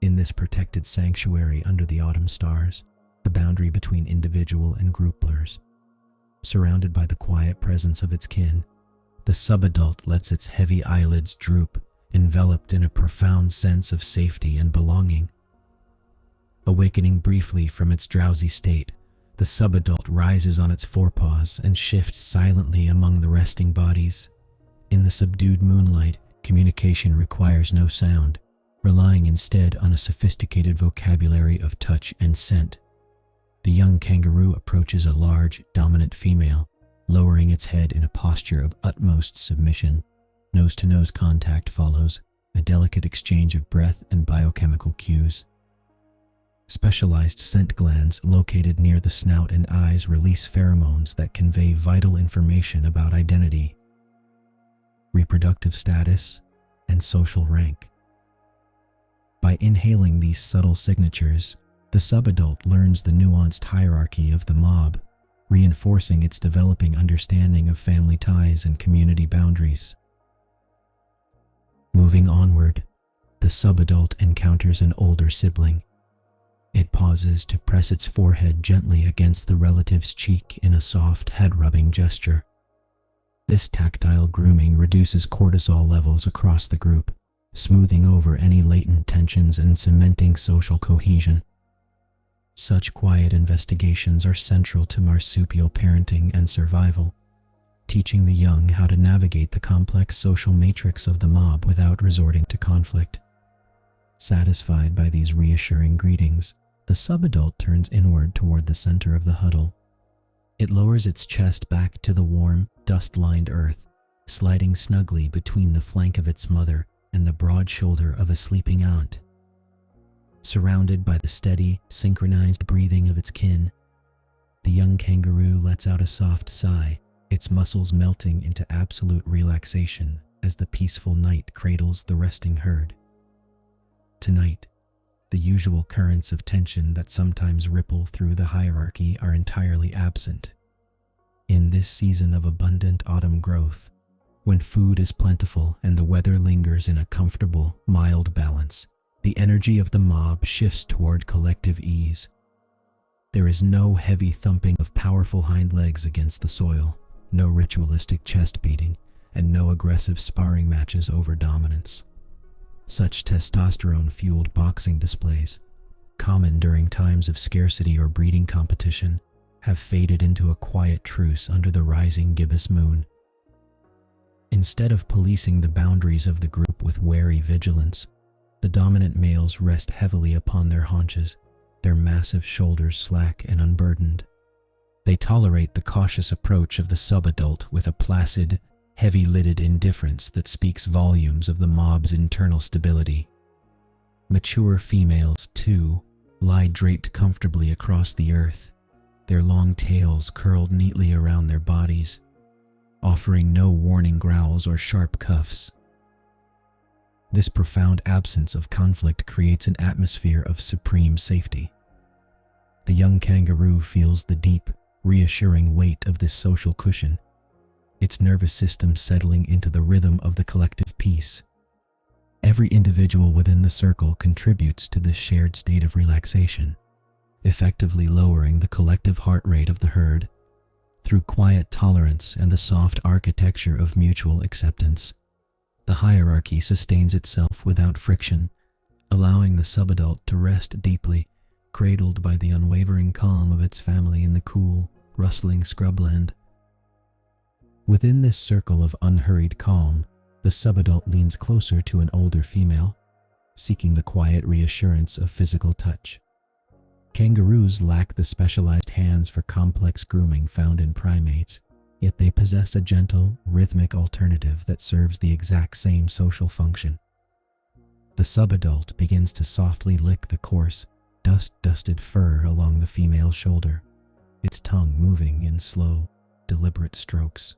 In this protected sanctuary under the autumn stars, the boundary between individual and group blurs. Surrounded by the quiet presence of its kin, the subadult lets its heavy eyelids droop, enveloped in a profound sense of safety and belonging. Awakening briefly from its drowsy state, the subadult rises on its forepaws and shifts silently among the resting bodies. In the subdued moonlight, communication requires no sound, relying instead on a sophisticated vocabulary of touch and scent. The young kangaroo approaches a large, dominant female, lowering its head in a posture of utmost submission. Nose-to-nose contact follows, a delicate exchange of breath and biochemical cues. Specialized scent glands located near the snout and eyes release pheromones that convey vital information about identity, reproductive status, and social rank. By inhaling these subtle signatures, the subadult learns the nuanced hierarchy of the mob, reinforcing its developing understanding of family ties and community boundaries. Moving onward, the subadult encounters an older sibling. It pauses to press its forehead gently against the relative's cheek in a soft head-rubbing gesture. This tactile grooming reduces cortisol levels across the group, smoothing over any latent tensions and cementing social cohesion. Such quiet investigations are central to marsupial parenting and survival, teaching the young how to navigate the complex social matrix of the mob without resorting to conflict. Satisfied by these reassuring greetings, the subadult turns inward toward the center of the huddle. It lowers its chest back to the warm, dust-lined earth, sliding snugly between the flank of its mother and the broad shoulder of a sleeping aunt. Surrounded by the steady, synchronized breathing of its kin, the young kangaroo lets out a soft sigh, its muscles melting into absolute relaxation as the peaceful night cradles the resting herd. Tonight, the usual currents of tension that sometimes ripple through the hierarchy are entirely absent. In this season of abundant autumn growth, when food is plentiful and the weather lingers in a comfortable, mild balance, the energy of the mob shifts toward collective ease. There is no heavy thumping of powerful hind legs against the soil, no ritualistic chest beating, and no aggressive sparring matches over dominance. Such testosterone-fueled boxing displays, common during times of scarcity or breeding competition, have faded into a quiet truce under the rising gibbous moon. Instead of policing the boundaries of the group with wary vigilance, the dominant males rest heavily upon their haunches, their massive shoulders slack and unburdened. They tolerate the cautious approach of the subadult with a placid, heavy-lidded indifference that speaks volumes of the mob's internal stability. Mature females, too, lie draped comfortably across the earth, their long tails curled neatly around their bodies, offering no warning growls or sharp cuffs. This profound absence of conflict creates an atmosphere of supreme safety. The young kangaroo feels the deep, reassuring weight of this social cushion, its nervous system settling into the rhythm of the collective peace. Every individual within the circle contributes to this shared state of relaxation, effectively lowering the collective heart rate of the herd. Through quiet tolerance and the soft architecture of mutual acceptance, the hierarchy sustains itself without friction, allowing the subadult to rest deeply, cradled by the unwavering calm of its family in the cool, rustling scrubland. Within this circle of unhurried calm, the subadult leans closer to an older female, seeking the quiet reassurance of physical touch. Kangaroos lack the specialized hands for complex grooming found in primates, yet they possess a gentle, rhythmic alternative that serves the exact same social function. The subadult begins to softly lick the coarse, dust-dusted fur along the female's shoulder, its tongue moving in slow, deliberate strokes.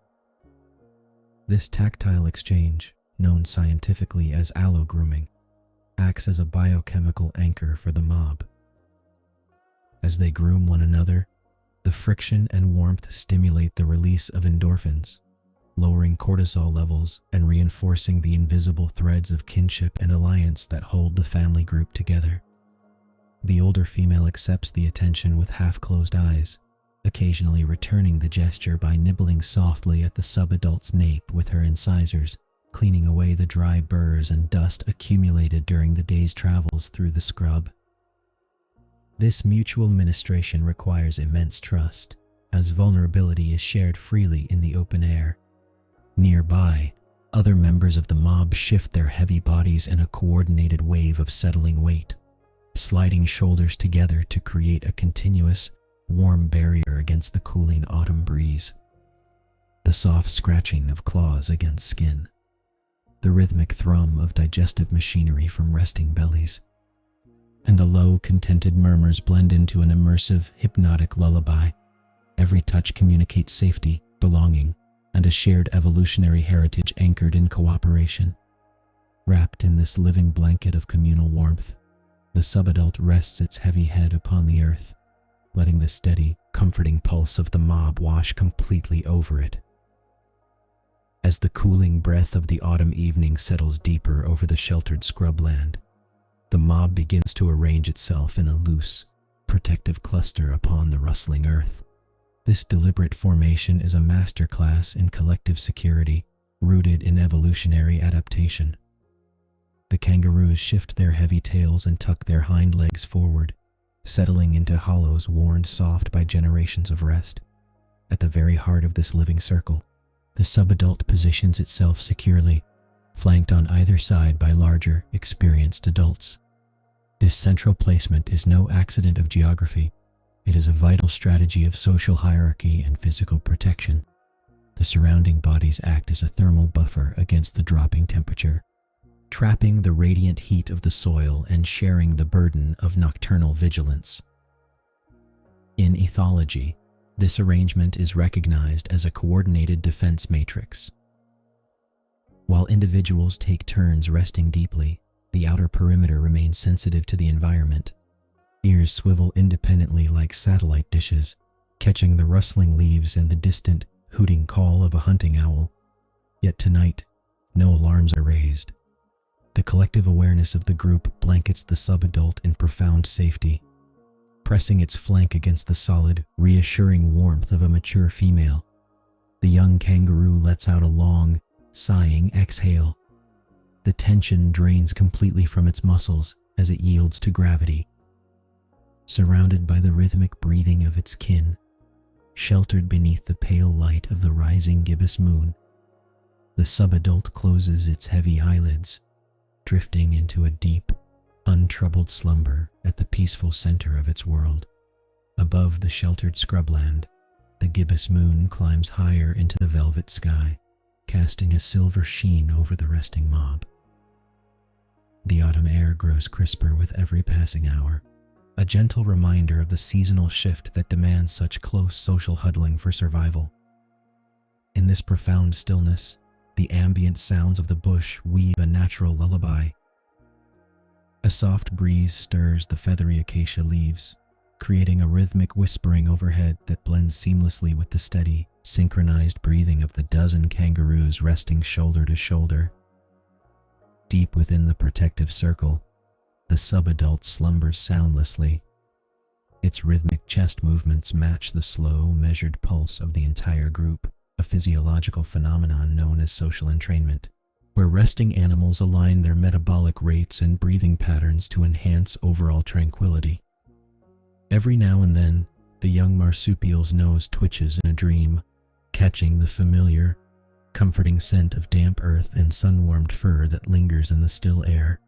This tactile exchange, known scientifically as allo-grooming, acts as a biochemical anchor for the mob. As they groom one another, the friction and warmth stimulate the release of endorphins, lowering cortisol levels and reinforcing the invisible threads of kinship and alliance that hold the family group together. The older female accepts the attention with half-closed eyes, occasionally returning the gesture by nibbling softly at the subadult's nape with her incisors, cleaning away the dry burrs and dust accumulated during the day's travels through the scrub. This mutual ministration requires immense trust, as vulnerability is shared freely in the open air. Nearby, other members of the mob shift their heavy bodies in a coordinated wave of settling weight, sliding shoulders together to create a continuous, warm barrier against the cooling autumn breeze. The soft scratching of claws against skin, the rhythmic thrum of digestive machinery from resting bellies, and the low, contented murmurs blend into an immersive, hypnotic lullaby. Every touch communicates safety, belonging, and a shared evolutionary heritage anchored in cooperation. Wrapped in this living blanket of communal warmth, the subadult rests its heavy head upon the earth, letting the steady, comforting pulse of the mob wash completely over it. As the cooling breath of the autumn evening settles deeper over the sheltered scrubland, the mob begins to arrange itself in a loose, protective cluster upon the rustling earth. This deliberate formation is a masterclass in collective security, rooted in evolutionary adaptation. The kangaroos shift their heavy tails and tuck their hind legs forward, settling into hollows worn soft by generations of rest. At the very heart of this living circle, the subadult positions itself securely, flanked on either side by larger, experienced adults. This central placement is no accident of geography. It is a vital strategy of social hierarchy and physical protection. The surrounding bodies act as a thermal buffer against the dropping temperature, trapping the radiant heat of the soil and sharing the burden of nocturnal vigilance. In ethology, this arrangement is recognized as a coordinated defense matrix. While individuals take turns resting deeply, the outer perimeter remains sensitive to the environment. Ears swivel independently like satellite dishes, catching the rustling leaves and the distant, hooting call of a hunting owl. Yet tonight, no alarms are raised. The collective awareness of the group blankets the subadult in profound safety, pressing its flank against the solid, reassuring warmth of a mature female. The young kangaroo lets out a long, sighing exhale. The tension drains completely from its muscles as it yields to gravity. Surrounded by the rhythmic breathing of its kin, sheltered beneath the pale light of the rising gibbous moon, the subadult closes its heavy eyelids, drifting into a deep, untroubled slumber at the peaceful center of its world. Above the sheltered scrubland, the gibbous moon climbs higher into the velvet sky, casting a silver sheen over the resting mob. The autumn air grows crisper with every passing hour, a gentle reminder of the seasonal shift that demands such close social huddling for survival. In this profound stillness, The ambient sounds of the bush weave a natural lullaby. A soft breeze stirs the feathery acacia leaves, creating a rhythmic whispering overhead that blends seamlessly with the steady, synchronized breathing of the dozen kangaroos resting shoulder to shoulder. Deep within the protective circle, the subadult slumbers soundlessly. Its rhythmic chest movements match the slow, measured pulse of the entire group, a physiological phenomenon known as social entrainment, where resting animals align their metabolic rates and breathing patterns to enhance overall tranquility. Every now and then, the young marsupial's nose twitches in a dream, catching the familiar, comforting scent of damp earth and sun-warmed fur that lingers in the still air.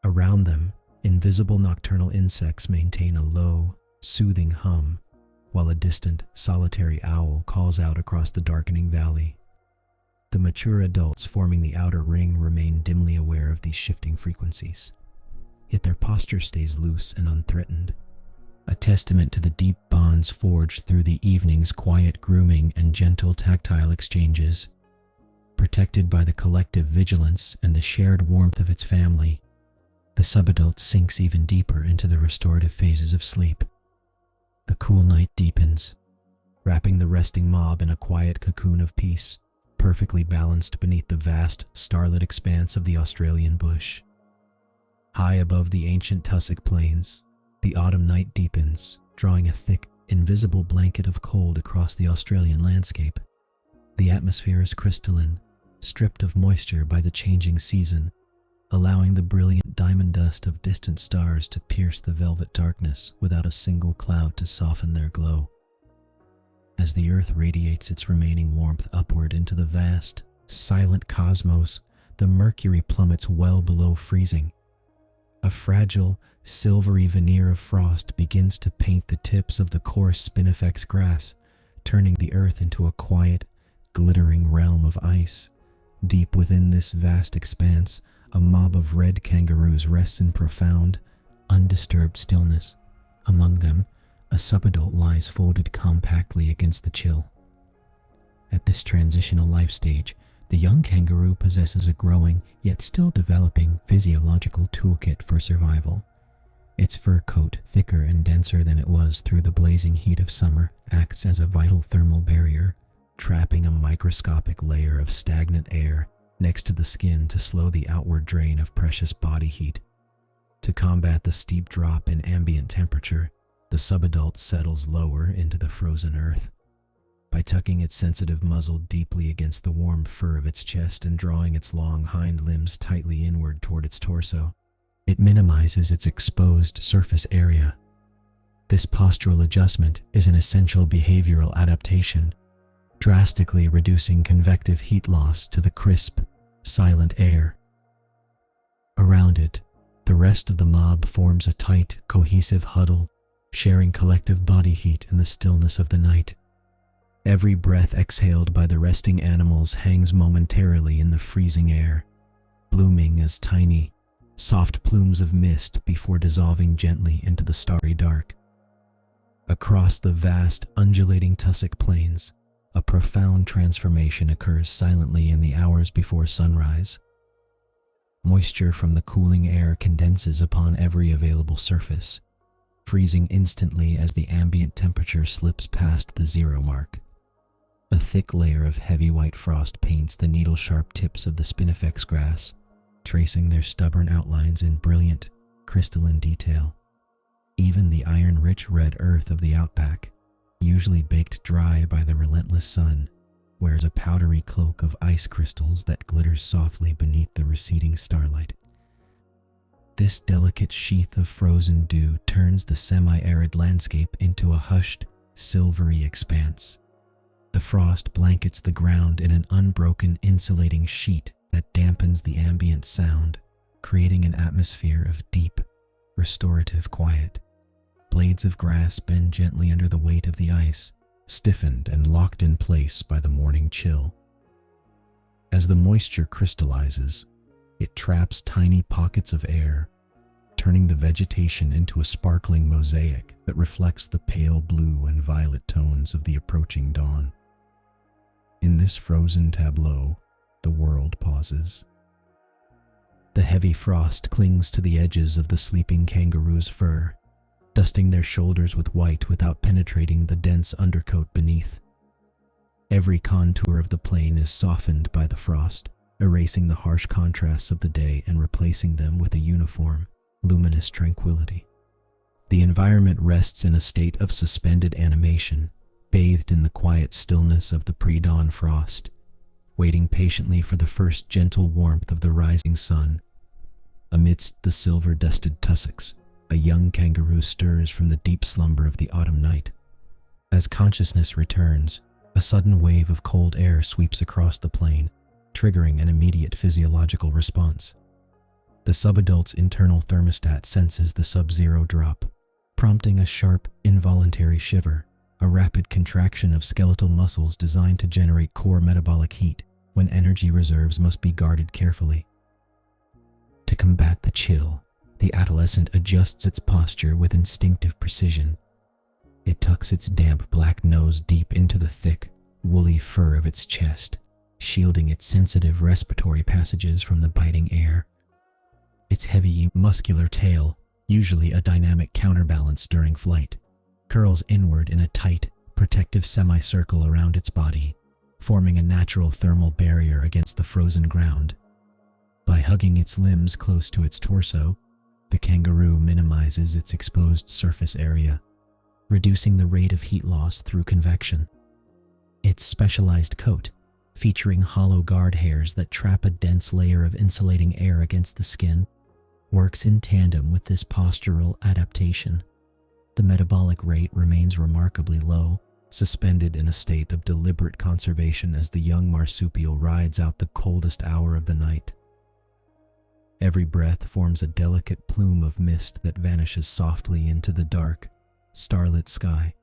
Around them, invisible nocturnal insects maintain a low, soothing hum, while a distant, solitary owl calls out across the darkening valley. The mature adults forming the outer ring remain dimly aware of these shifting frequencies, yet their posture stays loose and unthreatened, a testament to the deep bonds forged through the evening's quiet grooming and gentle tactile exchanges. Protected by the collective vigilance and the shared warmth of its family, the subadult sinks even deeper into the restorative phases of sleep. The cool night deepens, wrapping the resting mob in a quiet cocoon of peace, perfectly balanced beneath the vast, starlit expanse of the Australian bush. High above the ancient tussock plains, the autumn night deepens, drawing a thick, invisible blanket of cold across the Australian landscape. The atmosphere is crystalline, stripped of moisture by the changing season, allowing the brilliant diamond dust of distant stars to pierce the velvet darkness without a single cloud to soften their glow. As the earth radiates its remaining warmth upward into the vast, silent cosmos, the mercury plummets well below freezing. A fragile, silvery veneer of frost begins to paint the tips of the coarse spinifex grass, turning the earth into a quiet, glittering realm of ice. Deep within this vast expanse, a mob of red kangaroos rests in profound, undisturbed stillness. Among them, a subadult lies folded compactly against the chill. At this transitional life stage, the young kangaroo possesses a growing, yet still developing, physiological toolkit for survival. Its fur coat, thicker and denser than it was through the blazing heat of summer, acts as a vital thermal barrier, trapping a microscopic layer of stagnant air next to the skin to slow the outward drain of precious body heat. To combat the steep drop in ambient temperature, the subadult settles lower into the frozen earth. By tucking its sensitive muzzle deeply against the warm fur of its chest and drawing its long hind limbs tightly inward toward its torso, it minimizes its exposed surface area. This postural adjustment is an essential behavioral adaptation, drastically reducing convective heat loss to the crisp, silent air. Around it, the rest of the mob forms a tight, cohesive huddle, sharing collective body heat in the stillness of the night. Every breath exhaled by the resting animals hangs momentarily in the freezing air, blooming as tiny, soft plumes of mist before dissolving gently into the starry dark. Across the vast, undulating tussock plains, a profound transformation occurs silently in the hours before sunrise. Moisture from the cooling air condenses upon every available surface, freezing instantly as the ambient temperature slips past the zero mark. A thick layer of heavy white frost paints the needle-sharp tips of the spinifex grass, tracing their stubborn outlines in brilliant, crystalline detail. Even the iron-rich red earth of the outback, usually baked dry by the relentless sun, wears a powdery cloak of ice crystals that glitters softly beneath the receding starlight. This delicate sheath of frozen dew turns the semi-arid landscape into a hushed, silvery expanse. The frost blankets the ground in an unbroken insulating sheet that dampens the ambient sound, creating an atmosphere of deep, restorative quiet. Blades of grass bend gently under the weight of the ice, stiffened and locked in place by the morning chill. As the moisture crystallizes, it traps tiny pockets of air, turning the vegetation into a sparkling mosaic that reflects the pale blue and violet tones of the approaching dawn. In this frozen tableau, the world pauses. The heavy frost clings to the edges of the sleeping kangaroo's fur, dusting their shoulders with white without penetrating the dense undercoat beneath. Every contour of the plain is softened by the frost, erasing the harsh contrasts of the day and replacing them with a uniform, luminous tranquility. The environment rests in a state of suspended animation, bathed in the quiet stillness of the pre-dawn frost, waiting patiently for the first gentle warmth of the rising sun. Amidst the silver-dusted tussocks, a young kangaroo stirs from the deep slumber of the autumn night. As consciousness returns, a sudden wave of cold air sweeps across the plain, triggering an immediate physiological response. The subadult's internal thermostat senses the sub-zero drop, prompting a sharp, involuntary shiver, a rapid contraction of skeletal muscles designed to generate core metabolic heat when energy reserves must be guarded carefully. To combat the chill, the adolescent adjusts its posture with instinctive precision. It tucks its damp black nose deep into the thick, woolly fur of its chest, shielding its sensitive respiratory passages from the biting air. Its heavy, muscular tail, usually a dynamic counterbalance during flight, curls inward in a tight, protective semicircle around its body, forming a natural thermal barrier against the frozen ground. By hugging its limbs close to its torso, the kangaroo minimizes its exposed surface area, reducing the rate of heat loss through convection. Its specialized coat, featuring hollow guard hairs that trap a dense layer of insulating air against the skin, works in tandem with this postural adaptation. The metabolic rate remains remarkably low, suspended in a state of deliberate conservation as the young marsupial rides out the coldest hour of the night. Every breath forms a delicate plume of mist that vanishes softly into the dark, starlit sky,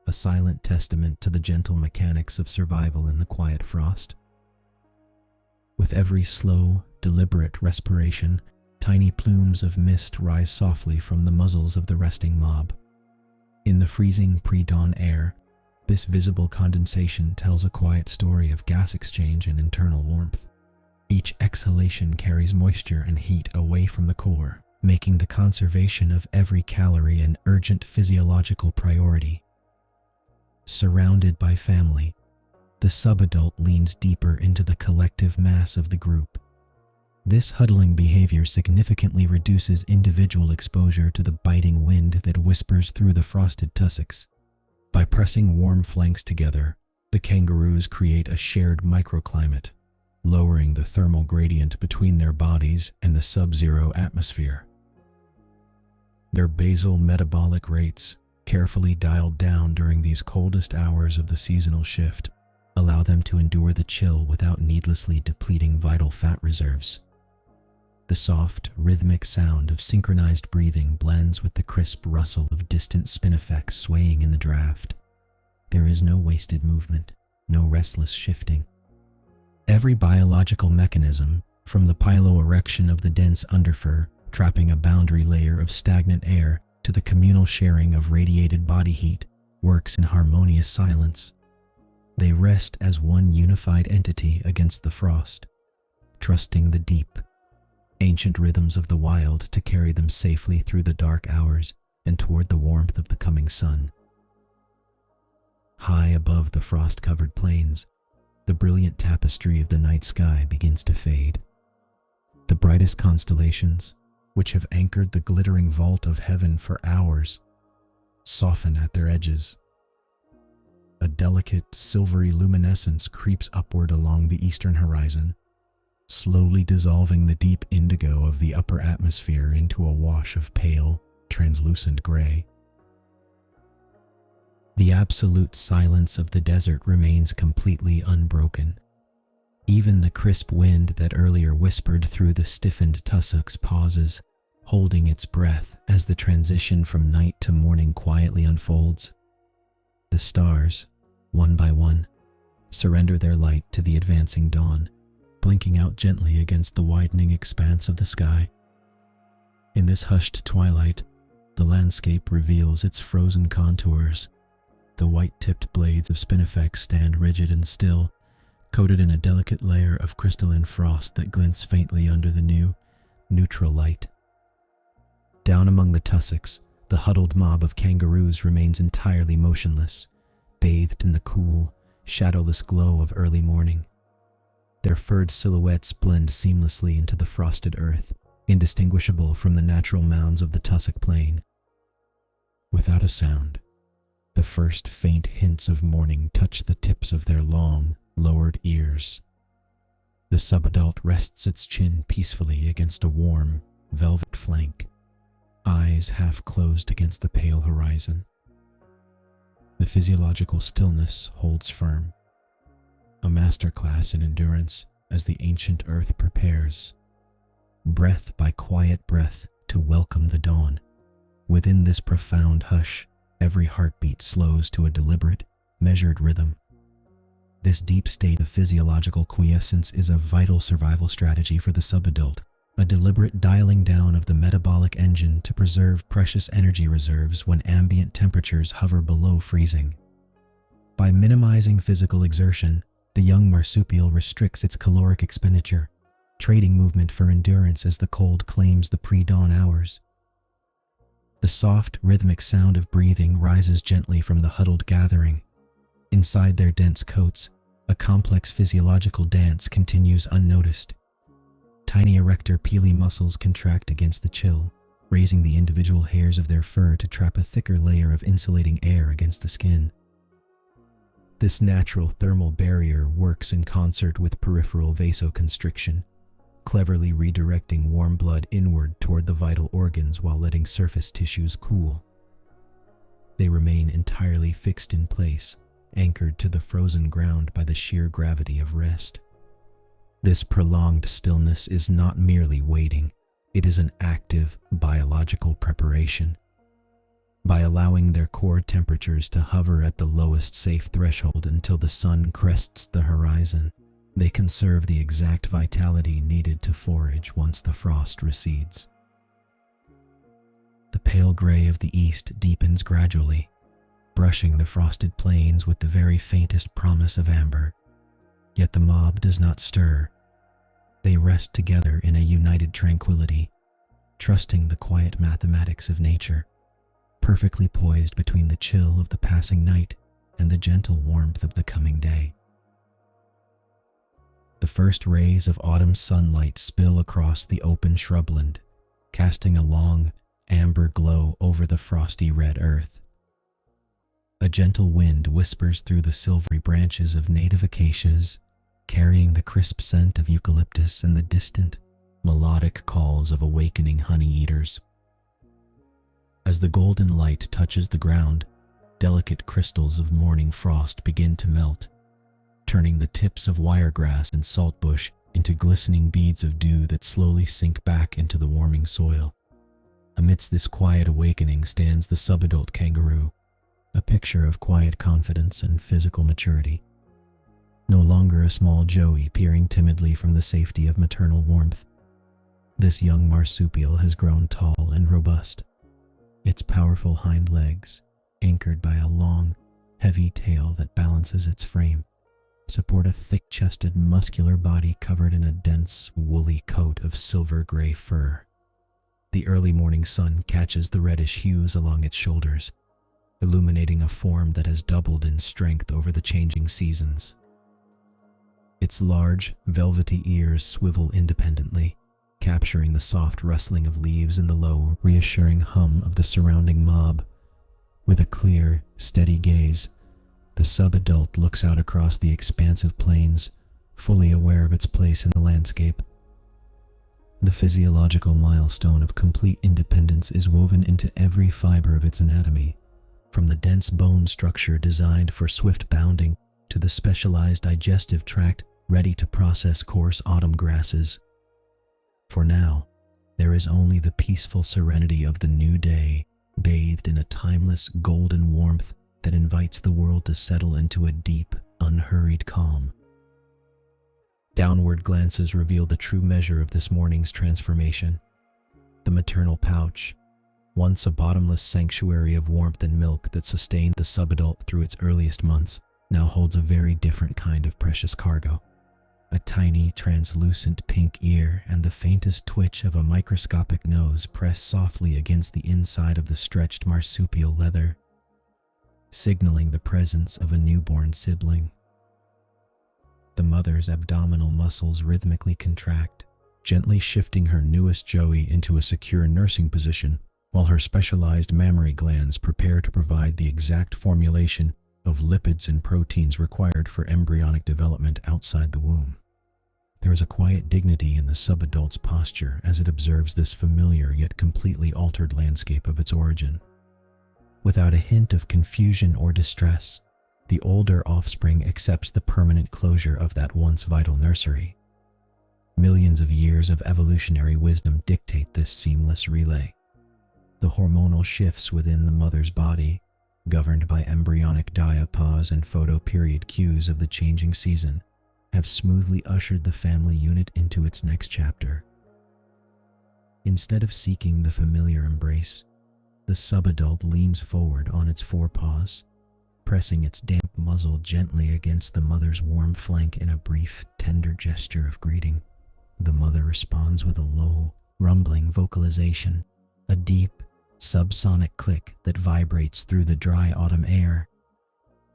a silent testament to the gentle mechanics of survival in the quiet frost. With every slow, deliberate respiration, tiny plumes of mist rise softly from the muzzles of the resting mob. In the freezing pre-dawn air, this visible condensation tells a quiet story of gas exchange and internal warmth. Each exhalation carries moisture and heat away from the core, making the conservation of every calorie an urgent physiological priority. Surrounded by family, the subadult leans deeper into the collective mass of the group. This huddling behavior significantly reduces individual exposure to the biting wind that whispers through the frosted tussocks. By pressing warm flanks together, the kangaroos create a shared microclimate, lowering the thermal gradient between their bodies and the sub-zero atmosphere. Their basal metabolic rates, carefully dialed down during these coldest hours of the seasonal shift, allow them to endure the chill without needlessly depleting vital fat reserves. The soft, rhythmic sound of synchronized breathing blends with the crisp rustle of distant spinifex swaying in the draft. There is no wasted movement, no restless shifting. Every biological mechanism, from the piloerection of the dense underfur trapping a boundary layer of stagnant air to the communal sharing of radiated body heat, works in harmonious silence. They rest as one unified entity against the frost, trusting the deep, ancient rhythms of the wild to carry them safely through the dark hours and toward the warmth of the coming sun. High above the frost-covered plains, the brilliant tapestry of the night sky begins to fade. The brightest constellations, which have anchored the glittering vault of heaven for hours, soften at their edges. A delicate, silvery luminescence creeps upward along the eastern horizon, slowly dissolving the deep indigo of the upper atmosphere into a wash of pale, translucent gray. The absolute silence of the desert remains completely unbroken. Even the crisp wind that earlier whispered through the stiffened tussocks pauses, holding its breath as the transition from night to morning quietly unfolds. The stars, one by one, surrender their light to the advancing dawn, blinking out gently against the widening expanse of the sky. In this hushed twilight, the landscape reveals its frozen contours. The white-tipped blades of spinifex stand rigid and still, coated in a delicate layer of crystalline frost that glints faintly under the new, neutral light. Down among the tussocks, the huddled mob of kangaroos remains entirely motionless, bathed in the cool, shadowless glow of early morning. Their furred silhouettes blend seamlessly into the frosted earth, indistinguishable from the natural mounds of the tussock plain. Without a sound, the first faint hints of morning touch the tips of their long, lowered ears. The subadult rests its chin peacefully against a warm, velvet flank, eyes half closed against the pale horizon. The physiological stillness holds firm, a masterclass in endurance as the ancient earth prepares, breath by quiet breath, to welcome the dawn. Within this profound hush, every heartbeat slows to a deliberate, measured rhythm. This deep state of physiological quiescence is a vital survival strategy for the subadult, a deliberate dialing down of the metabolic engine to preserve precious energy reserves when ambient temperatures hover below freezing. By minimizing physical exertion, the young marsupial restricts its caloric expenditure, trading movement for endurance as the cold claims the pre-dawn hours. The soft, rhythmic sound of breathing rises gently from the huddled gathering. Inside their dense coats, a complex physiological dance continues unnoticed. Tiny erector pili muscles contract against the chill, raising the individual hairs of their fur to trap a thicker layer of insulating air against the skin. This natural thermal barrier works in concert with peripheral vasoconstriction, cleverly redirecting warm blood inward toward the vital organs while letting surface tissues cool. They remain entirely fixed in place, anchored to the frozen ground by the sheer gravity of rest. This prolonged stillness is not merely waiting, it is an active biological preparation. By allowing their core temperatures to hover at the lowest safe threshold until the sun crests the horizon, they conserve the exact vitality needed to forage once the frost recedes. The pale gray of the east deepens gradually, brushing the frosted plains with the very faintest promise of amber. Yet the mob does not stir. They rest together in a united tranquility, trusting the quiet mathematics of nature, perfectly poised between the chill of the passing night and the gentle warmth of the coming day. The first rays of autumn sunlight spill across the open shrubland, casting a long, amber glow over the frosty red earth. A gentle wind whispers through the silvery branches of native acacias, carrying the crisp scent of eucalyptus and the distant, melodic calls of awakening honey-eaters. As the golden light touches the ground, delicate crystals of morning frost begin to melt, turning the tips of wiregrass and saltbush into glistening beads of dew that slowly sink back into the warming soil. Amidst this quiet awakening stands the subadult kangaroo, a picture of quiet confidence and physical maturity. No longer a small joey peering timidly from the safety of maternal warmth. This young marsupial has grown tall and robust, its powerful hind legs, anchored by a long, heavy tail that balances its frame, support a thick-chested, muscular body covered in a dense, woolly coat of silver-gray fur. The early morning sun catches the reddish hues along its shoulders, illuminating a form that has doubled in strength over the changing seasons. Its large, velvety ears swivel independently, capturing the soft rustling of leaves and the low, reassuring hum of the surrounding mob. With a clear, steady gaze, the subadult looks out across the expansive plains, fully aware of its place in the landscape. The physiological milestone of complete independence is woven into every fiber of its anatomy, from the dense bone structure designed for swift bounding to the specialized digestive tract ready to process coarse autumn grasses. For now, there is only the peaceful serenity of the new day, bathed in a timeless golden warmth that invites the world to settle into a deep, unhurried calm. Downward glances reveal the true measure of this morning's transformation. The maternal pouch, once a bottomless sanctuary of warmth and milk that sustained the subadult through its earliest months, now holds a very different kind of precious cargo. A tiny, translucent pink ear and the faintest twitch of a microscopic nose press softly against the inside of the stretched marsupial leather, signaling the presence of a newborn sibling. The mother's abdominal muscles rhythmically contract, gently shifting her newest joey into a secure nursing position, while her specialized mammary glands prepare to provide the exact formulation of lipids and proteins required for embryonic development outside the womb. There is a quiet dignity in the subadult's posture as it observes this familiar yet completely altered landscape of its origin. Without a hint of confusion or distress, the older offspring accepts the permanent closure of that once vital nursery. Millions of years of evolutionary wisdom dictate this seamless relay. The hormonal shifts within the mother's body, governed by embryonic diapause and photoperiod cues of the changing season, have smoothly ushered the family unit into its next chapter. Instead of seeking the familiar embrace, the subadult leans forward on its forepaws, pressing its damp muzzle gently against the mother's warm flank in a brief, tender gesture of greeting. The mother responds with a low, rumbling vocalization, a deep, subsonic click that vibrates through the dry autumn air,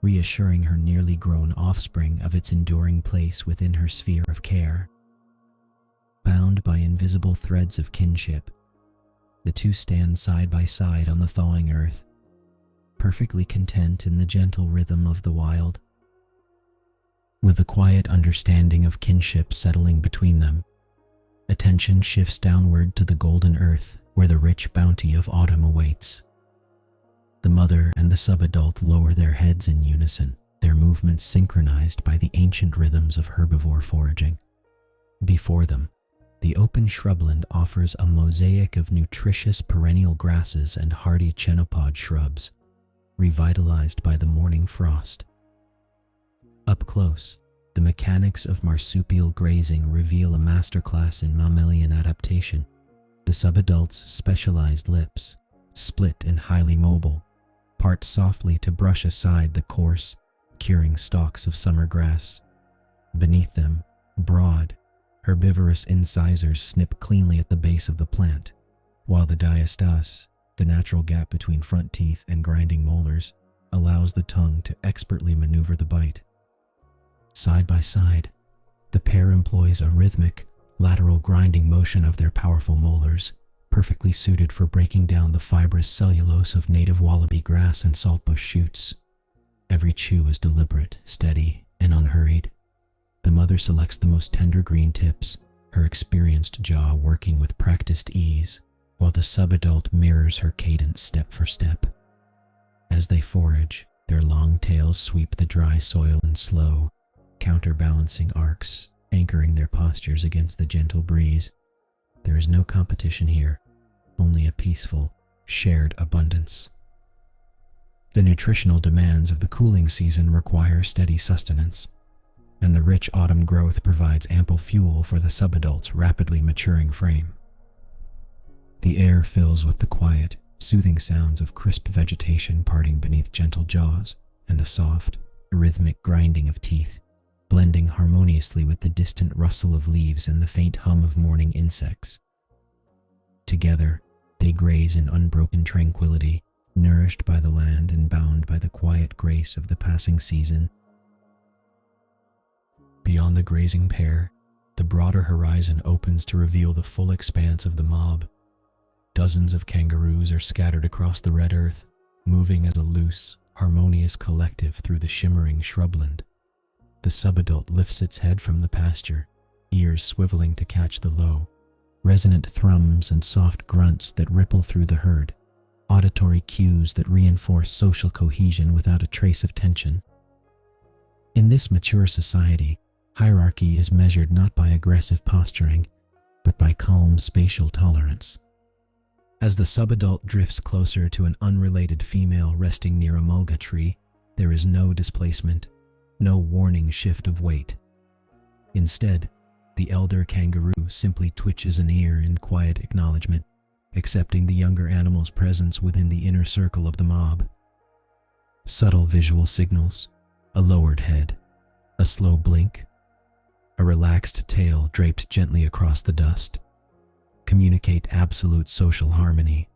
reassuring her nearly grown offspring of its enduring place within her sphere of care. Bound by invisible threads of kinship, the two stand side by side on the thawing earth, perfectly content in the gentle rhythm of the wild. With the quiet understanding of kinship settling between them, attention shifts downward to the golden earth where the rich bounty of autumn awaits. The mother and the subadult lower their heads in unison, their movements synchronized by the ancient rhythms of herbivore foraging. Before them, the open shrubland offers a mosaic of nutritious perennial grasses and hardy chenopod shrubs, revitalized by the morning frost. Up close, the mechanics of marsupial grazing reveal a masterclass in mammalian adaptation. The subadult's specialized lips, split and highly mobile, part softly to brush aside the coarse, curing stalks of summer grass. Beneath them, broad, herbivorous incisors snip cleanly at the base of the plant, while the diastase, the natural gap between front teeth and grinding molars, allows the tongue to expertly maneuver the bite. Side by side, the pair employs a rhythmic, lateral grinding motion of their powerful molars, perfectly suited for breaking down the fibrous cellulose of native wallaby grass and saltbush shoots. Every chew is deliberate, steady, and unhurried. The mother selects the most tender green tips, her experienced jaw working with practiced ease, while the subadult mirrors her cadence step for step. As they forage, their long tails sweep the dry soil in slow, counterbalancing arcs, anchoring their postures against the gentle breeze. There is no competition here, only a peaceful, shared abundance. The nutritional demands of the cooling season require steady sustenance, and the rich autumn growth provides ample fuel for the subadult's rapidly maturing frame. The air fills with the quiet, soothing sounds of crisp vegetation parting beneath gentle jaws and the soft, rhythmic grinding of teeth, blending harmoniously with the distant rustle of leaves and the faint hum of morning insects. Together, they graze in unbroken tranquility, nourished by the land and bound by the quiet grace of the passing season. Beyond the grazing pair, the broader horizon opens to reveal the full expanse of the mob. Dozens of kangaroos are scattered across the red earth, moving as a loose, harmonious collective through the shimmering shrubland. The subadult lifts its head from the pasture, ears swiveling to catch the low, resonant thrums and soft grunts that ripple through the herd, auditory cues that reinforce social cohesion without a trace of tension. In this mature society, hierarchy is measured not by aggressive posturing, but by calm spatial tolerance. As the subadult drifts closer to an unrelated female resting near a mulga tree, there is no displacement, no warning shift of weight. Instead, the elder kangaroo simply twitches an ear in quiet acknowledgement, accepting the younger animal's presence within the inner circle of the mob. Subtle visual signals, A lowered head, a slow blink, a relaxed tail draped gently across the dust, communicate absolute social harmony.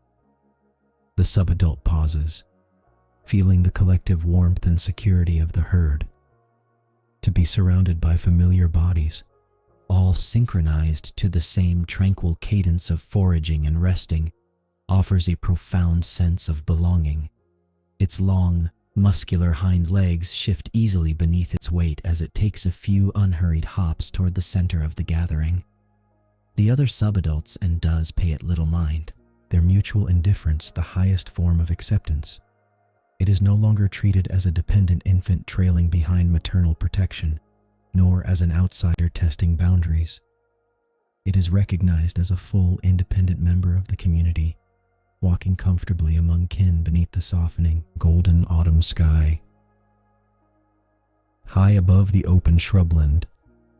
The subadult pauses, feeling the collective warmth and security of the herd. To be surrounded by familiar bodies, all synchronized to the same tranquil cadence of foraging and resting, offers a profound sense of belonging. Its long, muscular hind legs shift easily beneath its weight as it takes a few unhurried hops toward the center of the gathering. The other subadults and does pay it little mind, their mutual indifference the highest form of acceptance. It is no longer treated as a dependent infant trailing behind maternal protection, nor as an outsider testing boundaries. It is recognized as a full, independent member of the community, walking comfortably among kin beneath the softening, golden autumn sky. High above the open shrubland,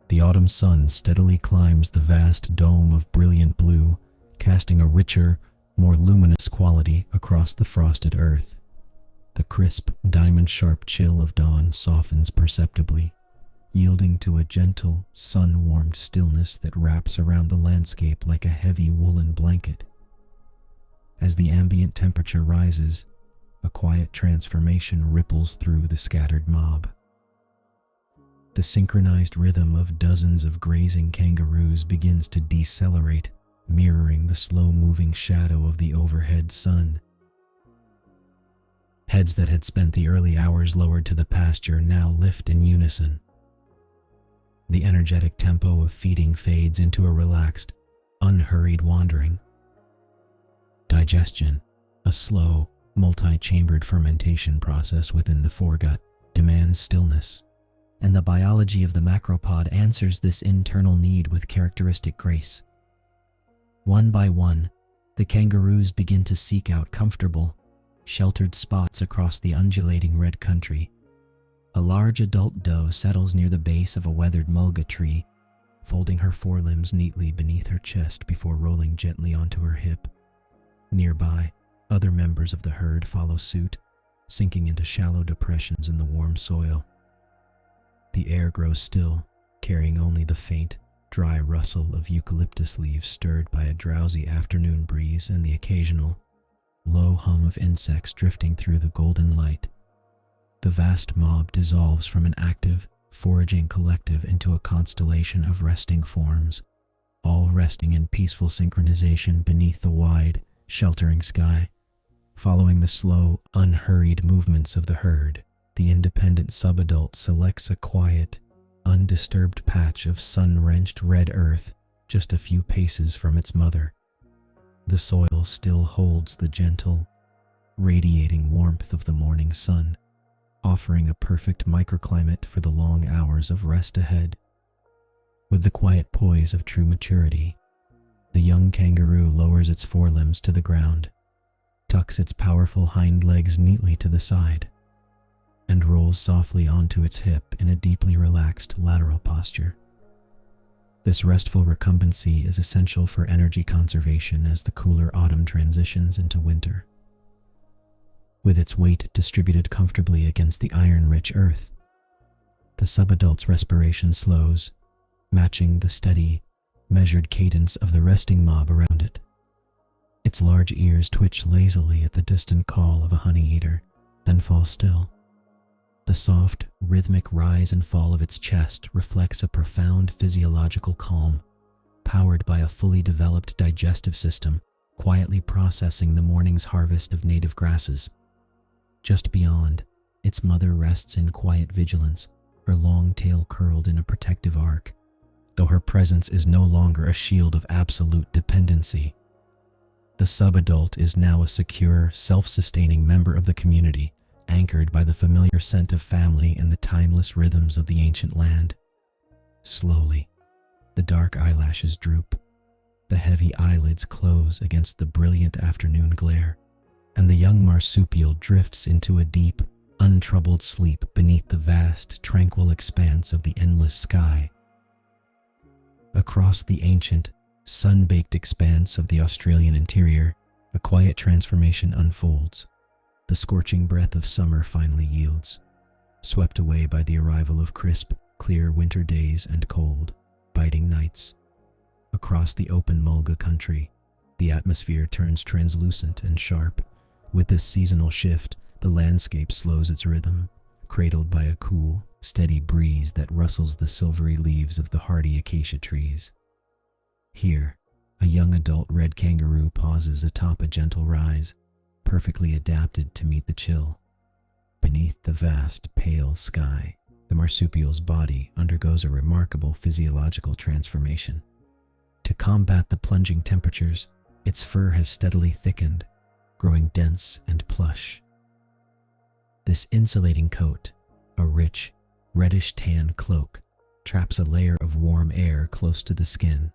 the autumn sun steadily climbs the vast dome of brilliant blue, casting a richer, more luminous quality across the frosted earth. The crisp, diamond-sharp chill of dawn softens perceptibly, yielding to a gentle, sun-warmed stillness that wraps around the landscape like a heavy woolen blanket. As the ambient temperature rises, a quiet transformation ripples through the scattered mob. The synchronized rhythm of dozens of grazing kangaroos begins to decelerate, mirroring the slow-moving shadow of the overhead sun. Heads that had spent the early hours lowered to the pasture now lift in unison. The energetic tempo of feeding fades into a relaxed, unhurried wandering. Digestion, a slow, multi-chambered fermentation process within the foregut, demands stillness, and the biology of the macropod answers this internal need with characteristic grace. One by one, the kangaroos begin to seek out comfortable, sheltered spots across the undulating red country. A large adult doe settles near the base of a weathered mulga tree, folding her forelimbs neatly beneath her chest before rolling gently onto her hip. Nearby, other members of the herd follow suit, sinking into shallow depressions in the warm soil. The air grows still, carrying only the faint, dry rustle of eucalyptus leaves stirred by a drowsy afternoon breeze and the occasional, low hum of insects drifting through the golden light. The vast mob dissolves from an active, foraging collective into a constellation of resting forms, all resting in peaceful synchronization beneath the wide, sheltering sky. Following the slow, unhurried movements of the herd, the independent subadult selects a quiet, undisturbed patch of sun-wrenched red earth just a few paces from its mother. The soil still holds the gentle, radiating warmth of the morning sun, offering a perfect microclimate for the long hours of rest ahead. With the quiet poise of true maturity, the young kangaroo lowers its forelimbs to the ground, tucks its powerful hind legs neatly to the side, and rolls softly onto its hip in a deeply relaxed lateral posture. This restful recumbency is essential for energy conservation as the cooler autumn transitions into winter. With its weight distributed comfortably against the iron-rich earth, the subadult's respiration slows, matching the steady, measured cadence of the resting mob around it. Its large ears twitch lazily at the distant call of a honey-eater, then fall still. The soft, rhythmic rise and fall of its chest reflects a profound physiological calm, powered by a fully developed digestive system, quietly processing the morning's harvest of native grasses. Just beyond, its mother rests in quiet vigilance, her long tail curled in a protective arc, though her presence is no longer a shield of absolute dependency. The subadult is now a secure, self-sustaining member of the community, anchored by the familiar scent of family and the timeless rhythms of the ancient land. Slowly, the dark eyelashes droop, the heavy eyelids close against the brilliant afternoon glare, and the young marsupial drifts into a deep, untroubled sleep beneath the vast, tranquil expanse of the endless sky. Across the ancient, sun-baked expanse of the Australian interior, a quiet transformation unfolds. The scorching breath of summer finally yields, swept away by the arrival of crisp, clear winter days and cold, biting nights. Across the open mulga country, the atmosphere turns translucent and sharp. With this seasonal shift, the landscape slows its rhythm, cradled by a cool, steady breeze that rustles the silvery leaves of the hardy acacia trees. Here, a young adult red kangaroo pauses atop a gentle rise, perfectly adapted to meet the chill. Beneath the vast, pale sky, the marsupial's body undergoes a remarkable physiological transformation. To combat the plunging temperatures, its fur has steadily thickened, growing dense and plush. This insulating coat, a rich, reddish-tan cloak, traps a layer of warm air close to the skin,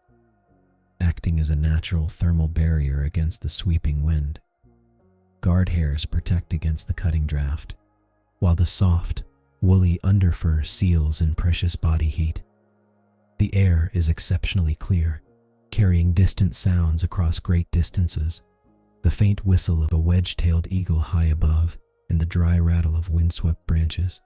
acting as a natural thermal barrier against the sweeping wind. Guard hairs protect against the cutting draft, while the soft, woolly underfur seals in precious body heat. The air is exceptionally clear, carrying distant sounds across great distances. The faint whistle of a wedge-tailed eagle high above, and the dry rattle of windswept branches.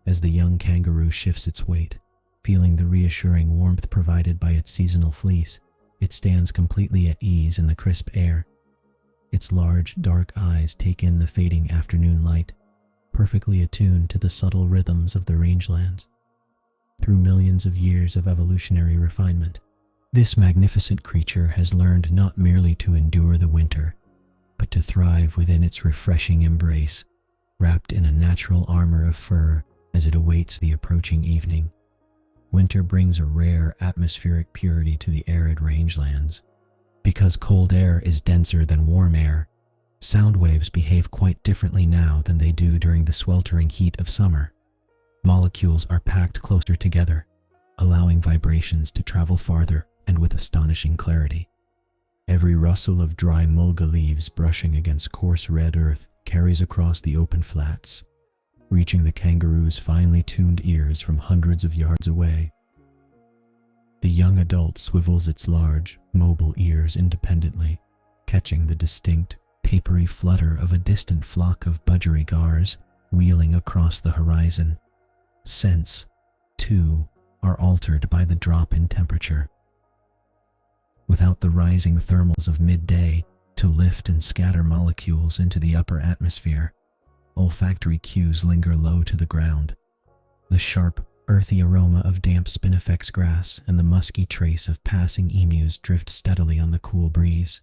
As the young kangaroo shifts its weight, feeling the reassuring warmth provided by its seasonal fleece, it stands completely at ease in the crisp air. Its large, dark eyes take in the fading afternoon light, perfectly attuned to the subtle rhythms of the rangelands. Through millions of years of evolutionary refinement, this magnificent creature has learned not merely to endure the winter, but to thrive within its refreshing embrace, wrapped in a natural armor of fur as it awaits the approaching evening. Winter brings a rare atmospheric purity to the arid rangelands. Because cold air is denser than warm air, sound waves behave quite differently now than they do during the sweltering heat of summer. Molecules are packed closer together, allowing vibrations to travel farther and with astonishing clarity. Every rustle of dry mulga leaves brushing against coarse red earth carries across the open flats, reaching the kangaroo's finely tuned ears from hundreds of yards away. The young adult swivels its large, mobile ears independently, catching the distinct, papery flutter of a distant flock of budgerigars wheeling across the horizon. Scents, too, are altered by the drop in temperature. Without the rising thermals of midday to lift and scatter molecules into the upper atmosphere, olfactory cues linger low to the ground. The sharp, earthy aroma of damp spinifex grass and the musky trace of passing emus drift steadily on the cool breeze,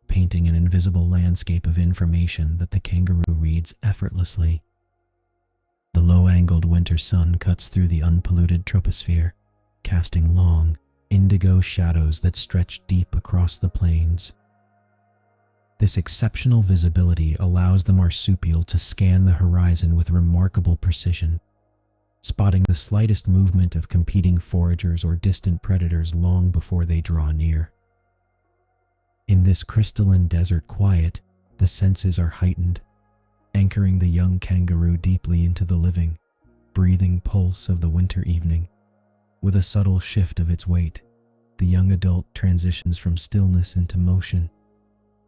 painting an invisible landscape of information that the kangaroo reads effortlessly. The low-angled winter sun cuts through the unpolluted troposphere, casting long, indigo shadows that stretch deep across the plains. This exceptional visibility allows the marsupial to scan the horizon with remarkable precision, spotting the slightest movement of competing foragers or distant predators long before they draw near. In this crystalline desert quiet, the senses are heightened, anchoring the young kangaroo deeply into the living, breathing pulse of the winter evening. With a subtle shift of its weight, the young adult transitions from stillness into motion.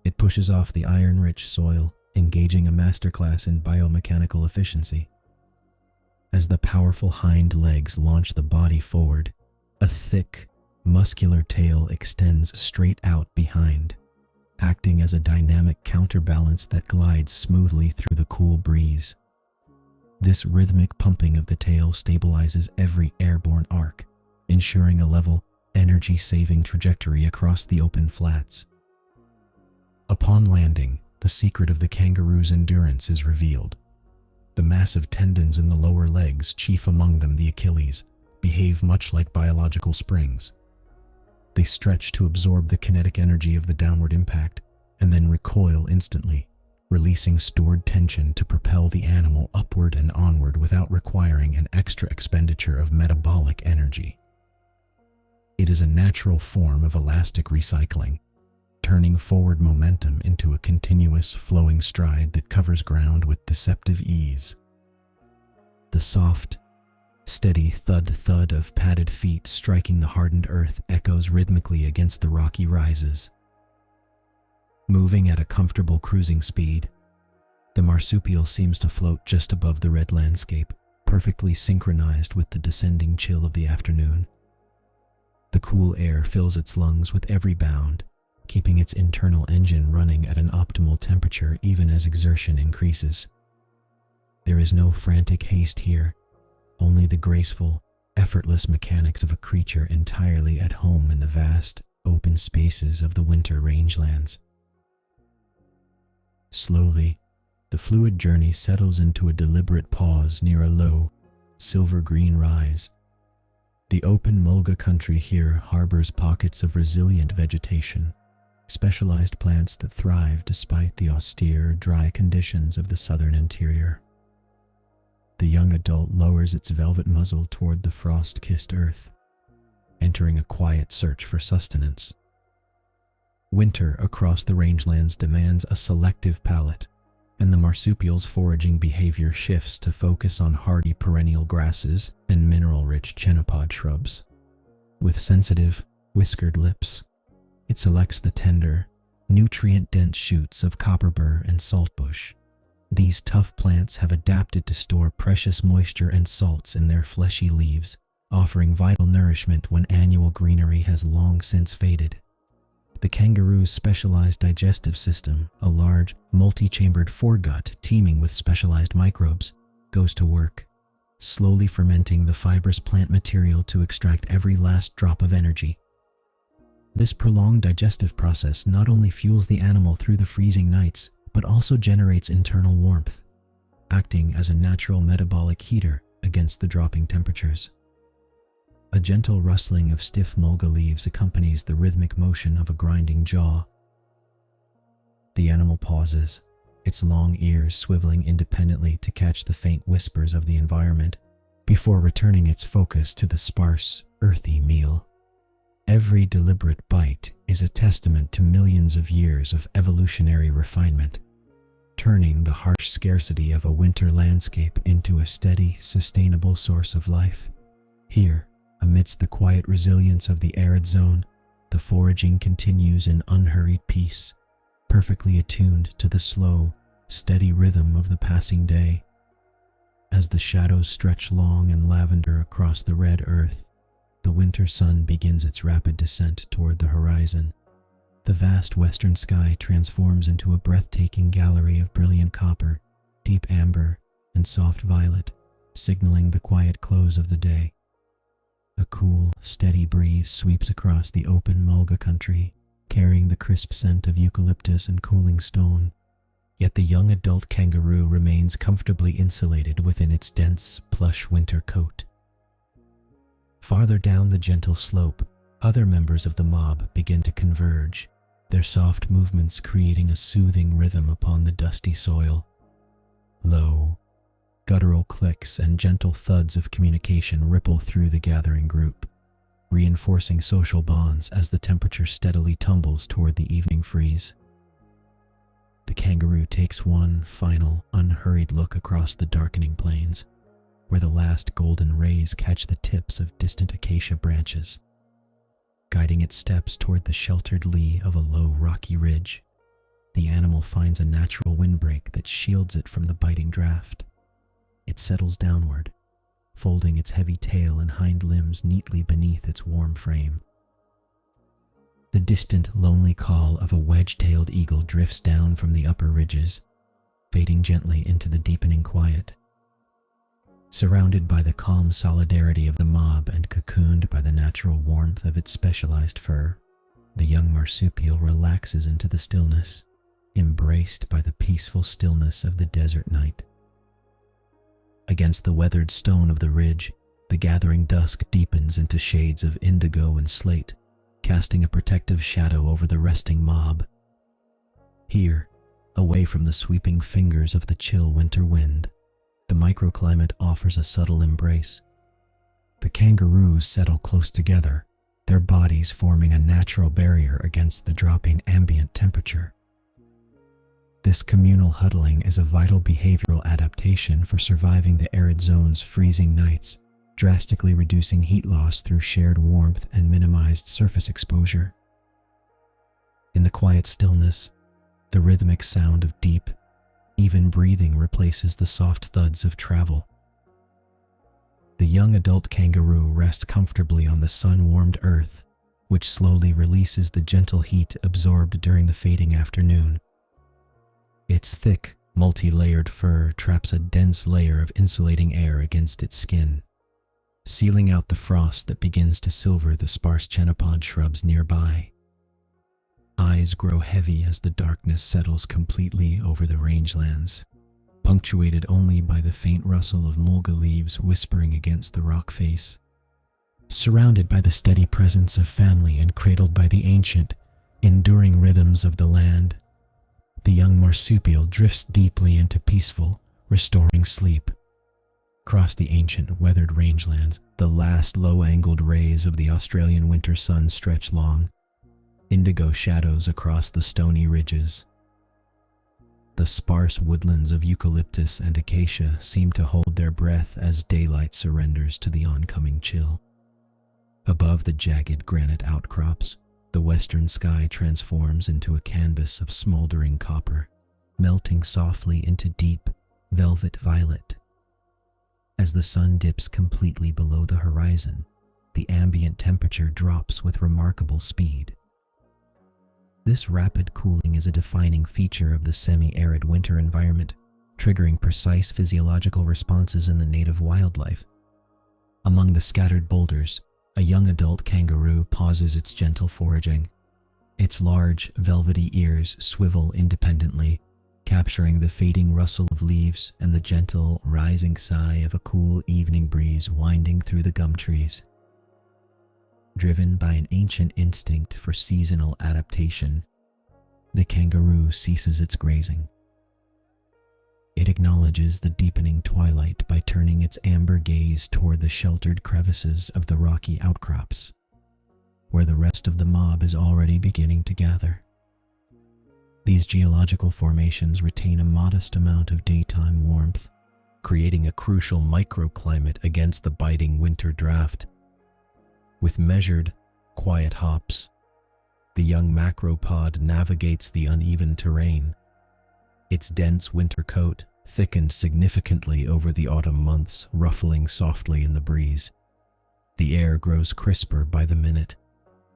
It pushes off the iron-rich soil, engaging a masterclass in biomechanical efficiency. As the powerful hind legs launch the body forward, a thick, muscular tail extends straight out behind, acting as a dynamic counterbalance that glides smoothly through the cool breeze. This rhythmic pumping of the tail stabilizes every airborne arc, ensuring a level, energy-saving trajectory across the open flats. Upon landing, the secret of the kangaroo's endurance is revealed. The massive tendons in the lower legs, chief among them the Achilles, behave much like biological springs. They stretch to absorb the kinetic energy of the downward impact and then recoil instantly, releasing stored tension to propel the animal upward and onward without requiring an extra expenditure of metabolic energy. It is a natural form of elastic recycling, turning forward momentum into a continuous flowing stride that covers ground with deceptive ease. The soft, steady thud-thud of padded feet striking the hardened earth echoes rhythmically against the rocky rises. Moving at a comfortable cruising speed, the marsupial seems to float just above the red landscape, perfectly synchronized with the descending chill of the afternoon. The cool air fills its lungs with every bound, keeping its internal engine running at an optimal temperature even as exertion increases. There is no frantic haste here, only the graceful, effortless mechanics of a creature entirely at home in the vast, open spaces of the winter rangelands. Slowly, the fluid journey settles into a deliberate pause near a low, silver-green rise. The open mulga country here harbors pockets of resilient vegetation, specialized plants that thrive despite the austere, dry conditions of the southern interior. The young adult lowers its velvet muzzle toward the frost-kissed earth, entering a quiet search for sustenance. Winter across the rangelands demands a selective palate, and the marsupial's foraging behavior shifts to focus on hardy perennial grasses and mineral-rich chenopod shrubs. With sensitive, whiskered lips, it selects the tender, nutrient-dense shoots of copperbur and saltbush. These tough plants have adapted to store precious moisture and salts in their fleshy leaves, offering vital nourishment when annual greenery has long since faded. The kangaroo's specialized digestive system, a large, multi-chambered foregut teeming with specialized microbes, goes to work, slowly fermenting the fibrous plant material to extract every last drop of energy. This prolonged digestive process not only fuels the animal through the freezing nights, but also generates internal warmth, acting as a natural metabolic heater against the dropping temperatures. A gentle rustling of stiff mulga leaves accompanies the rhythmic motion of a grinding jaw. The animal pauses, its long ears swiveling independently to catch the faint whispers of the environment, before returning its focus to the sparse, earthy meal. Every deliberate bite is a testament to millions of years of evolutionary refinement, turning the harsh scarcity of a winter landscape into a steady, sustainable source of life. Here, amidst the quiet resilience of the arid zone, the foraging continues in unhurried peace, perfectly attuned to the slow, steady rhythm of the passing day. As the shadows stretch long and lavender across the red earth, the winter sun begins its rapid descent toward the horizon. The vast western sky transforms into a breathtaking gallery of brilliant copper, deep amber, and soft violet, signaling the quiet close of the day. A cool, steady breeze sweeps across the open mulga country, carrying the crisp scent of eucalyptus and cooling stone. Yet the young adult kangaroo remains comfortably insulated within its dense, plush winter coat. Farther down the gentle slope, other members of the mob begin to converge, their soft movements creating a soothing rhythm upon the dusty soil. Low, guttural clicks and gentle thuds of communication ripple through the gathering group, reinforcing social bonds as the temperature steadily tumbles toward the evening freeze. The kangaroo takes one final, unhurried look across the darkening plains, where the last golden rays catch the tips of distant acacia branches, guiding its steps toward the sheltered lee of a low, rocky ridge. The animal finds a natural windbreak that shields it from the biting draft. It settles downward, folding its heavy tail and hind limbs neatly beneath its warm frame. The distant, lonely call of a wedge-tailed eagle drifts down from the upper ridges, fading gently into the deepening quiet. Surrounded by the calm solidarity of the mob and cocooned by the natural warmth of its specialized fur, the young marsupial relaxes into the stillness, embraced by the peaceful stillness of the desert night. Against the weathered stone of the ridge, the gathering dusk deepens into shades of indigo and slate, casting a protective shadow over the resting mob. Here, away from the sweeping fingers of the chill winter wind, the microclimate offers a subtle embrace. The kangaroos settle close together, their bodies forming a natural barrier against the dropping ambient temperature. This communal huddling is a vital behavioral adaptation for surviving the arid zone's freezing nights, drastically reducing heat loss through shared warmth and minimized surface exposure. In the quiet stillness, the rhythmic sound of deep, even breathing replaces the soft thuds of travel. The young adult kangaroo rests comfortably on the sun-warmed earth, which slowly releases the gentle heat absorbed during the fading afternoon. Its thick, multi-layered fur traps a dense layer of insulating air against its skin, sealing out the frost that begins to silver the sparse chenopod shrubs nearby. Eyes grow heavy as the darkness settles completely over the rangelands, punctuated only by the faint rustle of mulga leaves whispering against the rock face. Surrounded by the steady presence of family and cradled by the ancient, enduring rhythms of the land, the young marsupial drifts deeply into peaceful, restoring sleep. Across the ancient, weathered rangelands, the last low-angled rays of the Australian winter sun stretch long, indigo shadows across the stony ridges. The sparse woodlands of eucalyptus and acacia seem to hold their breath as daylight surrenders to the oncoming chill. Above the jagged granite outcrops, the western sky transforms into a canvas of smoldering copper, melting softly into deep, velvet violet. As the sun dips completely below the horizon, the ambient temperature drops with remarkable speed. This rapid cooling is a defining feature of the semi-arid winter environment, triggering precise physiological responses in the native wildlife. Among the scattered boulders, a young adult kangaroo pauses its gentle foraging. Its large, velvety ears swivel independently, capturing the fading rustle of leaves and the gentle, rising sigh of a cool evening breeze winding through the gum trees. Driven by an ancient instinct for seasonal adaptation, the kangaroo ceases its grazing. It acknowledges the deepening twilight by turning its amber gaze toward the sheltered crevices of the rocky outcrops, where the rest of the mob is already beginning to gather. These geological formations retain a modest amount of daytime warmth, creating a crucial microclimate against the biting winter draft. With measured, quiet hops, the young macropod navigates the uneven terrain. Its dense winter coat thickened significantly over the autumn months, ruffling softly in the breeze. The air grows crisper by the minute,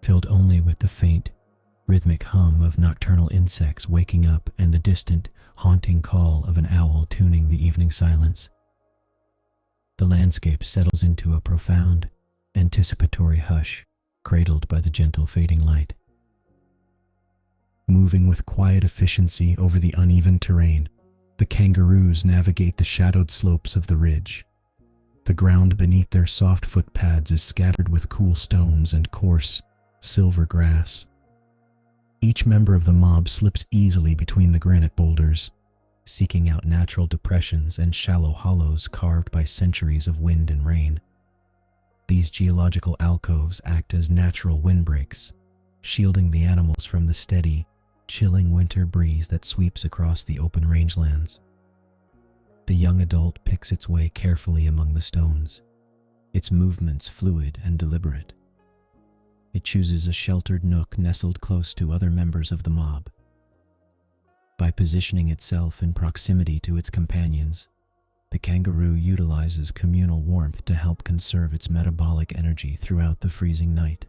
filled only with the faint, rhythmic hum of nocturnal insects waking up and the distant, haunting call of an owl tuning the evening silence. The landscape settles into a profound, anticipatory hush, cradled by the gentle fading light. Moving with quiet efficiency over the uneven terrain, the kangaroos navigate the shadowed slopes of the ridge. The ground beneath their soft footpads is scattered with cool stones and coarse, silver grass. Each member of the mob slips easily between the granite boulders, seeking out natural depressions and shallow hollows carved by centuries of wind and rain. These geological alcoves act as natural windbreaks, shielding the animals from the steady, chilling winter breeze that sweeps across the open rangelands. The young adult picks its way carefully among the stones, its movements fluid and deliberate. It chooses a sheltered nook nestled close to other members of the mob. By positioning itself in proximity to its companions, the kangaroo utilizes communal warmth to help conserve its metabolic energy throughout the freezing night.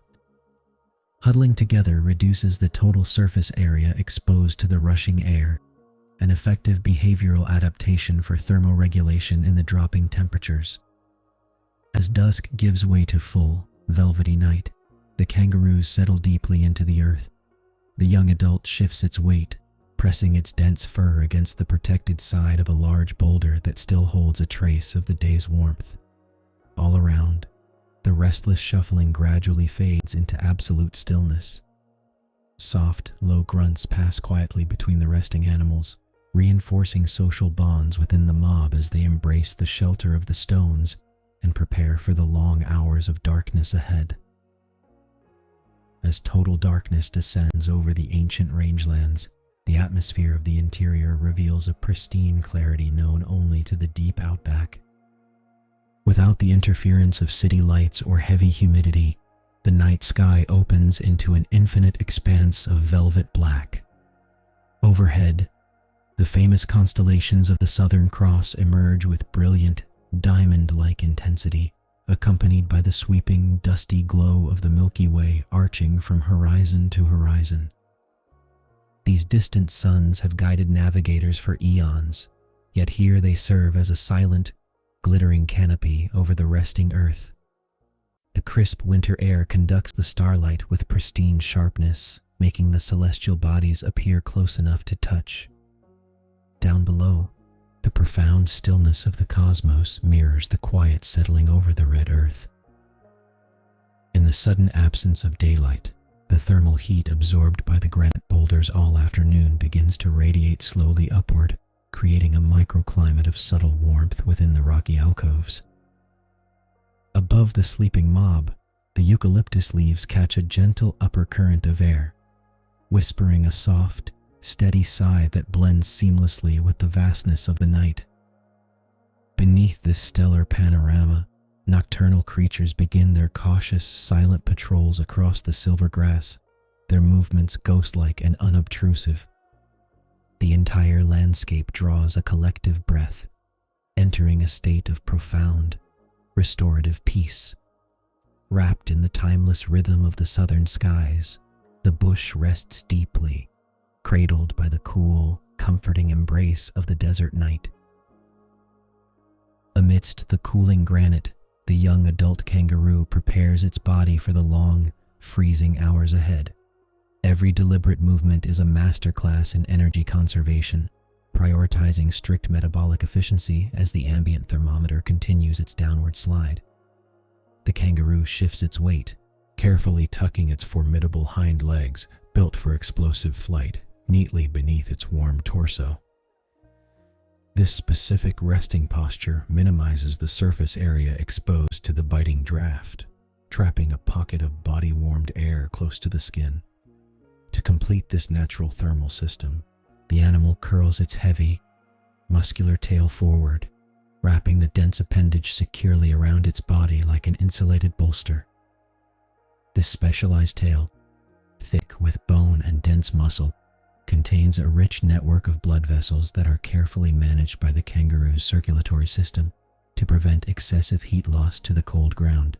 Huddling together reduces the total surface area exposed to the rushing air, an effective behavioral adaptation for thermoregulation in the dropping temperatures. As dusk gives way to full, velvety night, the kangaroos settle deeply into the earth. The young adult shifts its weight, pressing its dense fur against the protected side of a large boulder that still holds a trace of the day's warmth. All around, the restless shuffling gradually fades into absolute stillness. Soft, low grunts pass quietly between the resting animals, reinforcing social bonds within the mob as they embrace the shelter of the stones and prepare for the long hours of darkness ahead. As total darkness descends over the ancient rangelands, the atmosphere of the interior reveals a pristine clarity known only to the deep outback. Without the interference of city lights or heavy humidity, the night sky opens into an infinite expanse of velvet black. Overhead, the famous constellations of the Southern Cross emerge with brilliant, diamond-like intensity, accompanied by the sweeping, dusty glow of the Milky Way arching from horizon to horizon. These distant suns have guided navigators for eons, yet here they serve as a silent, glittering canopy over the resting earth. The crisp winter air conducts the starlight with pristine sharpness, making the celestial bodies appear close enough to touch. Down below, the profound stillness of the cosmos mirrors the quiet settling over the red earth. In the sudden absence of daylight, the thermal heat absorbed by the granite boulders all afternoon begins to radiate slowly upward, creating a microclimate of subtle warmth within the rocky alcoves. Above the sleeping mob, the eucalyptus leaves catch a gentle upper current of air, whispering a soft, steady sigh that blends seamlessly with the vastness of the night. Beneath this stellar panorama, nocturnal creatures begin their cautious, silent patrols across the silver grass, their movements ghost-like and unobtrusive. The entire landscape draws a collective breath, entering a state of profound, restorative peace. Wrapped in the timeless rhythm of the southern skies, the bush rests deeply, cradled by the cool, comforting embrace of the desert night. Amidst the cooling granite, the young adult kangaroo prepares its body for the long, freezing hours ahead. Every deliberate movement is a masterclass in energy conservation, prioritizing strict metabolic efficiency as the ambient thermometer continues its downward slide. The kangaroo shifts its weight, carefully tucking its formidable hind legs, built for explosive flight, neatly beneath its warm torso. This specific resting posture minimizes the surface area exposed to the biting draft, trapping a pocket of body-warmed air close to the skin. To complete this natural thermal system, the animal curls its heavy, muscular tail forward, wrapping the dense appendage securely around its body like an insulated bolster. This specialized tail, thick with bone and dense muscle, contains a rich network of blood vessels that are carefully managed by the kangaroo's circulatory system to prevent excessive heat loss to the cold ground.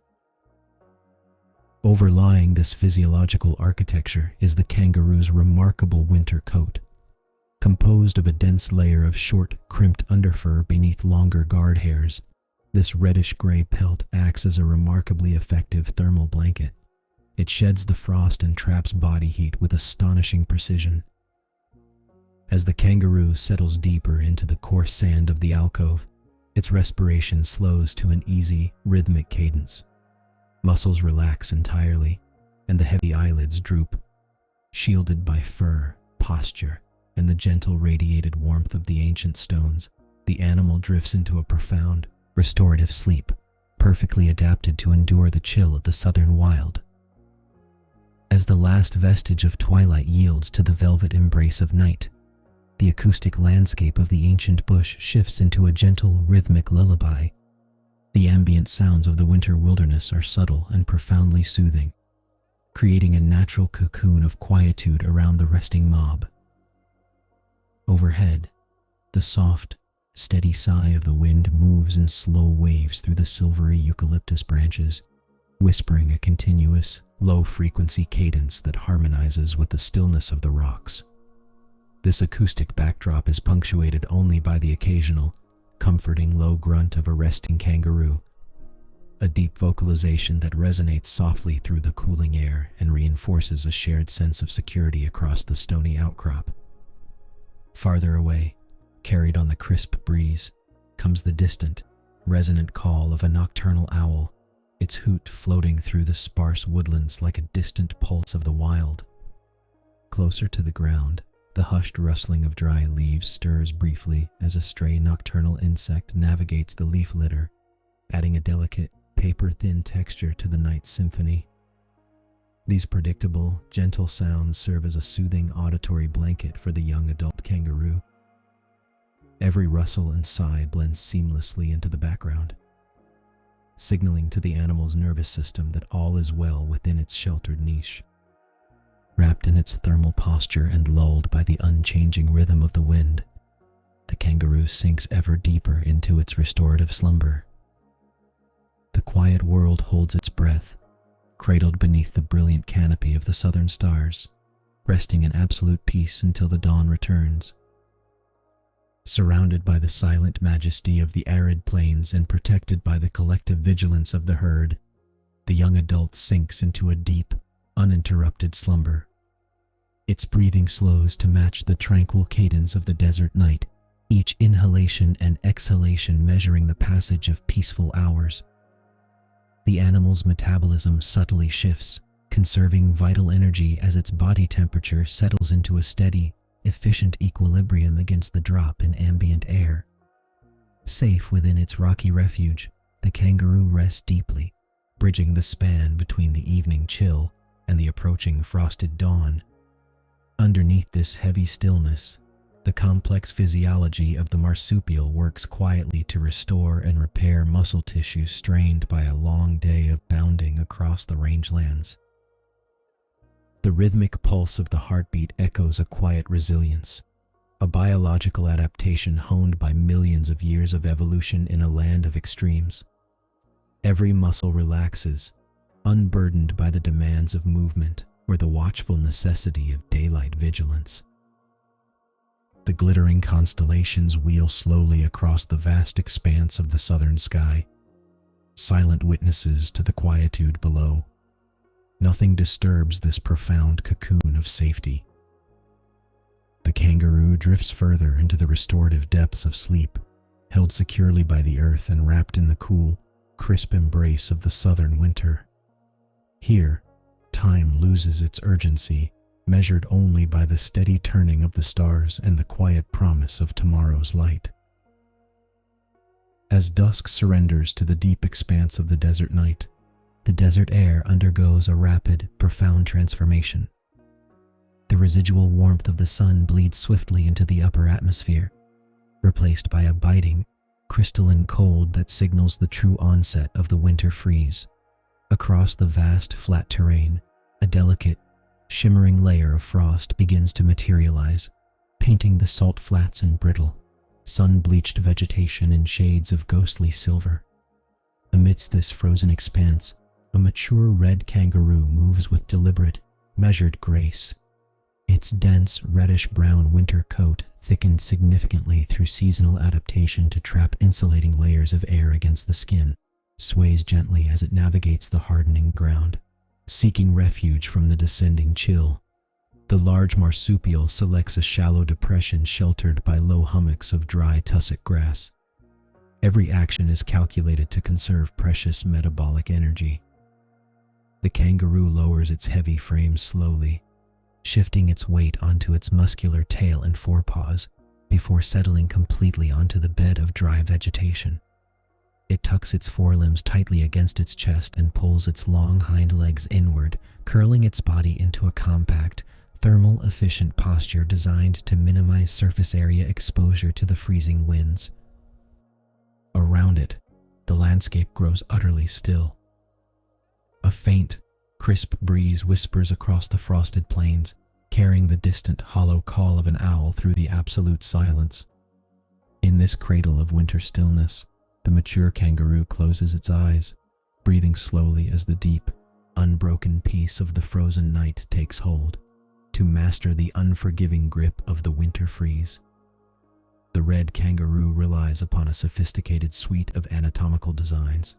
Overlying this physiological architecture is the kangaroo's remarkable winter coat. Composed of a dense layer of short, crimped underfur beneath longer guard hairs, this reddish-gray pelt acts as a remarkably effective thermal blanket. It sheds the frost and traps body heat with astonishing precision. As the kangaroo settles deeper into the coarse sand of the alcove, its respiration slows to an easy, rhythmic cadence. Muscles relax entirely, and the heavy eyelids droop. Shielded by fur, posture, and the gentle radiated warmth of the ancient stones, the animal drifts into a profound, restorative sleep, perfectly adapted to endure the chill of the southern wild. As the last vestige of twilight yields to the velvet embrace of night, the acoustic landscape of the ancient bush shifts into a gentle, rhythmic lullaby. The ambient sounds of the winter wilderness are subtle and profoundly soothing, creating a natural cocoon of quietude around the resting mob. Overhead, the soft, steady sigh of the wind moves in slow waves through the silvery eucalyptus branches, whispering a continuous, low-frequency cadence that harmonizes with the stillness of the rocks. This acoustic backdrop is punctuated only by the occasional, comforting low grunt of a resting kangaroo, a deep vocalization that resonates softly through the cooling air and reinforces a shared sense of security across the stony outcrop. Farther away, carried on the crisp breeze, comes the distant, resonant call of a nocturnal owl, its hoot floating through the sparse woodlands like a distant pulse of the wild. Closer to the ground, the hushed rustling of dry leaves stirs briefly as a stray nocturnal insect navigates the leaf litter, adding a delicate, paper-thin texture to the night's symphony. These predictable, gentle sounds serve as a soothing auditory blanket for the young adult kangaroo. Every rustle and sigh blends seamlessly into the background, signaling to the animal's nervous system that all is well within its sheltered niche. Wrapped in its thermal posture and lulled by the unchanging rhythm of the wind, the kangaroo sinks ever deeper into its restorative slumber. The quiet world holds its breath, cradled beneath the brilliant canopy of the southern stars, resting in absolute peace until the dawn returns. Surrounded by the silent majesty of the arid plains and protected by the collective vigilance of the herd, the young adult sinks into a deep, uninterrupted slumber. Its breathing slows to match the tranquil cadence of the desert night, each inhalation and exhalation measuring the passage of peaceful hours. The animal's metabolism subtly shifts, conserving vital energy as its body temperature settles into a steady, efficient equilibrium against the drop in ambient air. Safe within its rocky refuge, the kangaroo rests deeply, bridging the span between the evening chill and the approaching frosted dawn. Underneath this heavy stillness, the complex physiology of the marsupial works quietly to restore and repair muscle tissue strained by a long day of bounding across the rangelands. The rhythmic pulse of the heartbeat echoes a quiet resilience, a biological adaptation honed by millions of years of evolution in a land of extremes. Every muscle relaxes, unburdened by the demands of movement or the watchful necessity of daylight vigilance. The glittering constellations wheel slowly across the vast expanse of the southern sky, silent witnesses to the quietude below. Nothing disturbs this profound cocoon of safety. The kangaroo drifts further into the restorative depths of sleep, held securely by the earth and wrapped in the cool, crisp embrace of the southern winter. Here, time loses its urgency, measured only by the steady turning of the stars and the quiet promise of tomorrow's light. As dusk surrenders to the deep expanse of the desert night, the desert air undergoes a rapid, profound transformation. The residual warmth of the sun bleeds swiftly into the upper atmosphere, replaced by a biting, crystalline cold that signals the true onset of the winter freeze. Across the vast, flat terrain, a delicate, shimmering layer of frost begins to materialize, painting the salt flats in brittle, sun-bleached vegetation in shades of ghostly silver. Amidst this frozen expanse, a mature red kangaroo moves with deliberate, measured grace. Its dense, reddish-brown winter coat, thickened significantly through seasonal adaptation to trap insulating layers of air against the skin, sways gently as it navigates the hardening ground, seeking refuge from the descending chill. The large marsupial selects a shallow depression sheltered by low hummocks of dry tussock grass. Every action is calculated to conserve precious metabolic energy. The kangaroo lowers its heavy frame slowly, shifting its weight onto its muscular tail and forepaws before settling completely onto the bed of dry vegetation. It tucks its forelimbs tightly against its chest and pulls its long hind legs inward, curling its body into a compact, thermal-efficient posture designed to minimize surface area exposure to the freezing winds. Around it, the landscape grows utterly still. A faint, crisp breeze whispers across the frosted plains, carrying the distant hollow call of an owl through the absolute silence. In this cradle of winter stillness, the mature kangaroo closes its eyes, breathing slowly as the deep, unbroken peace of the frozen night takes hold, to master the unforgiving grip of the winter freeze. The red kangaroo relies upon a sophisticated suite of anatomical designs.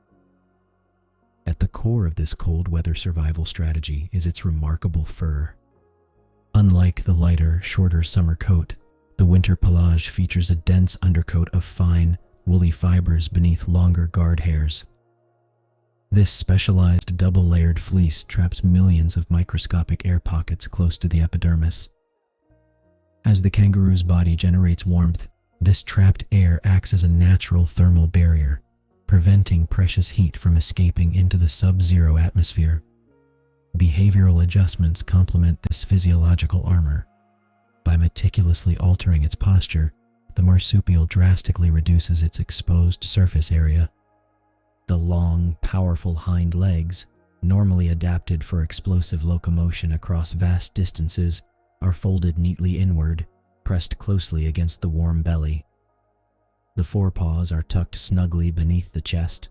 At the core of this cold weather survival strategy is its remarkable fur. Unlike the lighter, shorter summer coat, the winter pelage features a dense undercoat of fine, woolly fibers beneath longer guard hairs. This specialized double-layered fleece traps millions of microscopic air pockets close to the epidermis. As the kangaroo's body generates warmth, this trapped air acts as a natural thermal barrier, preventing precious heat from escaping into the sub-zero atmosphere. Behavioral adjustments complement this physiological armor. By meticulously altering its posture, the marsupial drastically reduces its exposed surface area. The long, powerful hind legs, normally adapted for explosive locomotion across vast distances, are folded neatly inward, pressed closely against the warm belly. The forepaws are tucked snugly beneath the chest,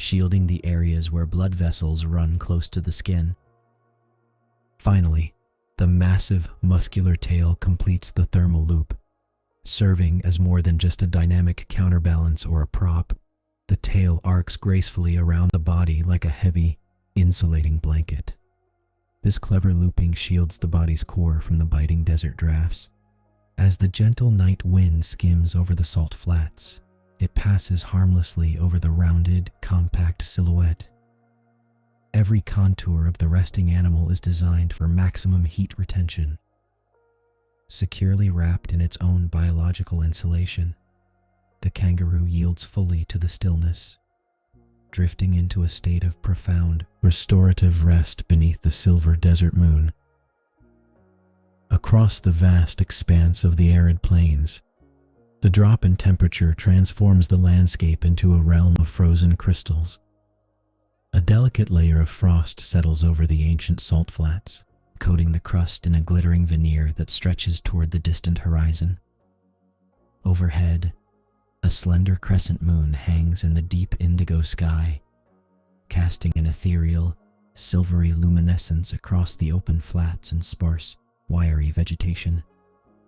shielding the areas where blood vessels run close to the skin. Finally, the massive muscular tail completes the thermal loop. Serving as more than just a dynamic counterbalance or a prop, the tail arcs gracefully around the body like a heavy, insulating blanket. This clever looping shields the body's core from the biting desert drafts. As the gentle night wind skims over the salt flats, it passes harmlessly over the rounded, compact silhouette. Every contour of the resting animal is designed for maximum heat retention. Securely wrapped in its own biological insulation, the kangaroo yields fully to the stillness, drifting into a state of profound, restorative rest beneath the silver desert moon. Across the vast expanse of the arid plains, the drop in temperature transforms the landscape into a realm of frozen crystals. A delicate layer of frost settles over the ancient salt flats, coating the crust in a glittering veneer that stretches toward the distant horizon. Overhead, a slender crescent moon hangs in the deep indigo sky, casting an ethereal, silvery luminescence across the open flats and sparse, wiry vegetation.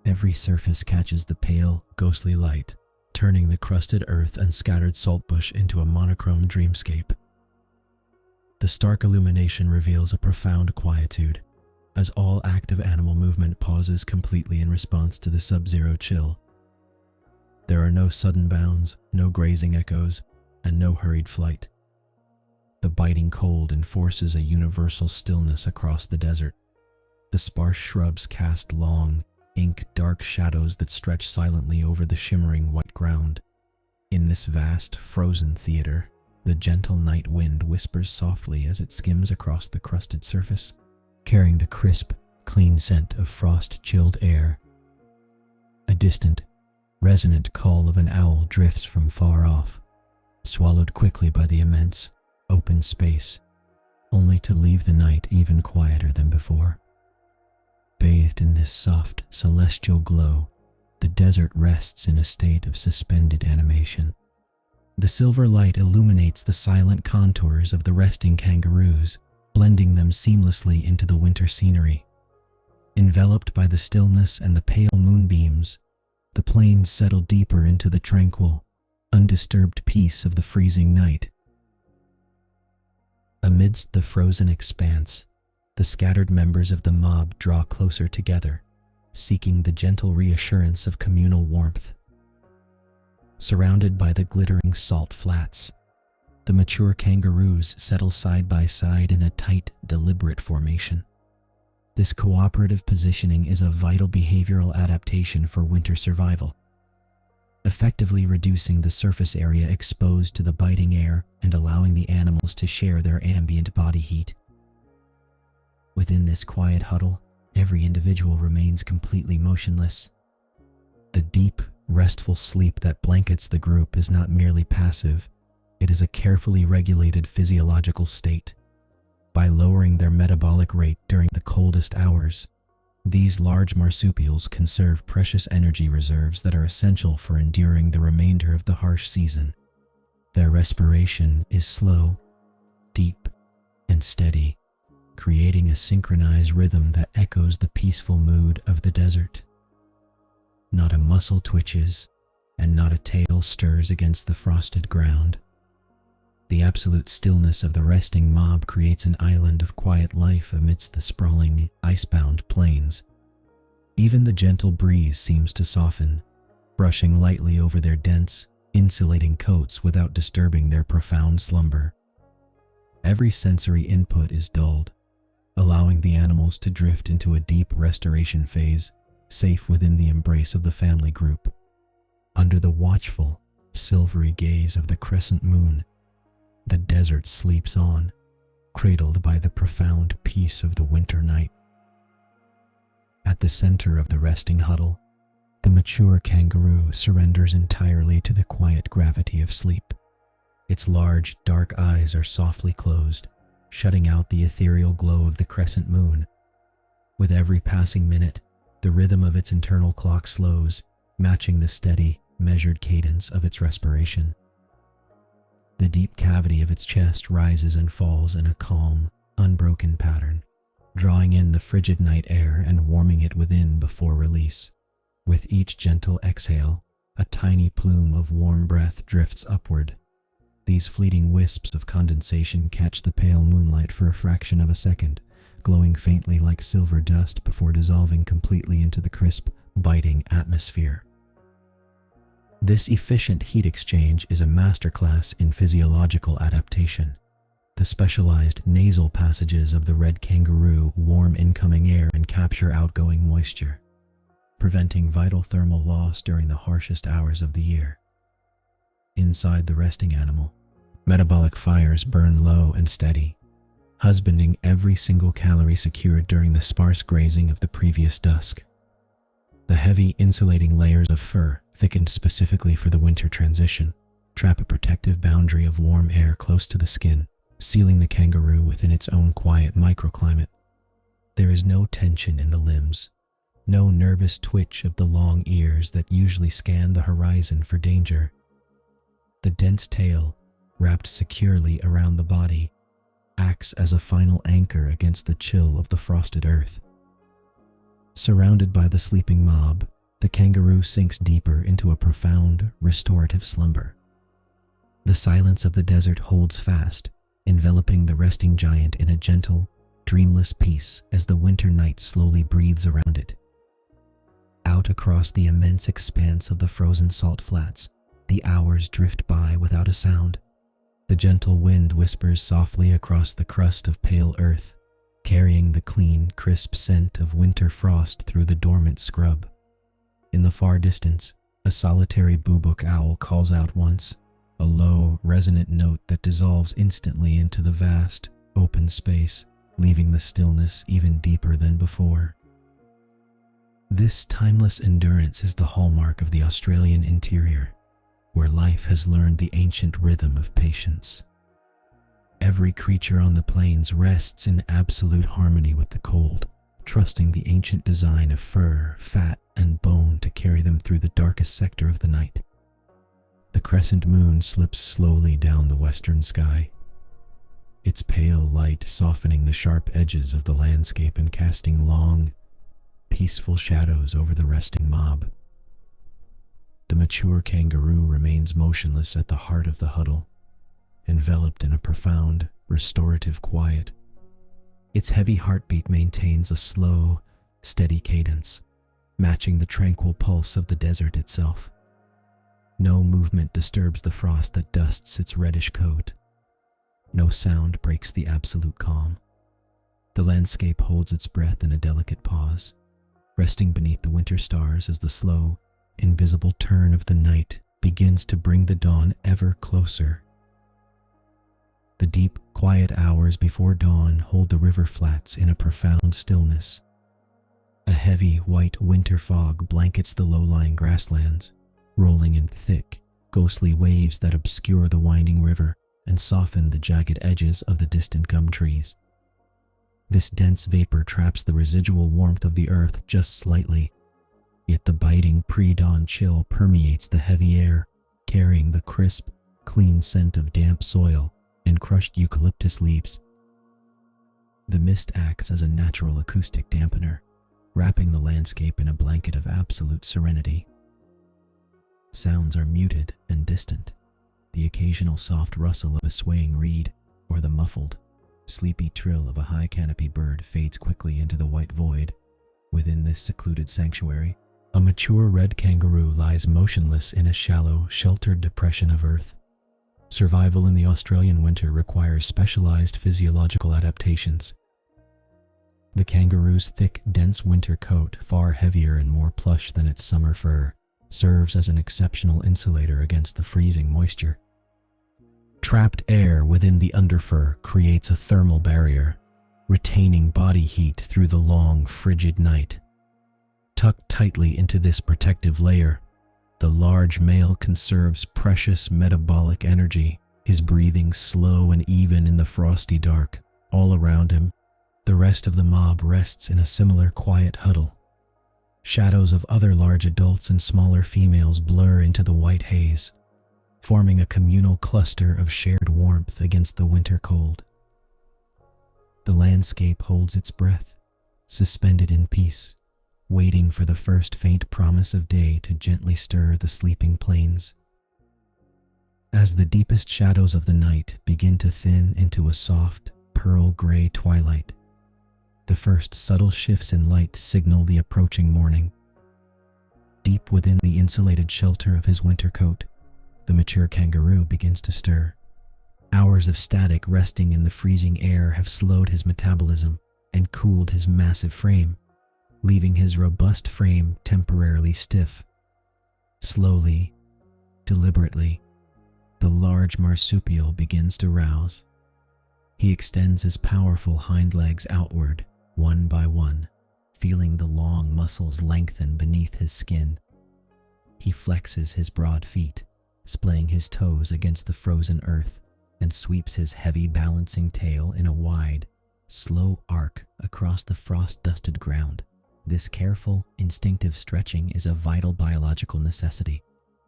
Every surface catches the pale, ghostly light, turning the crusted earth and scattered saltbush into a monochrome dreamscape. The stark illumination reveals a profound quietude, as all active animal movement pauses completely in response to the sub-zero chill. There are no sudden bounds, no grazing echoes, and no hurried flight. The biting cold enforces a universal stillness across the desert. The sparse shrubs cast long, ink-dark shadows that stretch silently over the shimmering white ground. In this vast, frozen theater, the gentle night wind whispers softly as it skims across the crusted surface, carrying the crisp, clean scent of frost-chilled air. A distant, resonant call of an owl drifts from far off, swallowed quickly by the immense, open space, only to leave the night even quieter than before. Bathed in this soft, celestial glow, the desert rests in a state of suspended animation. The silver light illuminates the silent contours of the resting kangaroos, blending them seamlessly into the winter scenery. Enveloped by the stillness and the pale moonbeams, the plains settle deeper into the tranquil, undisturbed peace of the freezing night. Amidst the frozen expanse, the scattered members of the mob draw closer together, seeking the gentle reassurance of communal warmth. Surrounded by the glittering salt flats, the mature kangaroos settle side by side in a tight, deliberate formation. This cooperative positioning is a vital behavioral adaptation for winter survival, effectively reducing the surface area exposed to the biting air and allowing the animals to share their ambient body heat. Within this quiet huddle, every individual remains completely motionless. The deep, restful sleep that blankets the group is not merely passive, it is a carefully regulated physiological state. By lowering their metabolic rate during the coldest hours, these large marsupials conserve precious energy reserves that are essential for enduring the remainder of the harsh season. Their respiration is slow, deep, and steady, creating a synchronized rhythm that echoes the peaceful mood of the desert. Not a muscle twitches, and not a tail stirs against the frosted ground. The absolute stillness of the resting mob creates an island of quiet life amidst the sprawling, icebound plains. Even the gentle breeze seems to soften, brushing lightly over their dense, insulating coats without disturbing their profound slumber. Every sensory input is dulled, allowing the animals to drift into a deep restoration phase, safe within the embrace of the family group. Under the watchful, silvery gaze of the crescent moon, the desert sleeps on, cradled by the profound peace of the winter night. At the center of the resting huddle, the mature kangaroo surrenders entirely to the quiet gravity of sleep. Its large, dark eyes are softly closed, shutting out the ethereal glow of the crescent moon. With every passing minute, the rhythm of its internal clock slows, matching the steady, measured cadence of its respiration. The deep cavity of its chest rises and falls in a calm, unbroken pattern, drawing in the frigid night air and warming it within before release. With each gentle exhale, a tiny plume of warm breath drifts upward. These fleeting wisps of condensation catch the pale moonlight for a fraction of a second, glowing faintly like silver dust before dissolving completely into the crisp, biting atmosphere. This efficient heat exchange is a masterclass in physiological adaptation. The specialized nasal passages of the red kangaroo warm incoming air and capture outgoing moisture, preventing vital thermal loss during the harshest hours of the year. Inside the resting animal, metabolic fires burn low and steady, husbanding every single calorie secured during the sparse grazing of the previous dusk. The heavy insulating layers of fur, thickened specifically for the winter transition, trap a protective boundary of warm air close to the skin, sealing the kangaroo within its own quiet microclimate. There is no tension in the limbs, no nervous twitch of the long ears that usually scan the horizon for danger. The dense tail, wrapped securely around the body, acts as a final anchor against the chill of the frosted earth. Surrounded by the sleeping mob, the kangaroo sinks deeper into a profound, restorative slumber. The silence of the desert holds fast, enveloping the resting giant in a gentle, dreamless peace as the winter night slowly breathes around it. Out across the immense expanse of the frozen salt flats, the hours drift by without a sound. The gentle wind whispers softly across the crust of pale earth, carrying the clean, crisp scent of winter frost through the dormant scrub. In the far distance, a solitary boobook owl calls out once, a low, resonant note that dissolves instantly into the vast, open space, leaving the stillness even deeper than before. This timeless endurance is the hallmark of the Australian interior, where life has learned the ancient rhythm of patience. Every creature on the plains rests in absolute harmony with the cold, trusting the ancient design of fur, fat, and bone to carry them through the darkest sector of the night. The crescent moon slips slowly down the western sky, its pale light softening the sharp edges of the landscape and casting long, peaceful shadows over the resting mob. The mature kangaroo remains motionless at the heart of the huddle, enveloped in a profound, restorative quiet. Its heavy heartbeat maintains a slow, steady cadence, matching the tranquil pulse of the desert itself. No movement disturbs the frost that dusts its reddish coat. No sound breaks the absolute calm. The landscape holds its breath in a delicate pause, resting beneath the winter stars as the slow, invisible turn of the night begins to bring the dawn ever closer. The deep, quiet hours before dawn hold the river flats in a profound stillness. A heavy, white winter fog blankets the low-lying grasslands, rolling in thick, ghostly waves that obscure the winding river and soften the jagged edges of the distant gum trees. This dense vapor traps the residual warmth of the earth just slightly, yet the biting pre-dawn chill permeates the heavy air, carrying the crisp, clean scent of damp soil and crushed eucalyptus leaves. The mist acts as a natural acoustic dampener, wrapping the landscape in a blanket of absolute serenity. Sounds are muted and distant, the occasional soft rustle of a swaying reed or the muffled, sleepy trill of a high canopy bird fades quickly into the white void. Within this secluded sanctuary, a mature red kangaroo lies motionless in a shallow, sheltered depression of earth. Survival in the Australian winter requires specialized physiological adaptations. The kangaroo's thick, dense winter coat, far heavier and more plush than its summer fur, serves as an exceptional insulator against the freezing moisture. Trapped air within the underfur creates a thermal barrier, retaining body heat through the long, frigid night. Tucked tightly into this protective layer, the large male conserves precious metabolic energy, his breathing slow and even in the frosty dark. All around him, the rest of the mob rests in a similar quiet huddle. Shadows of other large adults and smaller females blur into the white haze, forming a communal cluster of shared warmth against the winter cold. The landscape holds its breath, suspended in peace, waiting for the first faint promise of day to gently stir the sleeping plains. As the deepest shadows of the night begin to thin into a soft, pearl-gray twilight, the first subtle shifts in light signal the approaching morning. Deep within the insulated shelter of his winter coat, the mature kangaroo begins to stir. Hours of static resting in the freezing air have slowed his metabolism and cooled his massive frame, leaving his robust frame temporarily stiff. Slowly, deliberately, the large marsupial begins to rouse. He extends his powerful hind legs outward, one by one, feeling the long muscles lengthen beneath his skin. He flexes his broad feet, splaying his toes against the frozen earth, and sweeps his heavy balancing tail in a wide, slow arc across the frost-dusted ground. This careful, instinctive stretching is a vital biological necessity.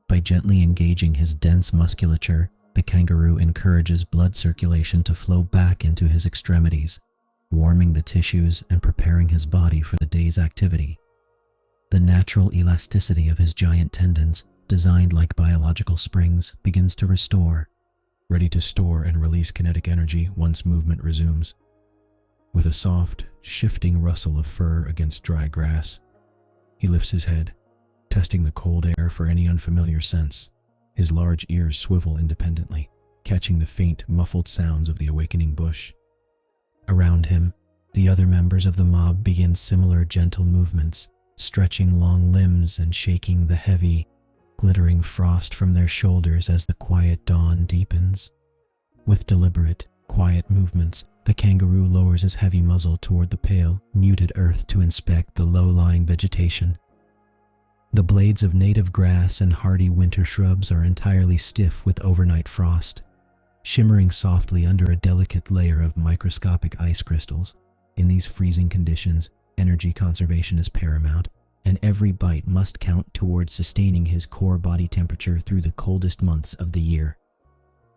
By gently engaging his dense musculature, the kangaroo encourages blood circulation to flow back into his extremities, warming the tissues and preparing his body for the day's activity. The natural elasticity of his giant tendons, designed like biological springs, begins to restore, ready to store and release kinetic energy once movement resumes. With a soft, shifting rustle of fur against dry grass, he lifts his head, testing the cold air for any unfamiliar scents. His large ears swivel independently, catching the faint, muffled sounds of the awakening bush. Around him, the other members of the mob begin similar gentle movements, stretching long limbs and shaking the heavy, glittering frost from their shoulders as the quiet dawn deepens. With deliberate, quiet movements, the kangaroo lowers his heavy muzzle toward the pale, muted earth to inspect the low-lying vegetation. The blades of native grass and hardy winter shrubs are entirely stiff with overnight frost, shimmering softly under a delicate layer of microscopic ice crystals. In these freezing conditions, energy conservation is paramount, and every bite must count towards sustaining his core body temperature through the coldest months of the year.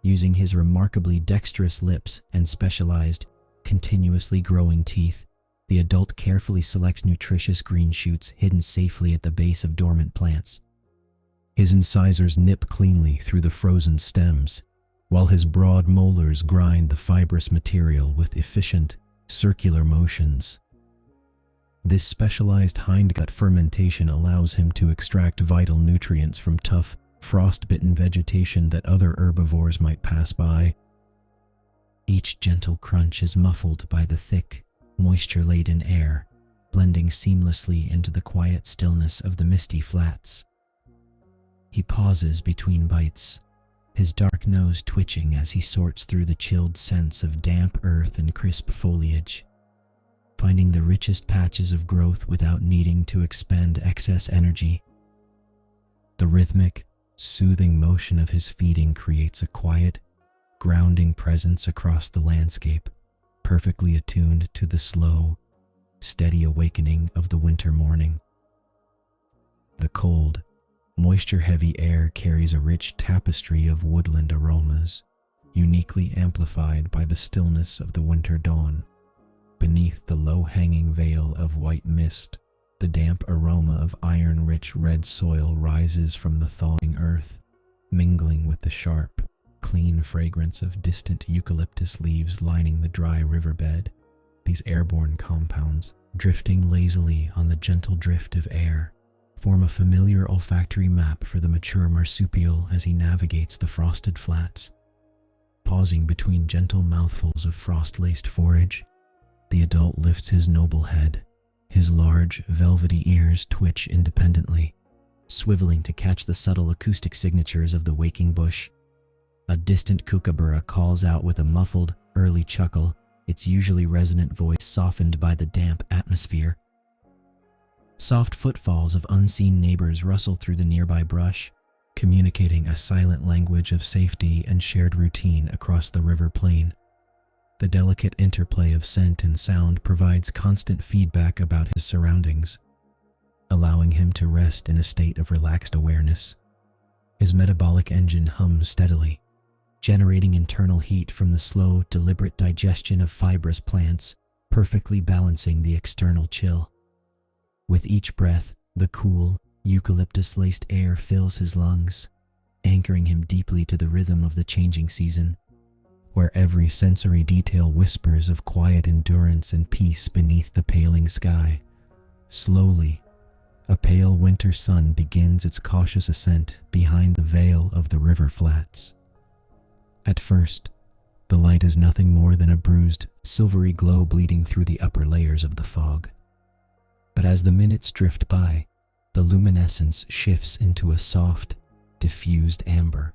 Using his remarkably dexterous lips and specialized, continuously growing teeth, the adult carefully selects nutritious green shoots hidden safely at the base of dormant plants. His incisors nip cleanly through the frozen stems, while his broad molars grind the fibrous material with efficient, circular motions. This specialized hindgut fermentation allows him to extract vital nutrients from tough, frost-bitten vegetation that other herbivores might pass by. Each gentle crunch is muffled by the thick, moisture-laden air, blending seamlessly into the quiet stillness of the misty flats. He pauses between bites, his dark nose twitching as he sorts through the chilled scents of damp earth and crisp foliage, finding the richest patches of growth without needing to expend excess energy. The rhythmic, soothing motion of his feeding creates a quiet, grounding presence across the landscape, perfectly attuned to the slow, steady awakening of the winter morning. The cold, moisture-heavy air carries a rich tapestry of woodland aromas, uniquely amplified by the stillness of the winter dawn. Beneath the low-hanging veil of white mist, the damp aroma of iron-rich red soil rises from the thawing earth, mingling with the sharp, clean fragrance of distant eucalyptus leaves lining the dry riverbed. These airborne compounds, drifting lazily on the gentle drift of air, form a familiar olfactory map for the mature marsupial as he navigates the frosted flats. Pausing between gentle mouthfuls of frost-laced forage, the adult lifts his noble head. His large, velvety ears twitch independently, swiveling to catch the subtle acoustic signatures of the waking bush. A distant kookaburra calls out with a muffled, early chuckle, its usually resonant voice softened by the damp atmosphere. Soft footfalls of unseen neighbors rustle through the nearby brush, communicating a silent language of safety and shared routine across the river plain. The delicate interplay of scent and sound provides constant feedback about his surroundings, allowing him to rest in a state of relaxed awareness. His metabolic engine hums steadily, generating internal heat from the slow, deliberate digestion of fibrous plants, perfectly balancing the external chill. With each breath, the cool, eucalyptus-laced air fills his lungs, anchoring him deeply to the rhythm of the changing season, where every sensory detail whispers of quiet endurance and peace beneath the paling sky. Slowly, a pale winter sun begins its cautious ascent behind the veil of the river flats. At first, the light is nothing more than a bruised, silvery glow bleeding through the upper layers of the fog. But as the minutes drift by, the luminescence shifts into a soft, diffused amber,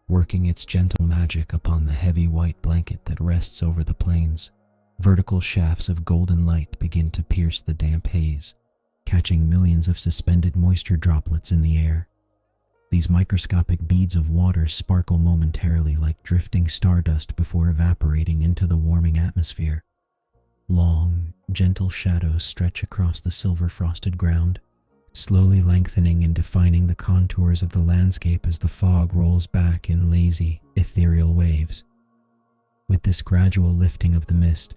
working its gentle magic upon the heavy white blanket that rests over the plains. Vertical shafts of golden light begin to pierce the damp haze, catching millions of suspended moisture droplets in the air. These microscopic beads of water sparkle momentarily like drifting stardust before evaporating into the warming atmosphere. Long, gentle shadows stretch across the silver-frosted ground, slowly lengthening and defining the contours of the landscape as the fog rolls back in lazy, ethereal waves. With this gradual lifting of the mist,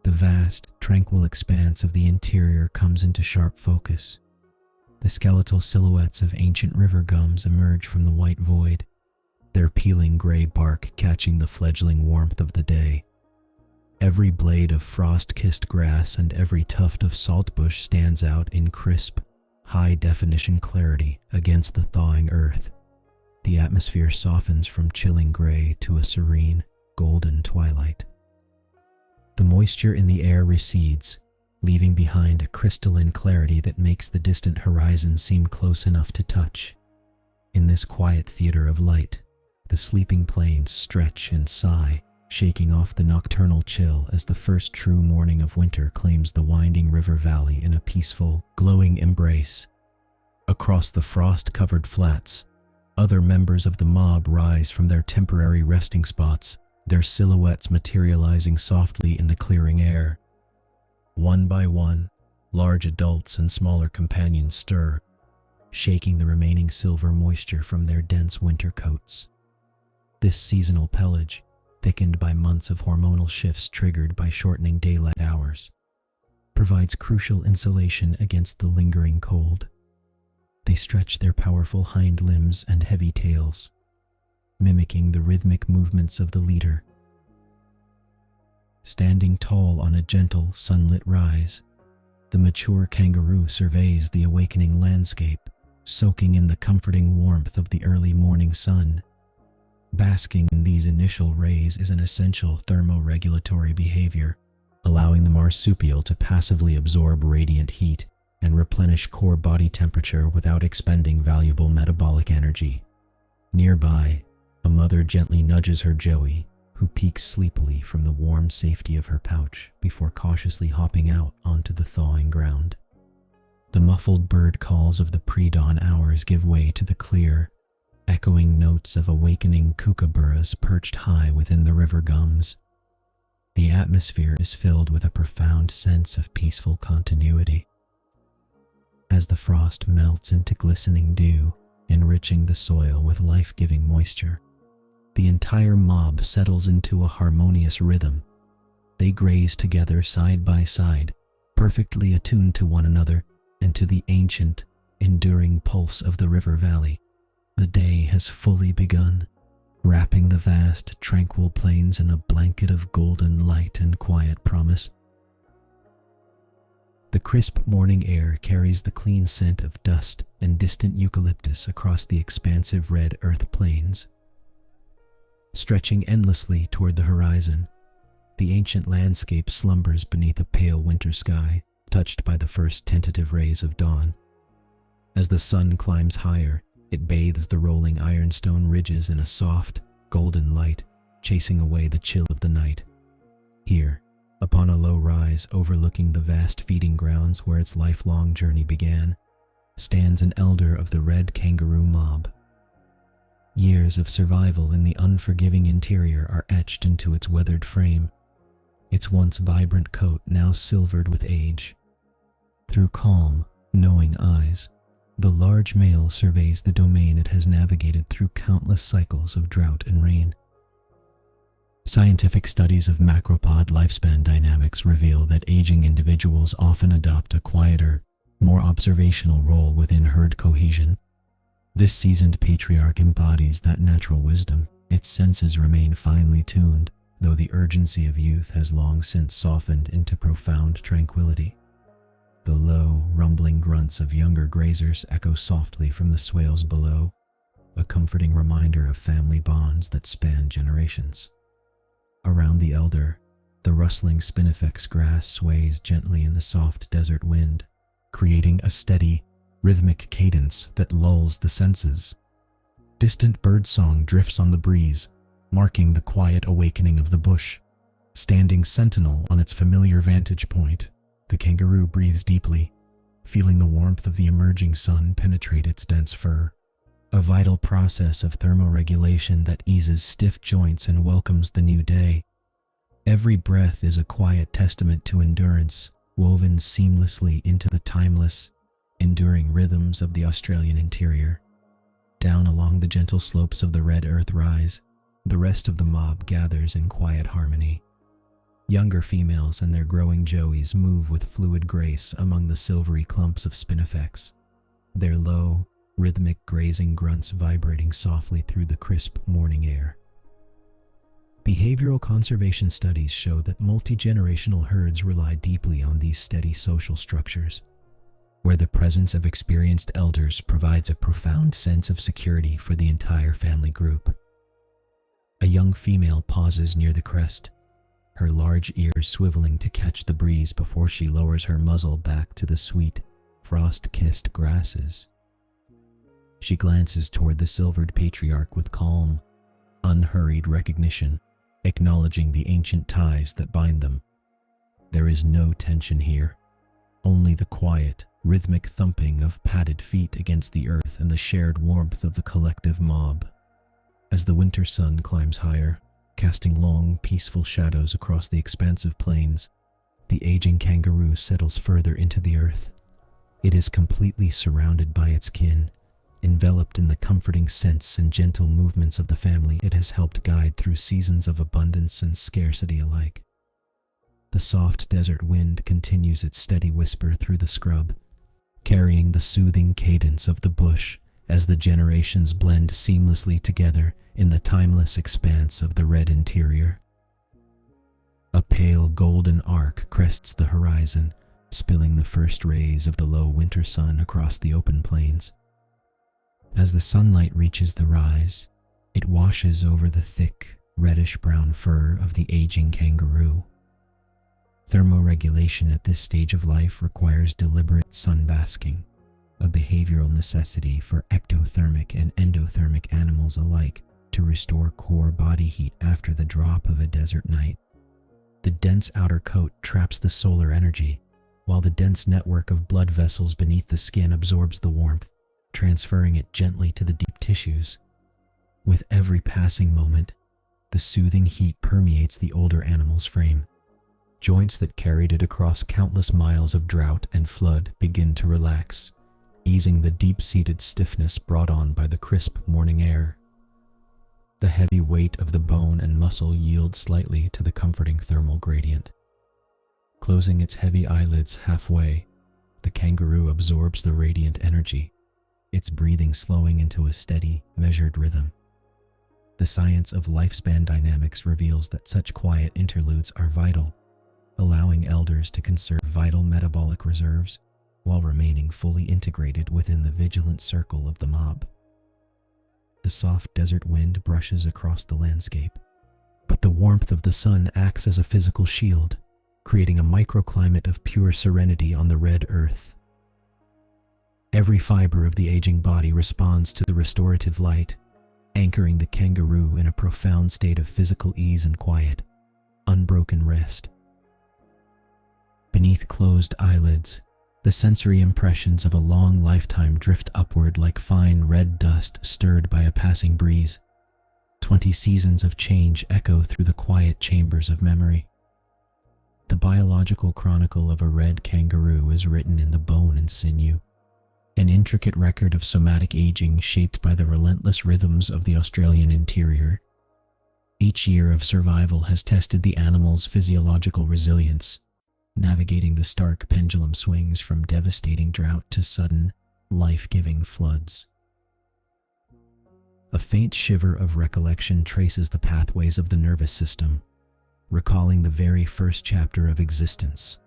the vast, tranquil expanse of the interior comes into sharp focus. The skeletal silhouettes of ancient river gums emerge from the white void, their peeling gray bark catching the fledgling warmth of the day. Every blade of frost-kissed grass and every tuft of saltbush stands out in crisp, high-definition clarity against the thawing earth. The atmosphere softens from chilling gray to a serene, golden twilight. The moisture in the air recedes, leaving behind a crystalline clarity that makes the distant horizon seem close enough to touch. In this quiet theater of light, the sleeping plains stretch and sigh, shaking off the nocturnal chill as the first true morning of winter claims the winding river valley in a peaceful, glowing embrace. Across the frost-covered flats, other members of the mob rise from their temporary resting spots, their silhouettes materializing softly in the clearing air. One by one, large adults and smaller companions stir, shaking the remaining silver moisture from their dense winter coats. This seasonal pelage, thickened by months of hormonal shifts triggered by shortening daylight hours, provides crucial insulation against the lingering cold. They stretch their powerful hind limbs and heavy tails, mimicking the rhythmic movements of the leader. Standing tall on a gentle, sunlit rise, the mature kangaroo surveys the awakening landscape, soaking in the comforting warmth of the early morning sun. Basking in these initial rays is an essential thermoregulatory behavior, allowing the marsupial to passively absorb radiant heat and replenish core body temperature without expending valuable metabolic energy. Nearby, a mother gently nudges her joey, who peeks sleepily from the warm safety of her pouch before cautiously hopping out onto the thawing ground. The muffled bird calls of the pre-dawn hours give way to the clear, echoing notes of awakening kookaburras perched high within the river gums. The atmosphere is filled with a profound sense of peaceful continuity. As the frost melts into glistening dew, enriching the soil with life-giving moisture, the entire mob settles into a harmonious rhythm. They graze together side by side, perfectly attuned to one another and to the ancient, enduring pulse of the river valley. The day has fully begun, wrapping the vast, tranquil plains in a blanket of golden light and quiet promise. The crisp morning air carries the clean scent of dust and distant eucalyptus across the expansive red earth plains. Stretching endlessly toward the horizon, the ancient landscape slumbers beneath a pale winter sky, touched by the first tentative rays of dawn. As the sun climbs higher, it bathes the rolling ironstone ridges in a soft, golden light, chasing away the chill of the night. Here, upon a low rise overlooking the vast feeding grounds where its lifelong journey began, stands an elder of the red kangaroo mob. Years of survival in the unforgiving interior are etched into its weathered frame, its once vibrant coat now silvered with age. Through calm, knowing eyes, The large male surveys the domain it has navigated through countless cycles of drought and rain. Scientific studies of macropod lifespan dynamics reveal that aging individuals often adopt a quieter, more observational role within herd cohesion. This seasoned patriarch embodies that natural wisdom. Its senses remain finely tuned, though the urgency of youth has long since softened into profound tranquility. The low, rumbling grunts of younger grazers echo softly from the swales below, a comforting reminder of family bonds that span generations. Around the elder, the rustling spinifex grass sways gently in the soft desert wind, creating a steady, rhythmic cadence that lulls the senses. Distant birdsong drifts on the breeze, marking the quiet awakening of the bush. Standing sentinel on its familiar vantage point, the kangaroo breathes deeply, feeling the warmth of the emerging sun penetrate its dense fur. A vital process of thermoregulation that eases stiff joints and welcomes the new day. Every breath is a quiet testament to endurance, woven seamlessly into the timeless, enduring rhythms of the Australian interior. Down along the gentle slopes of the red earth rise, the rest of the mob gathers in quiet harmony. Younger females and their growing joeys move with fluid grace among the silvery clumps of spinifex, their low, rhythmic grazing grunts vibrating softly through the crisp morning air. Behavioral conservation studies show that multi-generational herds rely deeply on these steady social structures, where the presence of experienced elders provides a profound sense of security for the entire family group. A young female pauses near the crest, her large ears swiveling to catch the breeze before she lowers her muzzle back to the sweet, frost-kissed grasses. She glances toward the silvered patriarch with calm, unhurried recognition, acknowledging the ancient ties that bind them. There is no tension here, only the quiet, rhythmic thumping of padded feet against the earth and the shared warmth of the collective mob. As the winter sun climbs higher, casting long, peaceful shadows across the expansive plains, the aging kangaroo settles further into the earth. It is completely surrounded by its kin, enveloped in the comforting scents and gentle movements of the family it has helped guide through seasons of abundance and scarcity alike. The soft desert wind continues its steady whisper through the scrub, carrying the soothing cadence of the bush as the generations blend seamlessly together in the timeless expanse of the red interior. A pale golden arc crests the horizon, spilling the first rays of the low winter sun across the open plains. As the sunlight reaches the rise, it washes over the thick, reddish-brown fur of the aging kangaroo. Thermoregulation at this stage of life requires deliberate sunbasking, a behavioral necessity for ectothermic and endothermic animals alike to restore core body heat after the drop of a desert night. The dense outer coat traps the solar energy, while the dense network of blood vessels beneath the skin absorbs the warmth, transferring it gently to the deep tissues. With every passing moment, the soothing heat permeates the older animal's frame. Joints that carried it across countless miles of drought and flood begin to relax, easing the deep-seated stiffness brought on by the crisp morning air. The heavy weight of the bone and muscle yields slightly to the comforting thermal gradient. Closing its heavy eyelids halfway, the kangaroo absorbs the radiant energy, its breathing slowing into a steady, measured rhythm. The science of lifespan dynamics reveals that such quiet interludes are vital, allowing elders to conserve vital metabolic reserves while remaining fully integrated within the vigilant circle of the mob. The soft desert wind brushes across the landscape, but the warmth of the sun acts as a physical shield, creating a microclimate of pure serenity on the red earth. Every fiber of the aging body responds to the restorative light, anchoring the kangaroo in a profound state of physical ease and quiet, unbroken rest. Beneath closed eyelids, the sensory impressions of a long lifetime drift upward like fine red dust stirred by a passing breeze. 20 seasons of change echo through the quiet chambers of memory. The biological chronicle of a red kangaroo is written in the bone and sinew, an intricate record of somatic aging shaped by the relentless rhythms of the Australian interior. Each year of survival has tested the animal's physiological resilience, navigating the stark pendulum swings from devastating drought to sudden, life-giving floods. A faint shiver of recollection traces the pathways of the nervous system, recalling the very first chapter of existence.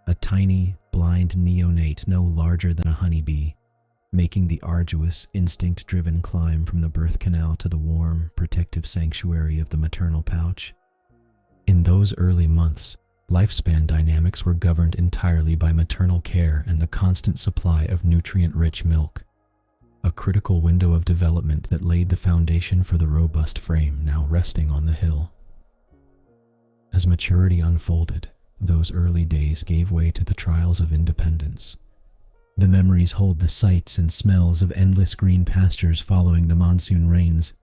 A tiny, blind neonate no larger than a honeybee, making the arduous, instinct-driven climb from the birth canal to the warm, protective sanctuary of the maternal pouch. In those early months, lifespan dynamics were governed entirely by maternal care and the constant supply of nutrient-rich milk, a critical window of development that laid the foundation for the robust frame now resting on the hill. As maturity unfolded, those early days gave way to the trials of independence. The memories hold the sights and smells of endless green pastures following the monsoon rains,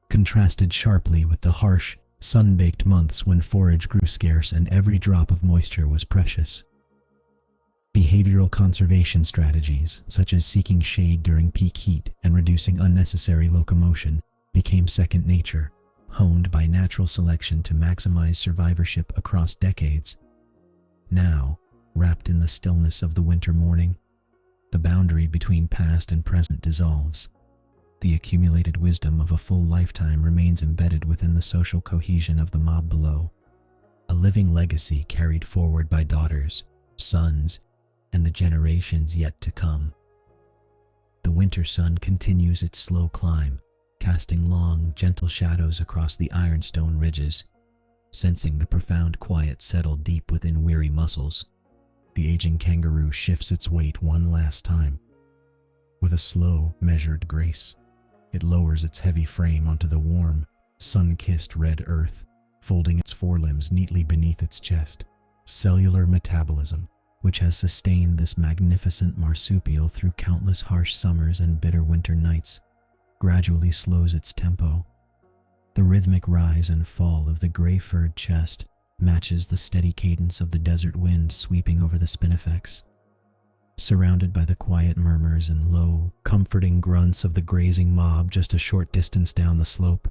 contrasted sharply with the harsh, sun-baked months when forage grew scarce and every drop of moisture was precious. Behavioral conservation strategies, such as seeking shade during peak heat and reducing unnecessary locomotion, became second nature, honed by natural selection to maximize survivorship across decades. Now, wrapped in the stillness of the winter morning, the boundary between past and present dissolves. The accumulated wisdom of a full lifetime remains embedded within the social cohesion of the mob below, a living legacy carried forward by daughters, sons, and the generations yet to come. The winter sun continues its slow climb, casting long, gentle shadows across the ironstone ridges. Sensing the profound quiet settle deep within weary muscles, the aging kangaroo shifts its weight one last time. With a slow, measured grace, it lowers its heavy frame onto the warm, sun-kissed red earth, folding its forelimbs neatly beneath its chest. Cellular metabolism, which has sustained this magnificent marsupial through countless harsh summers and bitter winter nights, gradually slows its tempo. The rhythmic rise and fall of the gray-furred chest matches the steady cadence of the desert wind sweeping over the spinifex. Surrounded by the quiet murmurs and low, comforting grunts of the grazing mob just a short distance down the slope,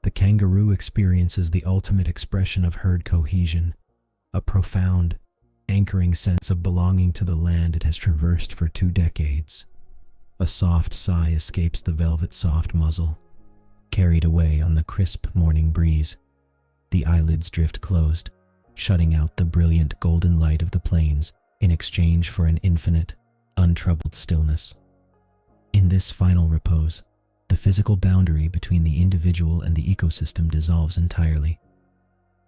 the kangaroo experiences the ultimate expression of herd cohesion, a profound, anchoring sense of belonging to the land it has traversed for 2 decades. A soft sigh escapes the velvet-soft muzzle, carried away on the crisp morning breeze. The eyelids drift closed, shutting out the brilliant golden light of the plains in exchange for an infinite, untroubled stillness. In this final repose, the physical boundary between the individual and the ecosystem dissolves entirely.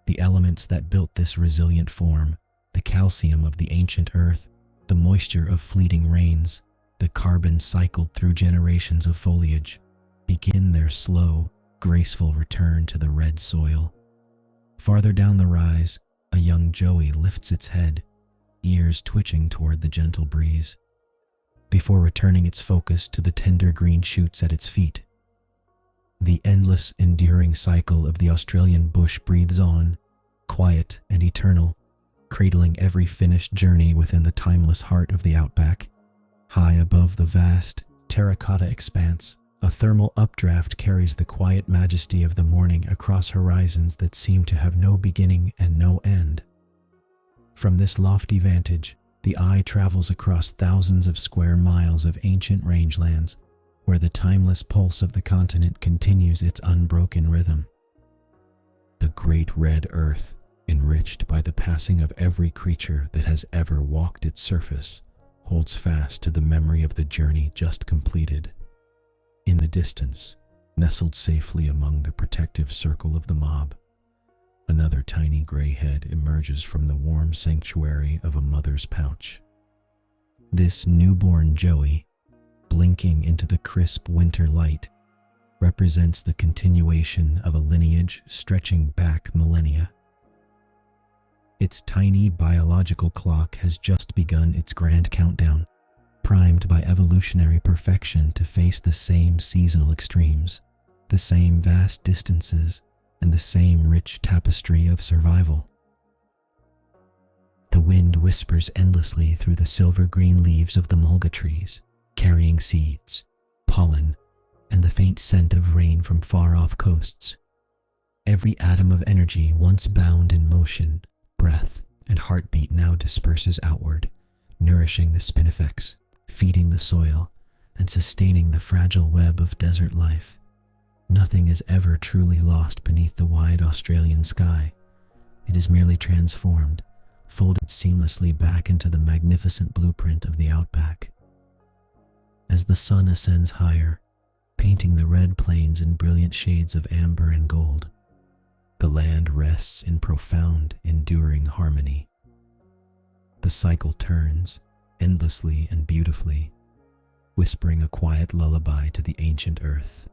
The elements that built this resilient form, the calcium of the ancient earth, the moisture of fleeting rains, the carbon cycled through generations of foliage, begin their slow, graceful return to the red soil. Farther down the rise, a young joey lifts its head, ears twitching toward the gentle breeze, before returning its focus to the tender green shoots at its feet. The endless, enduring cycle of the Australian bush breathes on, quiet and eternal, cradling every finished journey within the timeless heart of the outback. High above the vast, terracotta expanse, a thermal updraft carries the quiet majesty of the morning across horizons that seem to have no beginning and no end. From this lofty vantage, the eye travels across thousands of square miles of ancient rangelands, where the timeless pulse of the continent continues its unbroken rhythm. The great red earth, enriched by the passing of every creature that has ever walked its surface, holds fast to the memory of the journey just completed. In the distance, nestled safely among the protective circle of the mob, another tiny gray head emerges from the warm sanctuary of a mother's pouch. This newborn joey, blinking into the crisp winter light, represents the continuation of a lineage stretching back millennia. Its tiny biological clock has just begun its grand countdown, primed by evolutionary perfection to face the same seasonal extremes, the same vast distances, and the same rich tapestry of survival. The wind whispers endlessly through the silver-green leaves of the mulga trees, carrying seeds, pollen, and the faint scent of rain from far-off coasts. Every atom of energy once bound in motion, breath, and heartbeat now disperses outward, nourishing the spinifex, feeding the soil, and sustaining the fragile web of desert life. Nothing is ever truly lost beneath the wide Australian sky. It is merely transformed, folded seamlessly back into the magnificent blueprint of the outback. As the sun ascends higher, painting the red plains in brilliant shades of amber and gold, the land rests in profound, enduring harmony. The cycle turns, endlessly and beautifully, whispering a quiet lullaby to the ancient earth.